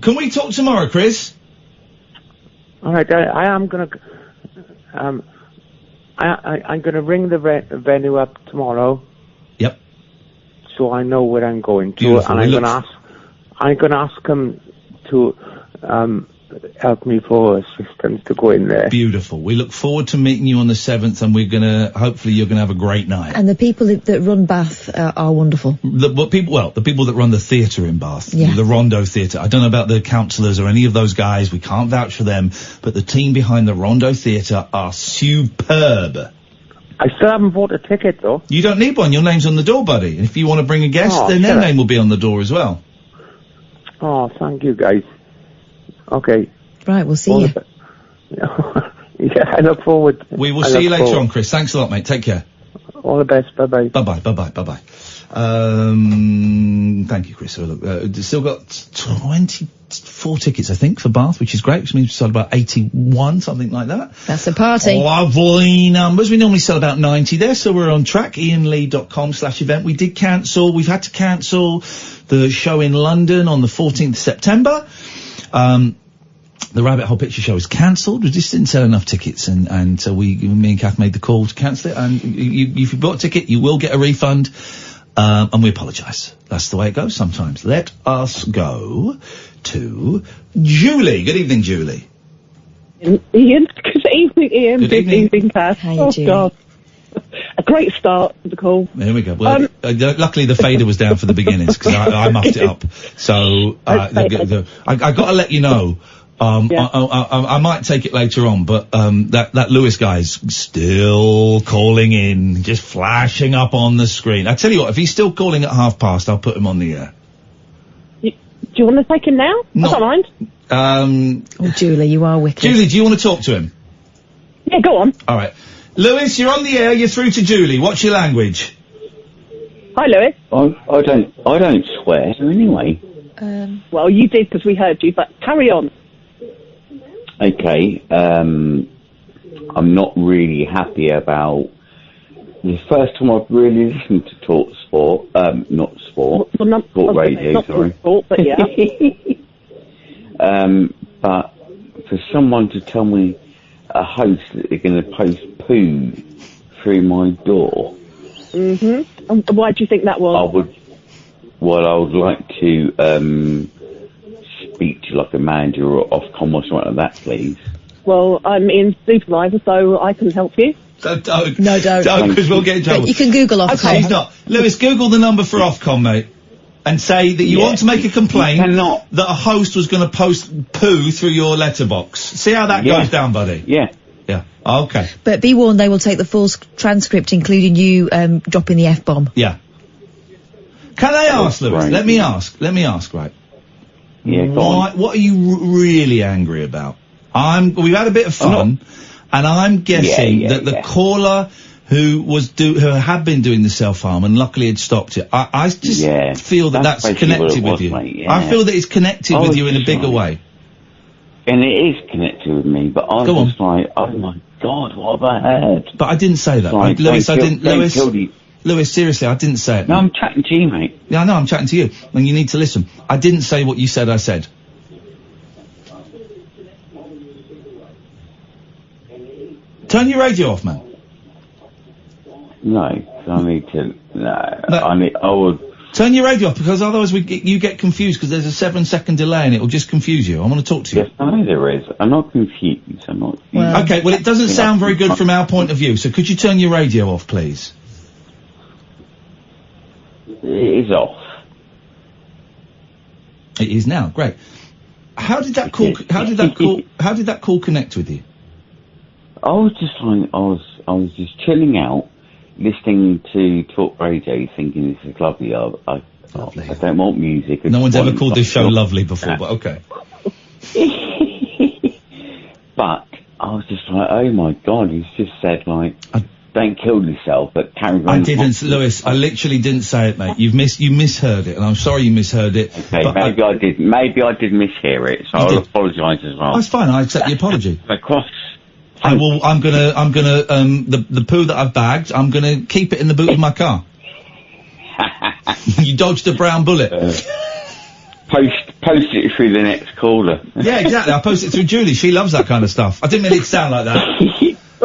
Can we talk tomorrow, Chris? All right. I am gonna. I'm gonna ring the venue up tomorrow. Yep. So I know where I'm going to, Beautiful. and I'm gonna ask them to help me for assistance to go in there. Beautiful. We look forward to meeting you on the 7th, and hopefully you're gonna have a great night. And the people that run Bath are wonderful. The people that run the theatre in Bath, the Rondo Theatre. I don't know about the councillors or any of those guys. We can't vouch for them, but the team behind the Rondo Theatre are superb. I still haven't bought a ticket though. You don't need one. Your name's on the door, buddy. And if you want to bring a guest, then their name will be on the door as well. Oh, thank you, guys. Okay. Right, we'll see you. Yeah, I look forward. We will see you later on, Chris. Thanks a lot, mate. Take care. All the best. Bye-bye. Bye-bye. Bye-bye. Bye-bye. Thank you, Chris. So, look, still got 24 tickets, I think, for Bath, which is great, which means we sold about 81, something like that. That's a party. Lovely numbers. We normally sell about 90 there, so we're on track. IainLee.com/event. We've had to cancel the show in London on the 14th September. The Rabbit Hole Picture Show is cancelled. We just didn't sell enough tickets, and so me and Kath made the call to cancel it. And if you bought a ticket, you will get a refund, and we apologise. That's the way it goes sometimes. Let us go to Julie. Good evening, Julie. Ian. Good evening, Ian. Good evening, Kath. Hey, Julie. God. A great start to the call. There we go. Well, luckily the fader was down for the beginnings, because I muffed it up. So, I got to let you know, I might take it later on, but that Lewis guy's still calling in, just flashing up on the screen. I tell you what, if he's still calling at past, I'll put him on the air. Do you want to take him now? I don't mind. Oh, Julie, you are wicked. Julie, do you want to talk to him? Yeah, go on. All right. Lewis, you're on the air, you're through to Julie. What's your language? Hi, Lewis. I don't swear anyway. Well, you did because we heard you, but carry on. Okay, I'm not really happy about the first time I've really listened to Talk Sport, not Sport, Talk Radio, not sorry. Sport, but yeah. But for someone to tell me, a host, that they're going to post poo through my door. Mm-hmm. And why do you think that was? I would like to speak to like a manager or Ofcom or something like that, please. Well, I'm Ian's supervisor, so I can help you. Don't. No, don't. Don't, because we'll get in trouble. But you can Google Ofcom. Okay, he's not. Lewis, Google the number for Ofcom, mate. And say that you want to make a complaint that a host was going to post poo through your letterbox. See how that goes down, buddy? Yeah. Yeah. Okay. But be warned, they will take the full transcript, including you dropping the F-bomb. Yeah. Can I ask, Lewis? Let me ask, right? Yeah, go on. What are you really angry about? We've had a bit of fun, and I'm guessing that the caller who had been doing the self-harm and luckily had stopped it, I just feel that's connected with you. Mate, I feel that it's connected with you in a bigger way. And it is connected with me, but I was just like, oh my God, what have I heard? But I didn't say that. Like, Lewis, seriously, I didn't say it. No, I'm chatting to you, mate. Yeah, I know, I'm chatting to you, and you need to listen. I didn't say what you said I said. Turn your radio off, man. No, I need to. I would. Turn your radio off, because otherwise you get confused, because there's a 7-second delay and it will just confuse you. I want to talk to you. Yes, I know there is. I'm not confused. Okay, well, it doesn't sound very good from our point of view, so could you turn your radio off, please? It is off. It is now. Great. How did that call connect with you? I was just like, I was just chilling out, listening to talk radio, thinking this is lovely. I don't want music. No one's ever called this show lovely before, but okay. But I was just like, oh my God, he's just said like, don't kill yourself, but carry on. I didn't, Lewis. I literally didn't say it, mate. You misheard it, and I'm sorry you misheard it. Okay, maybe I did. Maybe I did mishear it, so I'll apologise as well. That's fine. I accept the apology. Of course. I'm gonna, the poo that I've bagged, I'm gonna keep it in the boot of my car. You dodged a brown bullet. Post it through the next caller. Yeah, exactly. I post it through Julie. She loves that kind of stuff. I didn't mean it to sound like that.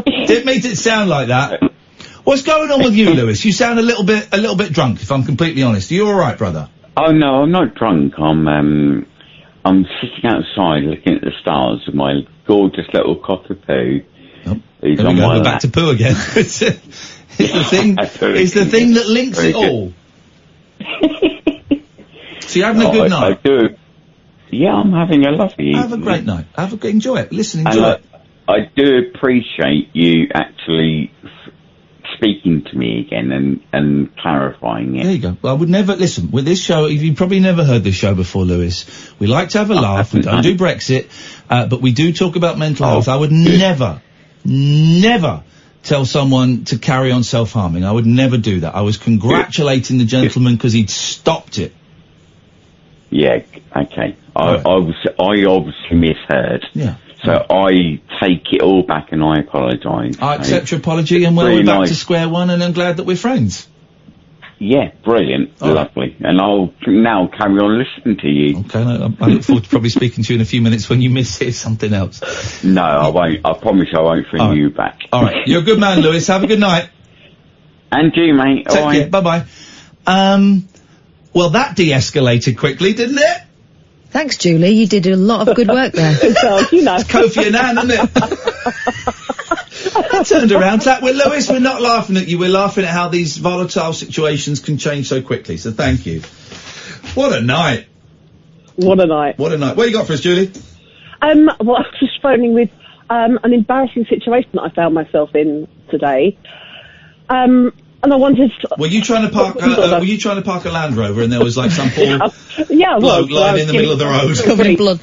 Didn't mean it to sound like that. What's going on with you, Lewis? You sound a little bit drunk, if I'm completely honest. Are you alright, brother? Oh no, I'm not drunk. I'm sitting outside looking at the stars with my gorgeous little cockapoo. Who's on my lap. Back to poo again. It's the thing that links it all. So you're having a good night? I do. Yeah, I'm having a lovely evening. Have a great night. Enjoy it. Listen, enjoy it. I do appreciate you actually speaking to me again and clarifying it. There you go. Well, I would never, listen, with this show, you've probably never heard this show before, Lewis. We like to have a laugh. We don't do Brexit, but we do talk about mental health. I would never tell someone to carry on self-harming. I would never do that. I was congratulating the gentleman because he'd stopped it. Yeah, okay. I obviously misheard. Yeah. So I take it all back and I apologise. I accept your apology, and we're back to square one, and I'm glad that we're friends. Yeah, brilliant. Lovely. And I'll now carry on listening to you. Okay, I look forward to probably speaking to you in a few minutes when you mishear something else. No, I won't. I promise I won't bring you back. All right. You're a good man, Lewis. Have a good night. And you, mate. Take care. Bye-bye. Well, that de-escalated quickly, didn't it? Thanks, Julie. You did a lot of good work there. Well, you know. It's Kofi Annan, isn't it? I turned around. Lewis, we're not laughing at you. We're laughing at how these volatile situations can change so quickly. So thank you. What a night. What a night. What a night. What you got for us, Julie? Well, I was just phoning with an embarrassing situation that I found myself in today. And I wanted. Were you trying to park? Were you trying to park a Land Rover and there was like some poor bloke lying in the middle of the road, covered in blood?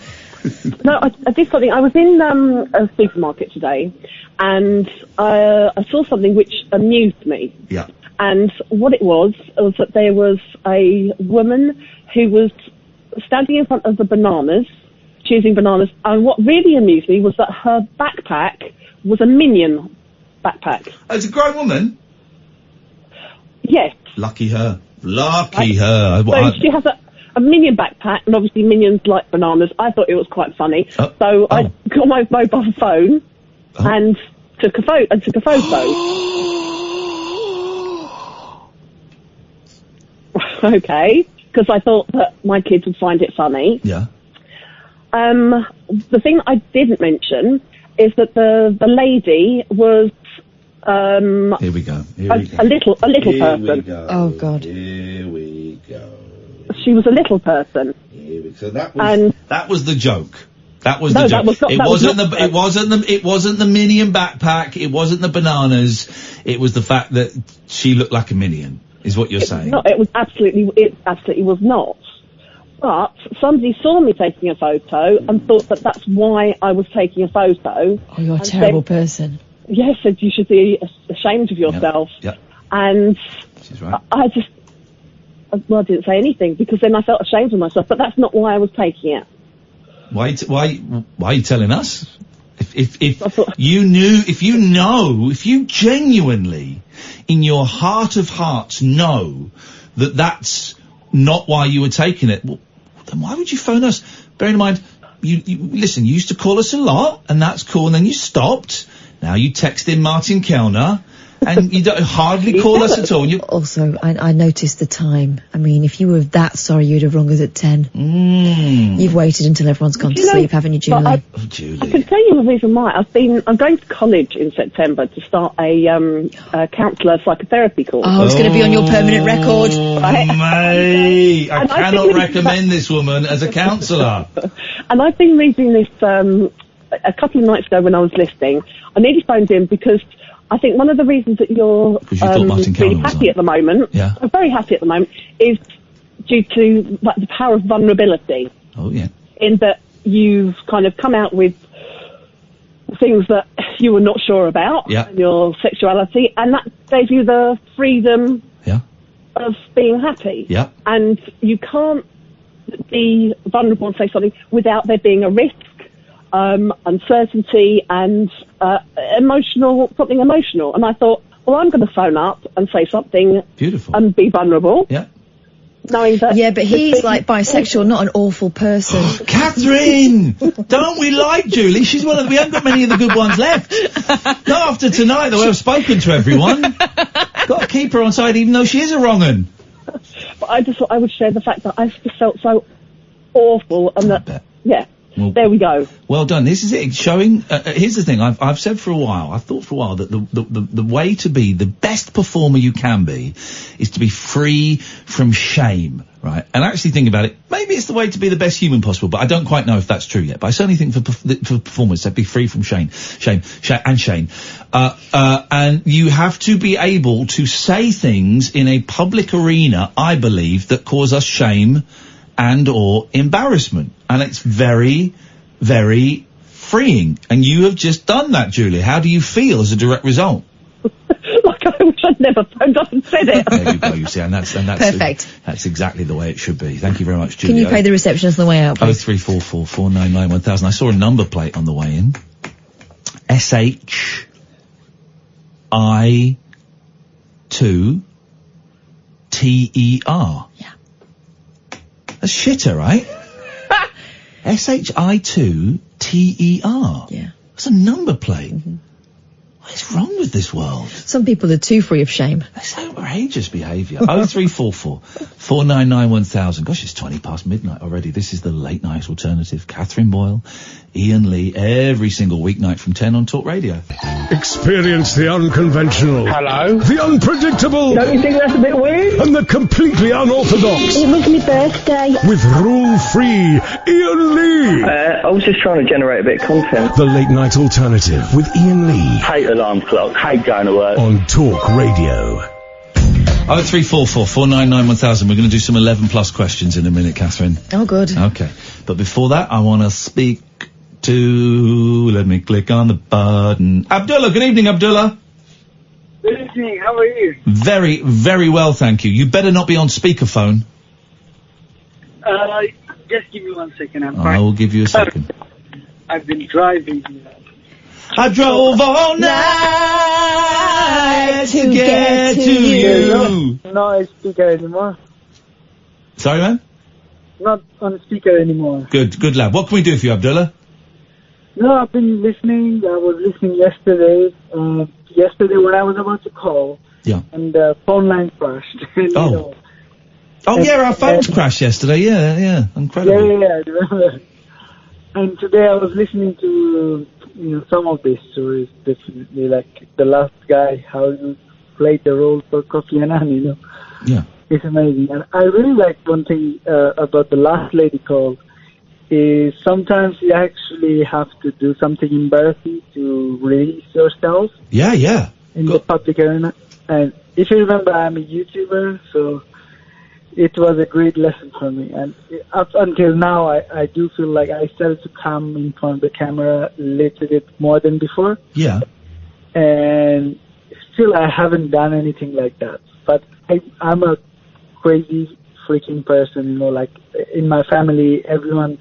No, I did something. I was in a supermarket today, and I saw something which amused me. Yeah. And what it was that there was a woman who was standing in front of the bananas, choosing bananas. And what really amused me was that her backpack was a Minion backpack. Oh, it's a grown woman. Yes. Lucky her. Lucky her. So she has a Minion backpack, and obviously Minions like bananas. I thought it was quite funny. So I got my mobile phone and took a photo. Okay, because I thought that my kids would find it funny. Yeah. The thing I didn't mention is that the lady was here we go. A little person. Oh God. Here we go. She was a little person. So that was the joke. That was the joke. It wasn't the Minion backpack. It wasn't the bananas. It was the fact that she looked like a Minion. Is what you're saying? No, it absolutely was not. But somebody saw me taking a photo and thought that that's why I was taking a photo. Oh, you're a terrible person. Yes, said you should be ashamed of yourself. Yep. And She's right. I didn't say anything because then I felt ashamed of myself. But that's not why I was taking it. Why are you telling us? If you genuinely, in your heart of hearts, know that that's not why you were taking it, well, then why would you phone us? Bearing in mind, you listen, you used to call us a lot, and that's cool, and then you stopped. Now you text in Martin Kellner, and you don't hardly call us at all. And Also, I noticed the time. I mean, if you were that sorry, you'd have rung us at 10. You've waited until everyone's gone to sleep, haven't you, Julie? I can tell you the reason why. I'm going to college in September to start a counsellor psychotherapy course. Oh, it's going to be on your permanent record. Mate, I cannot recommend this woman as a counsellor. And I've been reading this a couple of nights ago when I was listening. I nearly phoned in because I think one of the reasons that you're really happy at the moment, I'm very happy at the moment, is due to like, the power of vulnerability. Oh, yeah. In that you've kind of come out with things that you were not sure about, and your sexuality, and that gave you the freedom of being happy. Yeah. And you can't be vulnerable and say something without there being a risk, uncertainty, and something emotional. And I thought, well, I'm going to phone up and say something beautiful and be vulnerable. Yeah. Knowing that. Yeah, but he's like bisexual, not an awful person. Catherine! Don't we like Julie? She's one of we haven't got many of the good ones left. Not after tonight, the way I've spoken to everyone. Got to keep her on side, even though she is a wrong un. But I just thought I would share the fact that I just felt so awful, and there we go. Well done. This is it. Showing. Here's the thing. I've said for a while. I've thought for a while that the way to be the best performer you can be is to be free from shame. Right. And actually think about it. Maybe it's the way to be the best human possible, but I don't quite know if that's true yet. But I certainly think for performers, to be free from shame. And you have to be able to say things in a public arena, I believe, that cause us shame and or embarrassment. And it's very, very freeing. And you have just done that, Julie. How do you feel as a direct result? Like I wish I'd never phoned up and said it. There you go, you see, and that's perfect. That's exactly the way it should be. Thank you very much, Julie. Can you pay the receptionist on the way out, please? 0344 499 1000. I saw a number plate on the way in. SHI2TER. Yeah. That's shitter, right? SHI2TER. Yeah. That's a number plate. What is wrong with this world? Some people are too free of shame. That's outrageous behaviour. 0344 499 1000. Gosh, it's 20 past midnight already. This is the late night alternative. Catherine Boyle, Iain Lee, every single weeknight from 10 on Talk Radio. Experience the unconventional. Hello? The unpredictable. Don't you think that's a bit weird? And the completely unorthodox. It was my birthday. With rule-free Iain Lee. I was just trying to generate a bit of content. The late night alternative with Iain Lee. Hate alarm clock, hate going to work. On Talk Radio. 0344 499 1000. We're going to do some 11 plus questions in a minute, Catherine. Oh, good. Okay. But before that, I want to speak to... Let me click on the button. Abdullah. Good evening, Abdullah. Good evening. How are you? Very, very well, thank you. You better not be on speakerphone. Just give me 1 second. I will give you a second. I've been driving. I drove all night to get to you. Not a speaker anymore. Sorry, man? Not on speaker anymore. Good lad. What can we do for you, Abdullah? No, I've been listening. I was listening yesterday. Yesterday when I was about to call. Yeah. And the phone line crashed. Our phones crashed yesterday. Yeah. Incredible. Yeah. And today I was listening to some of these stories, definitely, like the last guy, how you played the role for Kofi Annan, Yeah. It's amazing. And I really like one thing about the last lady call is sometimes you actually have to do something embarrassing to release yourself. Yeah. In the public arena. And if you remember, I'm a YouTuber, so it was a great lesson for me. And up until now, I do feel like I started to come in front of the camera a little bit more than before. Yeah. And still, I haven't done anything like that. But I'm a crazy freaking person, you know, like in my family, everyone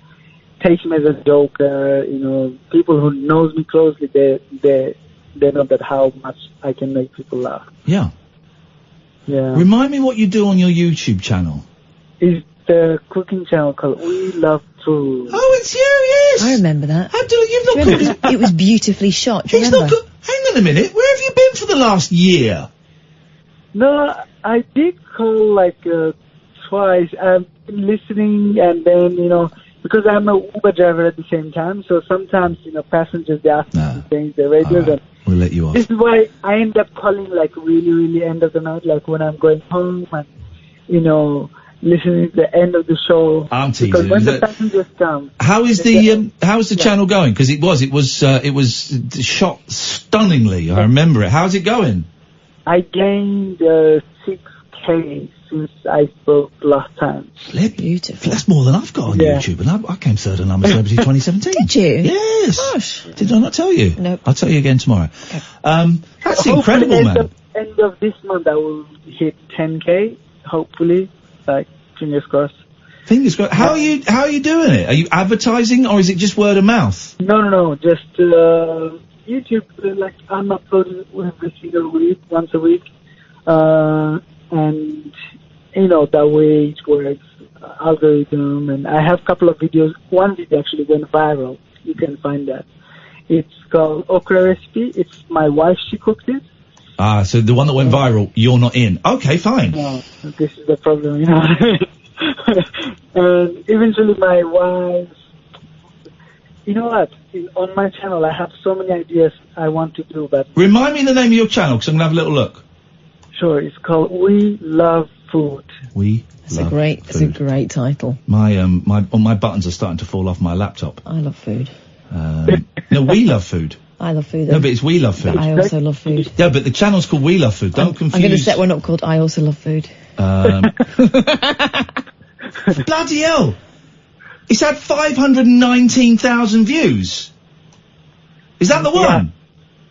takes me as a joker, you know, people who knows me closely, they know that how much I can make people laugh. Yeah. Yeah. Remind me what you do on your YouTube channel. It's the cooking channel called We Love Food. Oh, it's you, yes! I remember that. Abdullah, you've not Do you remember it was beautifully shot. Do you He's remember? not hang on a minute, where have you been for the last year? No, I did call like twice. I've been listening, and then, you know, because I'm a Uber driver at the same time, so sometimes, you know, passengers, they ask me to change their radios, and we'll let you off. this is why I end up calling like really, really end of the night, like when I'm going home and, you know, listening to the end of the show. I'm teasing. Because when the passengers come. How is the channel going? Because it was shot stunningly. I remember it. How's it going? I gained 6K since I spoke last time. Beautiful. That's more than I've got on YouTube, and I came third on Number Celebrity 2017. Did you? Yes. Gosh. Did I not tell you? Nope. I'll tell you again tomorrow. That's Hopefully incredible, man. End of this month I will hit 10K, hopefully. Like, fingers crossed. Fingers crossed. How are you doing it? Are you advertising, or is it just word of mouth? No, just YouTube, like, I'm uploading every single week, once a week, and, you know, that way it works, algorithm, and I have a couple of videos. One video actually went viral. You can find that. It's called Okra Recipe. It's my wife, she cooked it. Ah, so the one that went viral, you're not in. Okay, fine. No, this is the problem, you know. And eventually my wife, you know what, on my channel I have so many ideas I want to do, but... Remind me the name of your channel, because I'm going to have a little look. Sure, it's called We Love Food. It's a great title. My buttons are starting to fall off my laptop. I love food. No, We Love Food. I love food. No, but it's We Love Food. I also love food. Yeah, but the channel's called We Love Food. Don't confuse. I'm going to set one up called I Also Love Food. Bloody hell! It's had 519,000 views. Is that the one?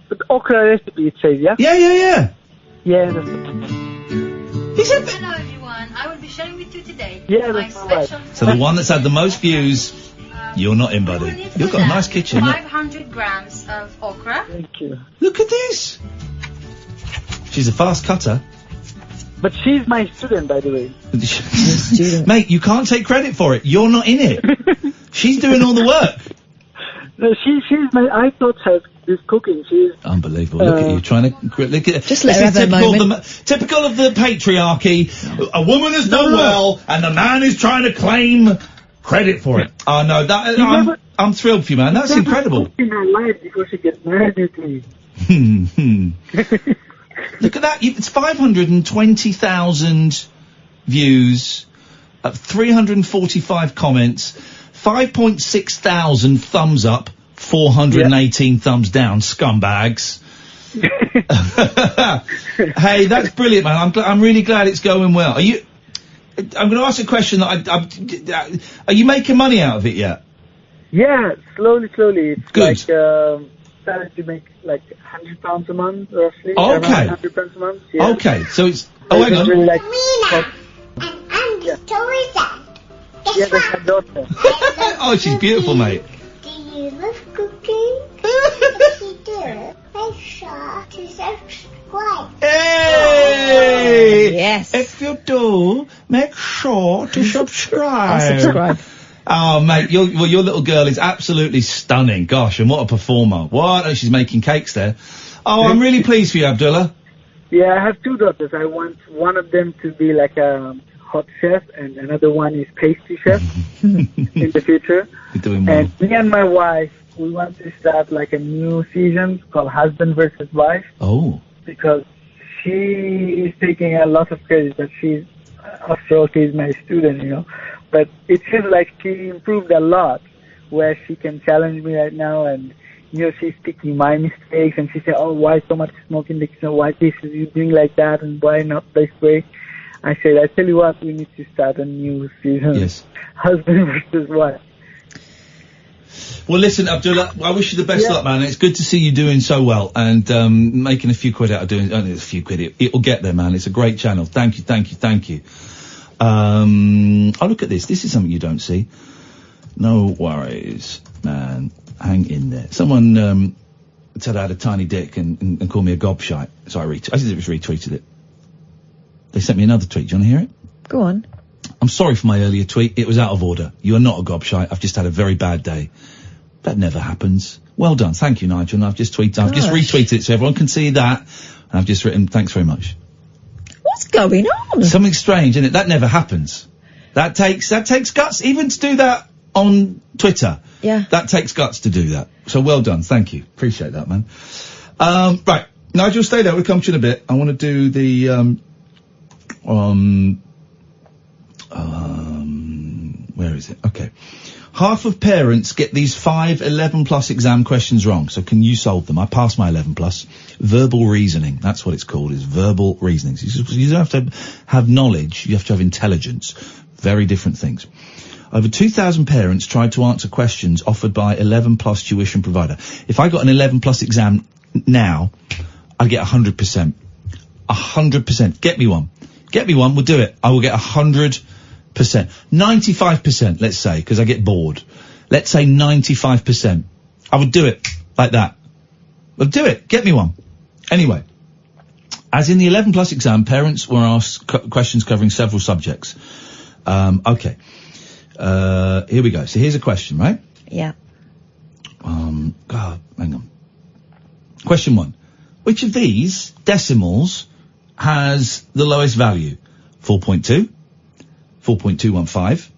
But Okra Recipe, it says, yeah? Yeah. Yeah, that's Hello everyone, I will be sharing with you today my special... So the one that's had the most views, you're not in, buddy. You've got a nice kitchen. 500 grams of okra. Thank you. Look at this. She's a fast cutter. But she's my student, by the way. Mate, you can't take credit for it. You're not in it. She's doing all the work. No, she's my... I taught her this cooking. She's... Unbelievable. Look at you trying to... Look at, just let her have a moment. Typical of the patriarchy. A woman has done well, and the man is trying to claim credit for it. Oh, no, I'm thrilled for you, man. That's incredible. In her life before she gets married with me. Look at that. It's 520,000 views, 345 comments, 5.6 thousand thumbs up, 418 thumbs down. Scumbags. Hey, that's brilliant, man. I'm really glad it's going well. I'm going to ask a question that are you making money out of it yet? Yeah, slowly. It's good. Like, started to make like £100 a month, roughly. Okay. Around £100 a month. Yeah. Okay, so it's... Oh, hang on. Really like, Yeah, that's my daughter. Oh, she's beautiful, mate. do you love cooking? If you do, make sure to subscribe. Hey! Yes. If you do, make sure to subscribe. I'll subscribe. Oh, mate, your little girl is absolutely stunning. Gosh, and what a performer. What? Oh, she's making cakes there. Oh, I'm really pleased for you, Abdullah. Yeah, I have two daughters. I want one of them to be like a hot chef, and another one is pastry chef in the future. You're doing well. And me and my wife, we want to start like a new season called Husband versus Wife. Oh. Because she is taking a lot of credit, but she's, after all, she's my student, you know. But it feels like she improved a lot, where she can challenge me right now, and, you know, she's picking my mistakes, and she said, oh, why so much smoke in the kitchen, why this is you doing like that, and why not this way. I said, I tell you what, we need to start a new season. Yes. Husband versus wife. Well, listen, Abdullah, I wish you the best Yeah. luck, man. It's good to see you doing so well and making a few quid out of doing. Only a few quid. It'll get there, man. It's a great channel. Thank you. Oh, look at this. This is something you don't see. No worries, man. Hang in there. Someone said I had a tiny dick and called me a gobshite. So I just retweeted it. They sent me another tweet. Do you want to hear it? Go on. I'm sorry for my earlier tweet. It was out of order. You are not a gobshite. I've just had a very bad day. That never happens. Well done. Thank you, Nigel. And I've just retweeted it so everyone can see that. And I've just written, thanks very much. What's going on? Something strange, isn't it? That never happens. That takes guts, even to do that on Twitter. Yeah. That takes guts to do that. So well done. Thank you. Appreciate that, man. Right. Nigel, stay there. We'll come to you in a bit. I want to do the, where is it? Okay. Half of parents get these 5 11 plus exam questions wrong. So can you solve them? I passed my 11 plus. Verbal reasoning. That's what it's called, is verbal reasoning. So you don't have to have knowledge. You have to have intelligence. Very different things. Over 2,000 parents tried to answer questions offered by 11 plus tuition provider. If I got an 11 plus exam now, I'd get 100%. 100%. Get me one. We'll do it. I will get 100%. 95%, let's say, because I get bored. Let's say 95%. I would do it like that. I'll do it. Get me one. Anyway, as in the 11 plus exam, parents were asked questions covering several subjects. Okay. Here we go. So here's a question, right? Yeah. God, hang on. Question 1. Which of these decimals has the lowest value? 4.2, 4.215,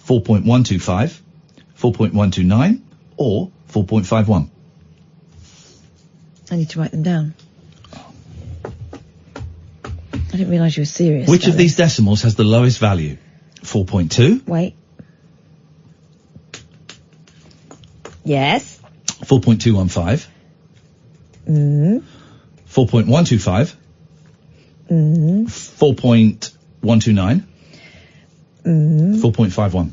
4.125, 4.129, or 4.51? I need to write them down. I didn't realise you were serious. Which of these decimals has the lowest value? 4.2? Wait. Yes. 4.215? 4.125? 4.129? 4.51?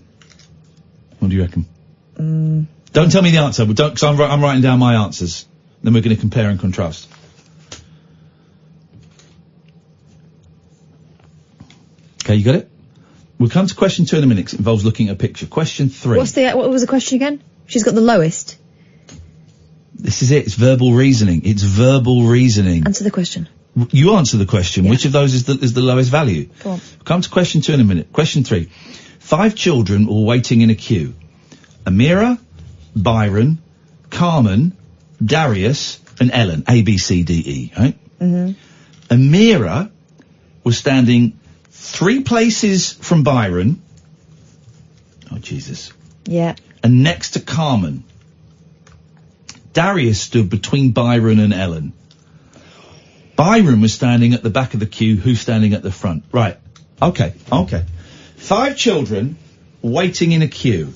What do you reckon? Don't tell me the answer, but don't, because I'm writing down my answers. Then we're going to compare and contrast. Okay, you got it? We'll come to question 2 in a minute, 'cause it involves looking at a picture. Question 3. What was the question again? She's got the lowest. This is it. It's verbal reasoning. It's verbal reasoning. Answer the question. You answer the question. Yeah. Which of those is the lowest value? Go on. Come to question 2 in a minute. Question 3. 5 children were waiting in a queue. Amira, Byron, Carmen, Darius, and Ellen. A, B, C, D, E, right? Amira was standing 3 places from Byron. Oh, Jesus. Yeah. And next to Carmen. Darius stood between Byron and Ellen. Byron was standing at the back of the queue. Who's standing at the front? Right. Okay. 5 children waiting in a queue.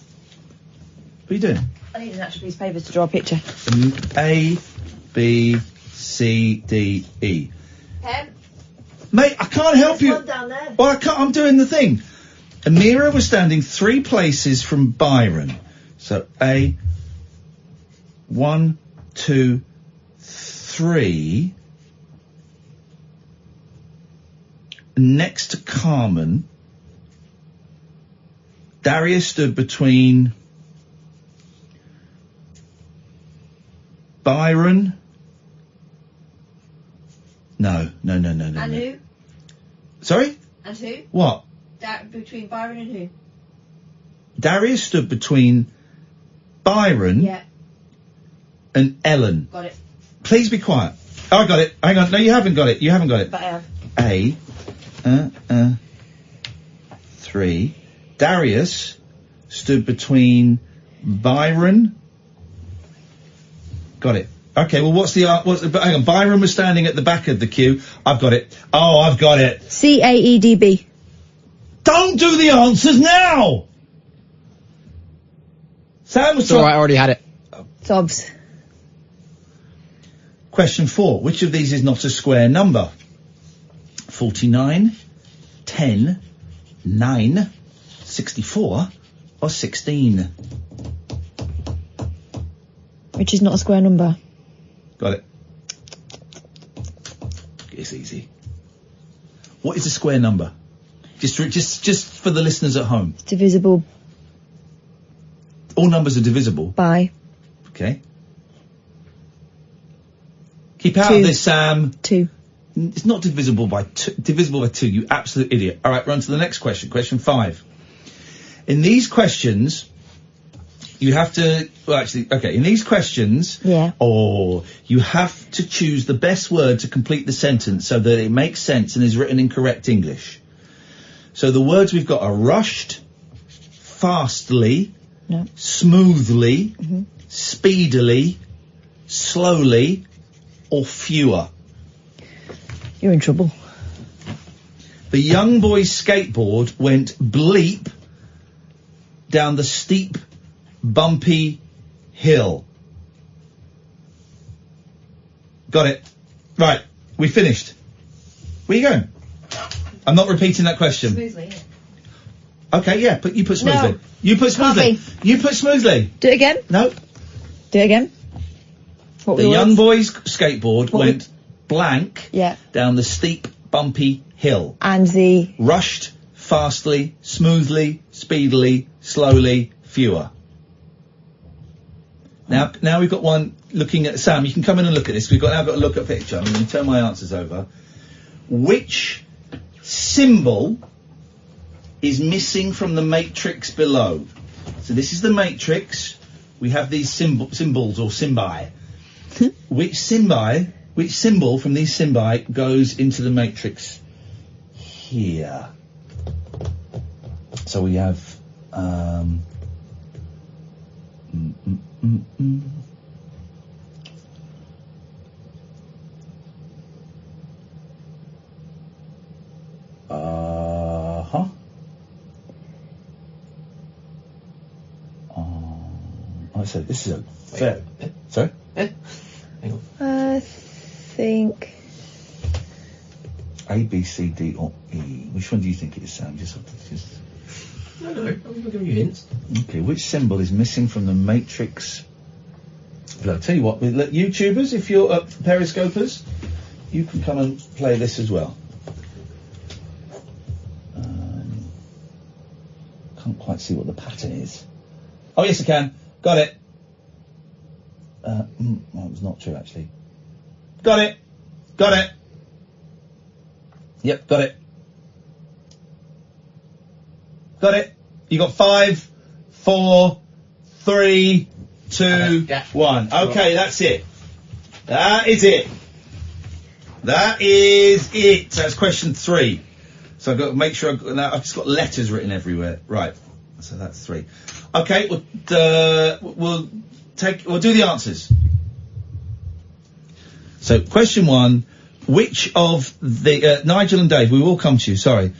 What are you doing? I need an actual piece of paper to draw a picture. A, B, C, D, E. Pen. Mate, I can't help you. One down there. Well, I can't. I'm doing the thing. Amira was standing 3 places from Byron. So A, 1, 2, 3. Next to Carmen. Darius stood between Byron. No. And who? Sorry? And who? What? Between Byron and who? Darius stood between Byron Yeah. and Ellen. Got it. Please be quiet. Oh, I got it. Hang on. No, you haven't got it. But I have. A, 3. Darius stood between Byron. Got it. Okay, well, hang on, Byron was standing at the back of the queue. I've got it. Oh, I've got it. CAEDB. Don't do the answers now! Sam was I already had it. Sobs. Question 4. Which of these is not a square number? 49, 10, 9, 64, or 16? Which is not a square number. Got it. It's easy. What is a square number? Just for the listeners at home. It's divisible All numbers are divisible. by Okay. Keep out 2. of this, Sam. 2. It's not divisible by 2. Divisible by 2, you absolute idiot. All right, we're on to the next question. Question 5. In these questions, you have to... Well, actually, okay, in these questions... Yeah. You have to choose the best word to complete the sentence so that it makes sense and is written in correct English. So the words we've got are rushed, fastly, smoothly, speedily, slowly, or fewer. You're in trouble. The young boy's skateboard went bleep down the steep, bumpy hill. Got it. Right, we finished. Where you going? I'm not repeating that question. Smoothly. Okay, yeah, but you put smoothly. No. You put smoothly. Coffee. You put smoothly. Do it again. No. Do it again. What were The the young words? boy's skateboard What went blank Yeah. down the steep, bumpy hill. And the... Rushed, fastly, smoothly, speedily, slowly, fewer. Now we've got one looking at Sam. You can come in and look at this. We've now got to look at a picture. I'm going to turn my answers over. Which symbol is missing from the matrix below? So this is the matrix. We have these symbols or symbi. Which symbol from these symbi goes into the matrix here? So we have so this is a fair... Sorry? I think... A, B, C, D, or E. Which one do you think it is, Sam? Just... I don't know. I'm giving you hints. Okay, which symbol is missing from the matrix? Well, I'll tell you what, YouTubers, if you're periscopers, you can come and play this as well. Can't quite see what the pattern is. Oh, yes, I can. Got it. Well, it was not true, actually. Got it. Got it. Yep, got it. Got it. You got 5, 4, 3, 2, 1. Okay, that's it. That is it. That is it. So that's question 3. So I've got to make sure I've just got letters written everywhere. Right. So that's 3. Okay, we'll do the answers. So question 1, which of the, Nigel and Dave, we will come to you, sorry.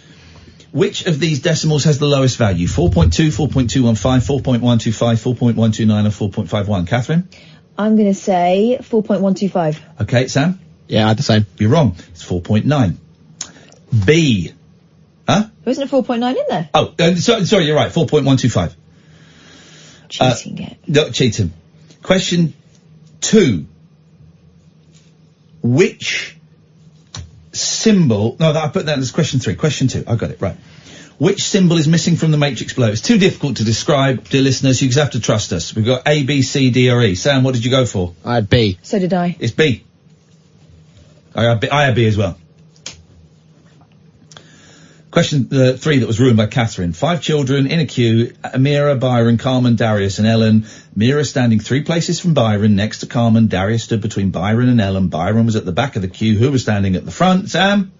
Which of these decimals has the lowest value? 4.2, 4.215, 4.125, 4.129 or 4.51? Catherine? I'm going to say 4.125. Okay, Sam? Yeah, I had the same. You're wrong. It's 4.9. B. Huh? Wasn't it 4.9 in there? Oh, sorry, you're right. 4.125. Cheating it. No, cheating. Question 2. Which symbol... No, I put that as question 3. Question 2. I got it, right. Which symbol is missing from the matrix below? It's too difficult to describe, dear listeners. You just have to trust us. We've got A, B, C, D, or E. Sam, what did you go for? I had B. So did I. It's B. I had B as well. Question 3 that was ruined by Catherine. 5 children in a queue. Amira, Byron, Carmen, Darius and Ellen. Amira standing 3 places from Byron next to Carmen. Darius stood between Byron and Ellen. Byron was at the back of the queue. Who was standing at the front? Sam?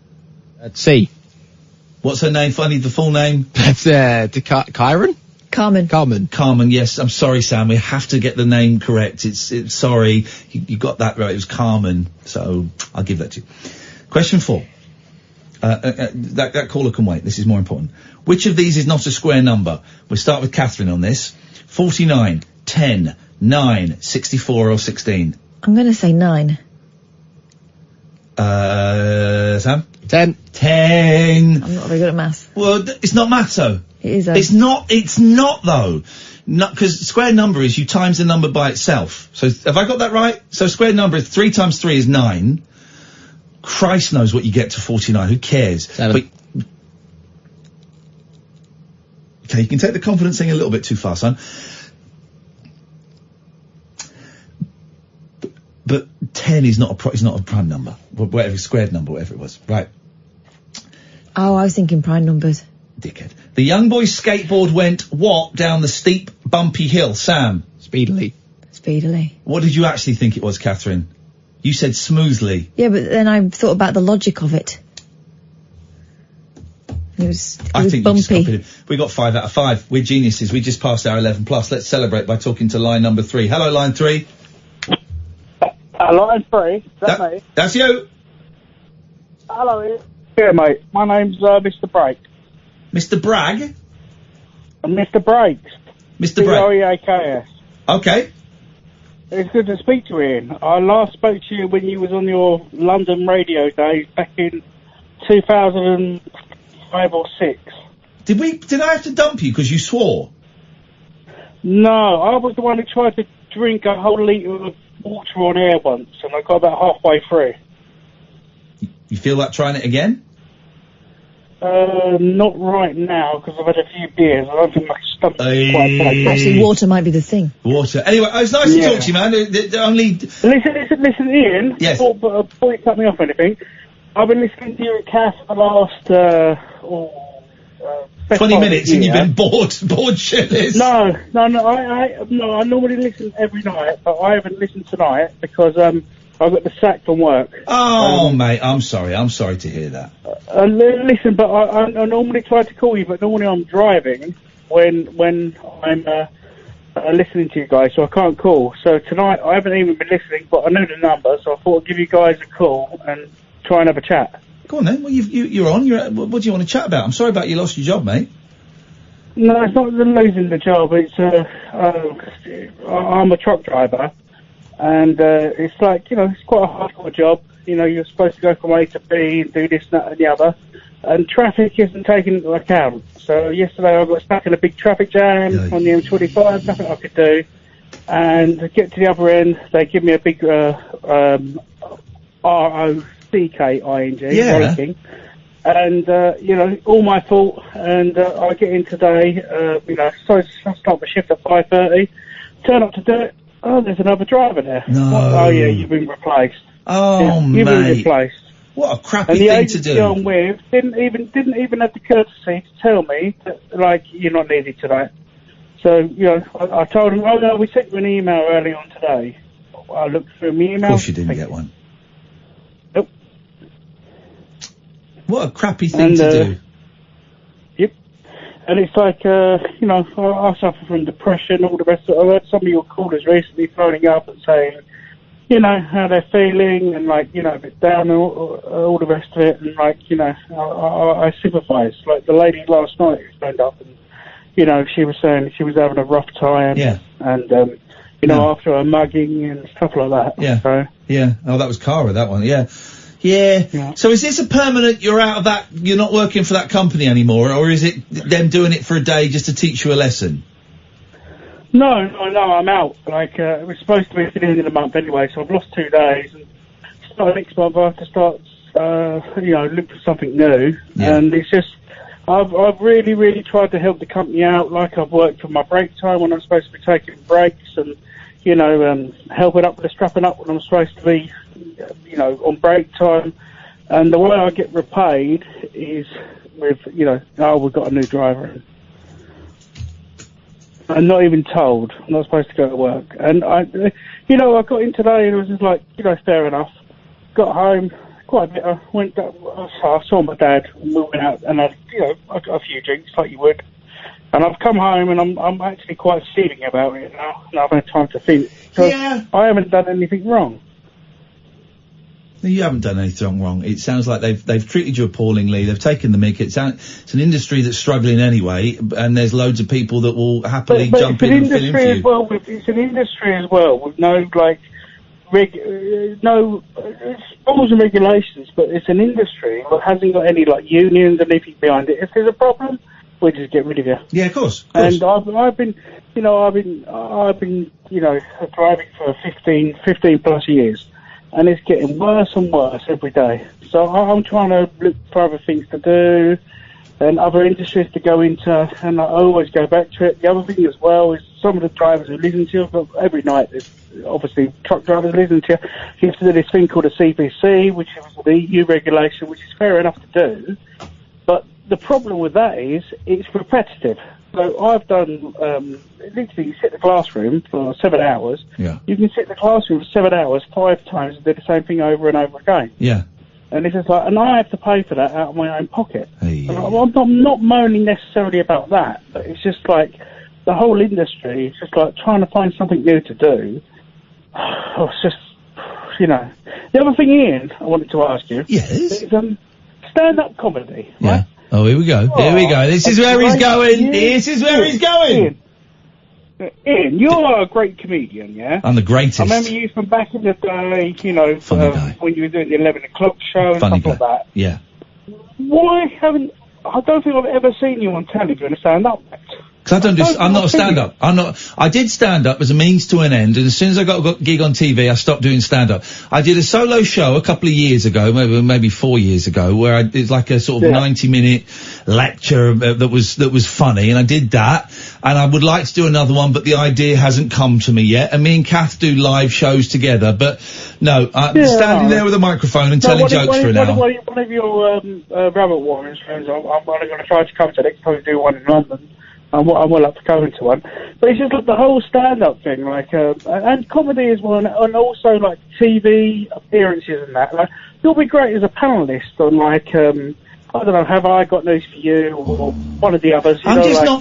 C. What's her name? I need the full name. That's Kyron? Carmen. Carmen, yes. I'm sorry, Sam. We have to get the name correct. It's sorry. You got that right. It was Carmen. So I'll give that to you. Question 4. That caller can wait. This is more important. Which of these is not a square number? We'll start with Catherine on this. 49, 10, 9, 64 or 16? I'm going to say 9. there, Sam? 10. 10. I'm not very good at maths. Well, it's not maths, though. It is, though. It's not, though. Because square number is you times the number by itself. So, have I got that right? So, square number is 3 times 3 is 9. Christ knows what you get to 49. Who cares? 7. Okay, you can take the confidence thing a little bit too far, son. But 10 is not a prime number. Whatever, squared number, whatever it was. Right. Oh, I was thinking prime numbers. Dickhead. The young boy's skateboard went what down the steep, bumpy hill? Sam? Speedily. What did you actually think it was, Catherine? You said smoothly. Yeah, but then I thought about the logic of it. It was You bumpy. just copied it. We got 5 out of 5. We're geniuses. We just passed our 11 plus. Let's celebrate by talking to line number 3. Hello, line 3. Line 3. Is that me? That's you. Hello. Yeah, mate. My name's Mr. Brake. Mr. Bragg? Mr. Brakes. Mr. Bragg. B-R-E-A-K-S. Okay. It's good to speak to Ian. I last spoke to you when you was on your London radio days back in 2005 or 6. Did I have to dump you because you swore? No, I was the one who tried to drink a whole litre of water on air once, and I got about halfway through. You feel like trying it again? Not right now, because I've had a few beers. I don't think my stomach's quite bad. Actually, water might be the thing. Water. Anyway, it's nice to talk to you, man. Listen, Ian. Yes. Before you cut me off or anything, I've been listening to you at CAF for the last 20 minutes and you've been bored shitless. No, I normally listen every night, but I haven't listened tonight because I got the sack from work. Oh, mate, I'm sorry to hear that. Listen, but I normally try to call you, but normally I'm driving when I'm listening to you guys, so I can't call. So tonight I haven't even been listening, but I knew the number, so I thought I'd give you guys a call and try and have a chat. Go on then. Well, you're on. What do you want to chat about? I'm sorry about you lost your job, mate. No, it's not losing the job. It's I'm a truck driver, and it's like, it's quite a hardcore job. You're supposed to go from A to B and do this, that, and the other, and traffic isn't taken into account. So yesterday I got stuck in a big traffic jam on the M25. Nothing I could do, and to get to the other end, they give me a big ROCKING, rollicking. And, all my fault, and I get in today, so I start my shift at 5:30, turn up to do it, there's another driver there. No. Oh, yeah, you've been replaced. Oh, yeah, you've been replaced. What a crappy and the thing to do. I'm with didn't even have the courtesy to tell me that, you're not needed tonight. So, I told him, oh, no, we sent you an email early on today. I looked through my email. Of course you didn't get one. Nope. What a crappy thing to do. Yep. And it's like, I suffer from depression, all the rest of it. I heard some of your callers recently phoning up and saying, how they're feeling and, a bit down and all the rest of it. And, I sympathise. Like the lady last night who phoned up and, she was saying she was having a rough time. Yeah. And, after a mugging and stuff like that. Yeah. So, yeah. Oh, that was Cara, that one. Yeah. Yeah. So is this a permanent, you're out of that, you're not working for that company anymore, or is it them doing it for a day just to teach you a lesson? No, I'm out. It was supposed to be at the end of the month anyway, so I've lost 2 days. And start next month, I have to start, look for something new. Yeah. And it's just, I've really, really tried to help the company out. I've worked for my break time when I'm supposed to be taking breaks and, helping up with the strapping up when I'm supposed to be, on break time. And the way I get repaid is with, we've got a new driver. I'm not even told. I'm not supposed to go to work. And I got in today and it was just like, fair enough. Got home, quite a bit. I saw my dad and we went out and I got a few drinks like you would. And I've come home and I'm actually quite seething about it now. And I've had time to think. Yeah. I haven't done anything wrong. You haven't done anything wrong. It sounds like they've treated you appallingly. They've taken the mick. It's an industry that's struggling anyway, and there's loads of people that will happily jump in and fill in for you. It's an industry as well with no rules and regulations, but it's an industry that hasn't got any like unions or anything behind it. If there's a problem, we just get rid of you. Yeah, of course. And I've been driving for 15 plus years, and it's getting worse and worse every day. So I'm trying to look for other things to do and other industries to go into, and I always go back to it. The other thing as well is some of the drivers who listen to you, but every night there's obviously truck drivers listen to you. You have to do this thing called a CPC, which is the EU regulation, which is fair enough to do, but the problem with that is it's repetitive. So I've done, literally you sit in the classroom for 7 hours. Yeah. You can sit in the classroom for 7 hours 5 times and do the same thing over and over again. Yeah. And it's just like, and I have to pay for that out of my own pocket. And I'm not moaning necessarily about that, but it's just like the whole industry is just like trying to find something new to do. Oh, it's just, The other thing, Ian, I wanted to ask you. Yes. Is, stand-up comedy. Yeah. Right? Oh, here we go. Here we go. This is where he's going. This is where he's going. Ian, you're a great comedian, yeah? I'm the greatest. I remember you from back in the day, when you were doing the 11 o'clock show and Funny stuff guy. like that. Yeah. I don't think I've ever seen you on telly doing a stand-up. Because I'm not a stand-up. I did stand-up as a means to an end, and as soon as I got a gig on TV, I stopped doing stand-up. I did a solo show a couple of years ago, maybe 4 years ago, where I did like a sort of 90-minute lecture that was funny, and I did that, and I would like to do another one, but the idea hasn't come to me yet, and me and Kath do live shows together, but no, standing there with a microphone and telling jokes for an hour. One of your Rabbit Warriors friends, I'm going to try to come to next time we do one in London. I'm well up to going to one, but it's just like the whole stand-up thing, like, and comedy as well, and also like TV appearances and that. Like, you'll be great as a panelist on like, I don't know, Have I Got News for You or one of the others. I'm just not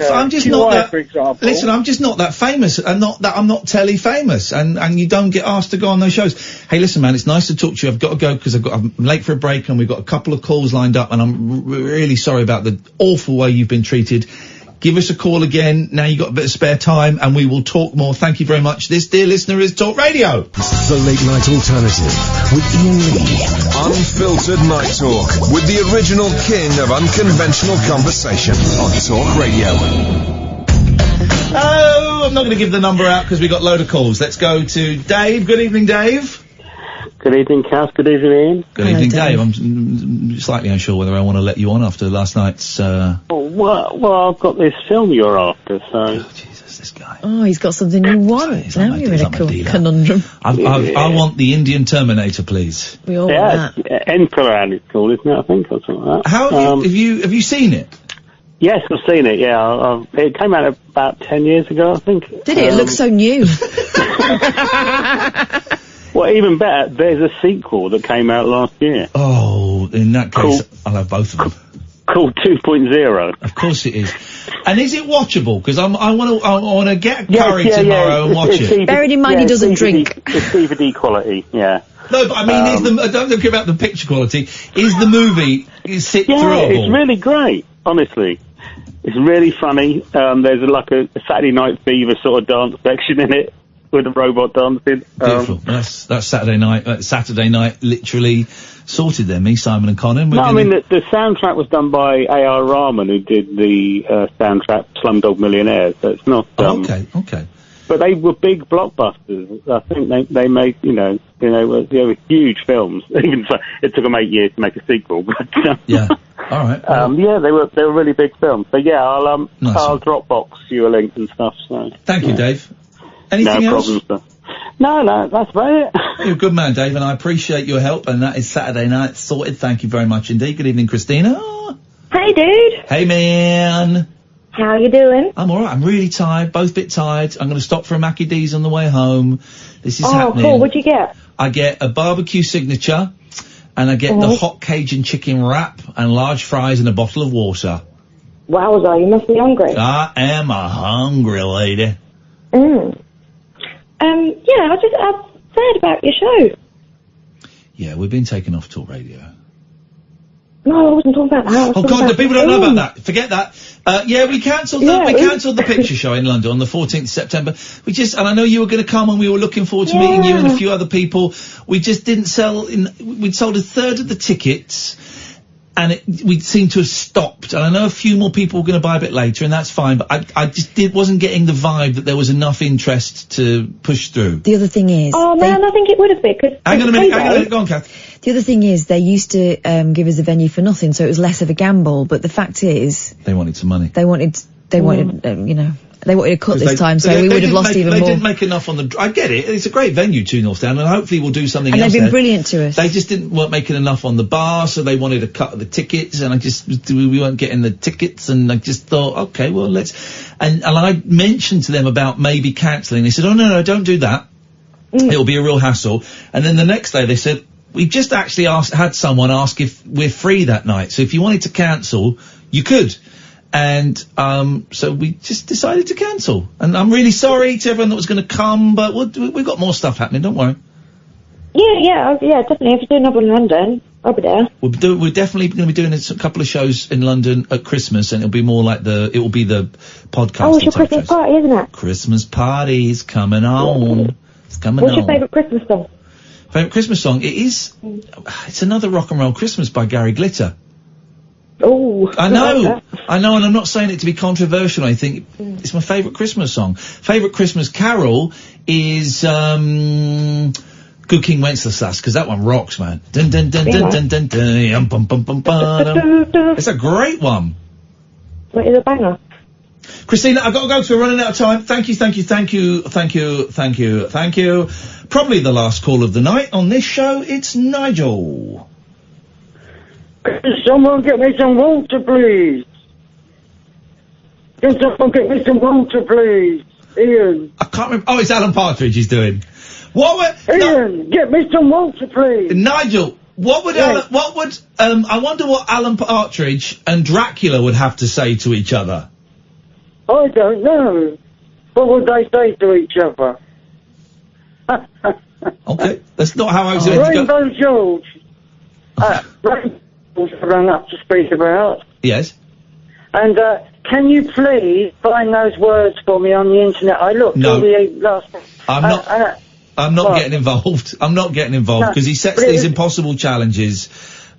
that. For example. Listen, I'm just not that famous, and I'm not telly famous, and you don't get asked to go on those shows. Hey, listen, man, it's nice to talk to you. I've got to go because I'm late for a break, and we've got a couple of calls lined up, and I'm really sorry about the awful way you've been treated. Give us a call again. Now you've got a bit of spare time and we will talk more. Thank you very much. This, dear listener, is Talk Radio. The Late Night Alternative with Iain Lee. Unfiltered Night Talk with the original king of unconventional conversation on Talk Radio. Oh, I'm not going to give the number out because we got a load of calls. Let's go to Dave. Good evening, Dave. Good evening, Cass. Good evening, Ian. Good evening, Dave. I'm slightly unsure whether I want to let you on after last night's... Well, I've got this film you're after, so... Oh, Jesus, this guy. Oh, he's got something you want. Now you're in a conundrum. I want the Indian Terminator, please. We all want that. Emperor it's called, isn't it, I think, or something like that. How have you seen it? Yes, I've seen it, yeah. It came out about 10 years ago, I think. Did it? It looks so new. Well, even better, there's a sequel that came out last year. Oh, in that case, I'll have both of them. Called 2.0. Of course it is. And is it watchable? Because I want to get a curry tomorrow and watch it. Bearing in mind he doesn't drink. It's DVD quality, yeah. No, but I mean, I don't care about the picture quality. Is the movie sit Yeah, throughable? it's really great, honestly. It's really funny. There's like a Saturday Night Fever sort of dance section in it. With the robot dancing. Beautiful. That's Saturday night. Saturday night literally sorted them. Me, Simon and Conan. No, I mean, the soundtrack was done by A.R. Rahman, who did the soundtrack Slumdog Millionaire, so it's not... okay. But they were big blockbusters. I think they made, they were huge films. Even so, it took them 8 years to make a sequel. But, yeah. All right. Yeah, they were really big films. So yeah, I'll Dropbox you a link and stuff. So thank you, Dave. Anything else? No problem, sir. No, that's about it. You're a good man, Dave, and I appreciate your help, and that is Saturday night sorted. Thank you very much indeed. Good evening, Christina. Hey, dude. Hey, man. How you doing? I'm alright. I'm really tired, both a bit tired. I'm going to stop for a Mackie D's on the way home. This is happening. Oh, cool. What'd you get? I get a barbecue signature, and I get the hot Cajun chicken wrap, and large fries and a bottle of water. Wowza, you must be hungry. I am a hungry lady. Yeah, I've heard about your show. Yeah, we've been taken off Talk Radio. No, I wasn't talking about that. Oh God, the people don't know about that. Forget that. Yeah, we cancelled the picture show in London on the 14th of September. And I know you were going to come, and we were looking forward to meeting you and a few other people. We just didn't sell. We'd sold a third of the tickets, and we seemed to have stopped. And I know a few more people were going to buy a bit later, and that's fine. But I just wasn't getting the vibe that there was enough interest to push through. The other thing is... Oh, man, I think it would have been. Hang on a minute, go on, Kath. The other thing is, they used to give us the venue for nothing, so it was less of a gamble. But the fact is... They wanted some money. They wanted they wanted to cut this time, so we would have lost even more. They didn't make enough on the... I get it. It's a great venue, 2 North Down, and hopefully we'll do something else. And they've been brilliant to us. They just weren't making enough on the bar, so they wanted a cut of the tickets, and we weren't getting the tickets, and I just thought, okay, well, let's... And I mentioned to them about maybe cancelling. They said, oh, no, don't do that. It'll be a real hassle. And then the next day they said, we just actually had someone ask if we're free that night, so if you wanted to cancel, you could. And so we just decided to cancel. And I'm really sorry to everyone that was going to come, but we've got more stuff happening, don't worry. Yeah, definitely. If you do another in London, I'll be there. We're definitely going to be doing a couple of shows in London at Christmas, and it'll be more like it will be the podcast. Oh, it's your Christmas party, isn't it? Christmas party's coming on. It's coming on. What's your favourite Christmas song? Favourite Christmas song? It's another Rock and Roll Christmas by Gary Glitter. Oh, I know, and I'm not saying it to be controversial. I think it's my favourite Christmas song. Favourite Christmas carol is Good King Wenceslas, because that one rocks, man. Dun dun dun dun dun dun dun, bum bum bum bum. It's a great one. What is a banger? Christina, I've got to go, so we're running out of time. Thank you. Probably the last call of the night on this show. It's Nigel. Can someone get me some water, please? Can someone get me some water, please? Ian. I can't remember. Oh, it's Alan Partridge he's doing. Ian, get me some water, please. Nigel, I wonder what Alan Partridge and Dracula would have to say to each other. I don't know. What would they say to each other? Okay, that's not how I was going to go. Rainbow George. Rainbow run up to speak about. Yes. And can you please find those words for me on the internet? I looked all the last... I'm not getting involved. I'm not getting involved because he sets these impossible challenges.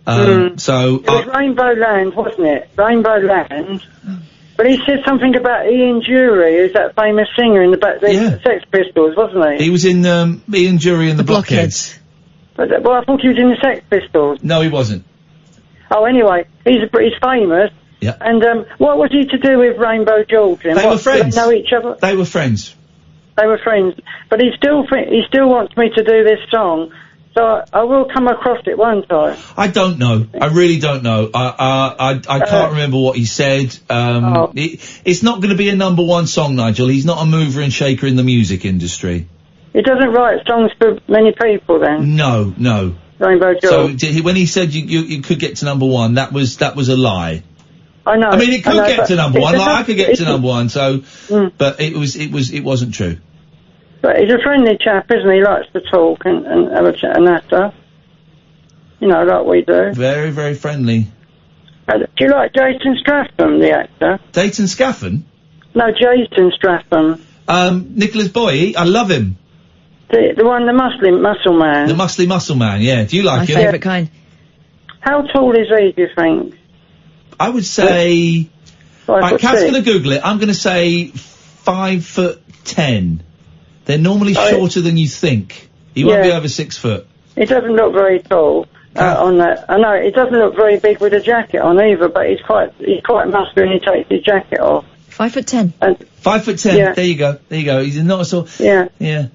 So it was Rainbow Land, wasn't it? Rainbow Land. But he said something about Ian Dury, who's that famous singer in the Sex Pistols, wasn't he? He was in Ian Dury and the Blockheads. But, I thought he was in the Sex Pistols. No, he wasn't. Oh, anyway, he's famous. Yeah. And what was he to do with Rainbow George? They were friends. Did they know each other? They were friends. They were friends. But he still wants me to do this song. So I will come across it one time. I don't know. I really don't know. I can't remember what he said. It's not going to be a #1 song, Nigel. He's not a mover and shaker in the music industry. He doesn't write songs for many people, then? No. Rainbow George. So when he said you could get to #1, that was a lie. I know. I mean, it could get to #1. Like, I could get to #1. So, but it wasn't true. But he's a friendly chap, isn't he? He likes to talk and have a chat and that stuff. You know, like we do. Very, very friendly. Do you like Jason Stratham, the actor? Dayton Scaffan? No, Jason Stratham. Nicholas Boy, I love him. The one, the muscle man. The muscle man, yeah. Do you like him? My favourite kind. How tall is he, do you think? I would say... Right, Kat's going to Google it. I'm going to say 5'10". They're normally shorter than you think. He won't be over 6 foot. He doesn't look very tall on that. I know, he doesn't look very big with a jacket on either, but he's quite muscular and he takes his jacket off. 5'10". 5'10". Yeah. There you go. He's not so. Yeah.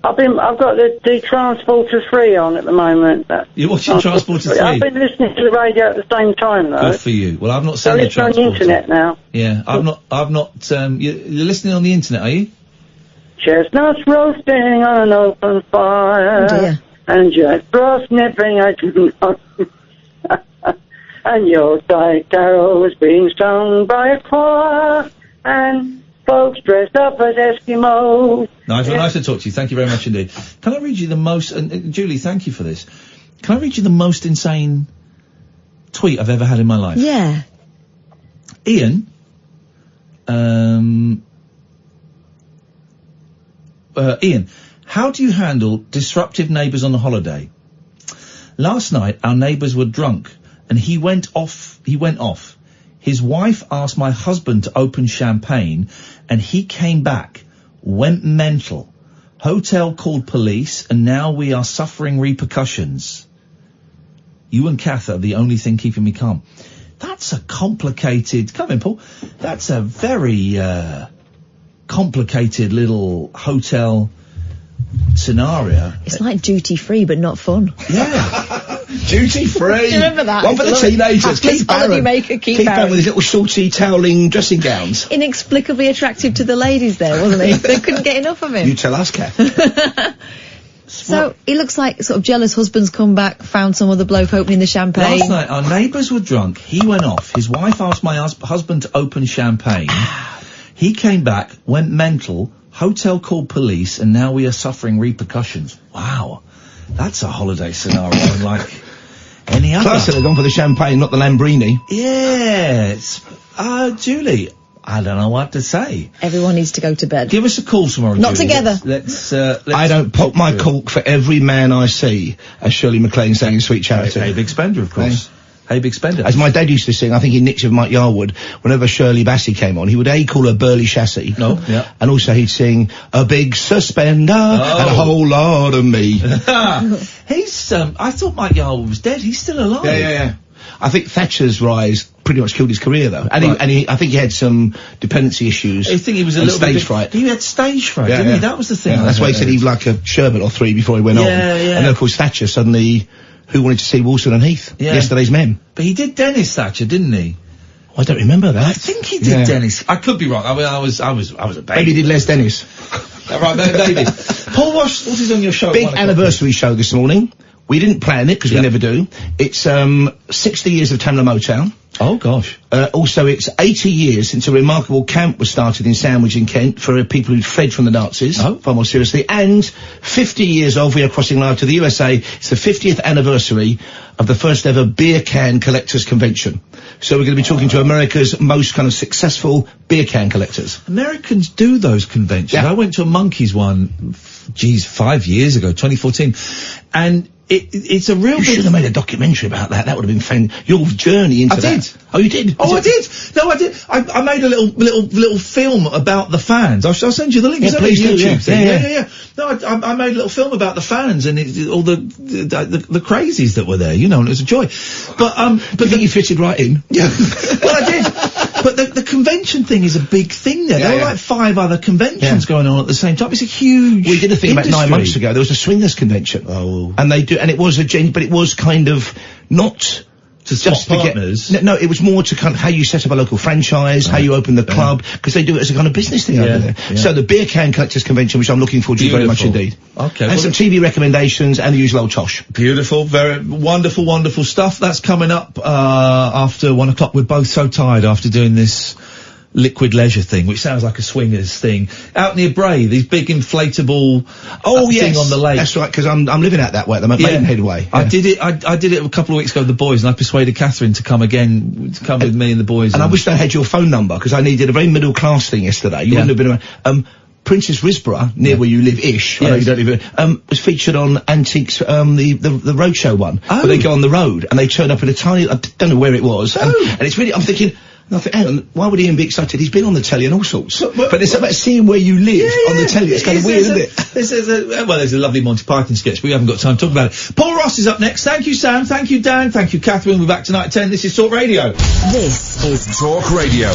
I've got the Transporter 3 on at the moment. You're watching Transporter 3? I've been listening to the radio at the same time though. Good for you. Well, I've not seen the Transporter. on the internet now. Yeah, I've not. You're listening on the internet, are you? Chestnuts roasting on an open fire. Oh dear. And Jack Frost nipping at and your side carol was being sung by a choir. And folks dressed up as Eskimos. Nice to talk to you. Thank you very much indeed. Can I read you the most... Julie, thank you for this. Can I read you the most insane tweet I've ever had in my life. Yeah. Iain, Iain, how do you handle disruptive neighbours on a holiday? Last night, our neighbours were drunk, and he went off. His wife asked my husband to open champagne, and he came back, went mental. Hotel called police, and now we are suffering repercussions. You and Kath are the only thing keeping me calm. That's a complicated... Come in, Paul. That's a very, complicated little hotel scenario. It's like duty free, but not fun. Yeah. Duty free. Do you remember that? One for the teenagers. Keith Barron. Keith Barron with his little shorty toweling dressing gowns. Inexplicably attractive to the ladies there, wasn't he? They couldn't get enough of him. You tell us, Kath. So he looks like sort of jealous husband's come back, found some other bloke opening the champagne. Last night, our neighbours were drunk. He went off. His wife asked my husband to open champagne. He came back, went mental. Hotel called police, and now we are suffering repercussions. Wow. That's a holiday scenario unlike any other. Plus, they've gone for the champagne, not the Lambrini. Yes. Julie, I don't know what to say. Everyone needs to go to bed. Give us a call tomorrow, Not Julie. together. Let's I don't pop my cork for every man I see, as Shirley MacLaine sang in Sweet Charity. Hey, big spender, of course. Hey, big spender. As my dad used to sing, I think in Nicks of Mike Yarwood, whenever Shirley Bassey came on, he would call her Burley Chassis. No, yeah. And also he'd sing, a big suspender and a whole lot of me. He's, I thought Mike Yarwood was dead. He's still alive. Yeah. I think Thatcher's rise pretty much killed his career, though. And, Right. I think he had some dependency issues. I think he was a and little stage bit... fright. He had stage fright, didn't he? That was the thing. Yeah, that's why he said he'd like a sherbet or three before he went on. Yeah. And then, of course, Thatcher suddenly... Who wanted to see Wilson and Heath? Yeah. Yesterday's Men. But he did Dennis Thatcher, didn't he? I don't remember that. I think he did Dennis. I could be wrong. I mean, I was a baby. Maybe he did Les Dennis. Right, maybe. Paul, what is on your show? Big anniversary show this morning. We didn't plan it because we never do. It's 60 years of Tamla Motown. Oh gosh. Also, it's 80 years since a remarkable camp was started in Sandwich in Kent for people who'd fled from the Nazis. Oh. Far more seriously. And 50 years of We Are Crossing Live to the USA. It's the 50th anniversary of the first ever beer can collectors convention. So we're going to be talking to America's most kind of successful beer can collectors. Americans do those conventions. Yeah. I went to a Monkeys one, 5 years ago, 2014, and it's a real... You should have made a documentary about that. That would have been fun. Your journey into I that. did. Oh, you did? Oh, I did. No, I did. I made a little film about the fans. I'll send you the link. Yeah, Is that please the do, YouTube yeah. thing? Yeah. Yeah. No, I made a little film about the fans and all the crazies that were there, you know, and it was a joy. But I think you fitted right in. Yeah. Well, I did. But the convention thing is a big thing there. There were like 5 other conventions going on at the same time. It's a huge We did a thing industry. about 9 months ago. There was a swingers convention. Oh. And it was but it was kind of not... To swap partners? No, it was more to kind of how you set up a local franchise, how you open the club, because they do it as a kind of business thing over there. Yeah. So the Beer Can Collectors Convention, which I'm looking forward to very much indeed. Okay. And some TV recommendations and the usual old tosh. Beautiful, very wonderful stuff. That's coming up after 1 o'clock. We're both so tired after doing this liquid leisure thing, which sounds like a swingers thing. Out near Bray, these big inflatable thing on the lake. That's right, because I'm living out that way at the moment, Maidenhead way. I did it a couple of weeks ago with the boys, and I persuaded Catherine to come with me and the boys. And I wish I had your phone number, because I needed a very middle class thing yesterday. You wouldn't have been around. Princess Risborough, near where you live-ish, I know you don't live was featured on Antiques, the roadshow one, where they go on the road, and they turn up in a tiny, I don't know where it was, and it's really, I'm thinking, hang on, why would Iain be excited? He's been on the telly and all sorts. But it's about seeing where you live on the telly. It's kind of weird, isn't it? There's a lovely Monty Python sketch, but we haven't got time to talk about it. Paul Ross is up next. Thank you, Sam. Thank you, Dan. Thank you, Catherine. We're back tonight at 10. This is Talk Radio. This is Talk Radio.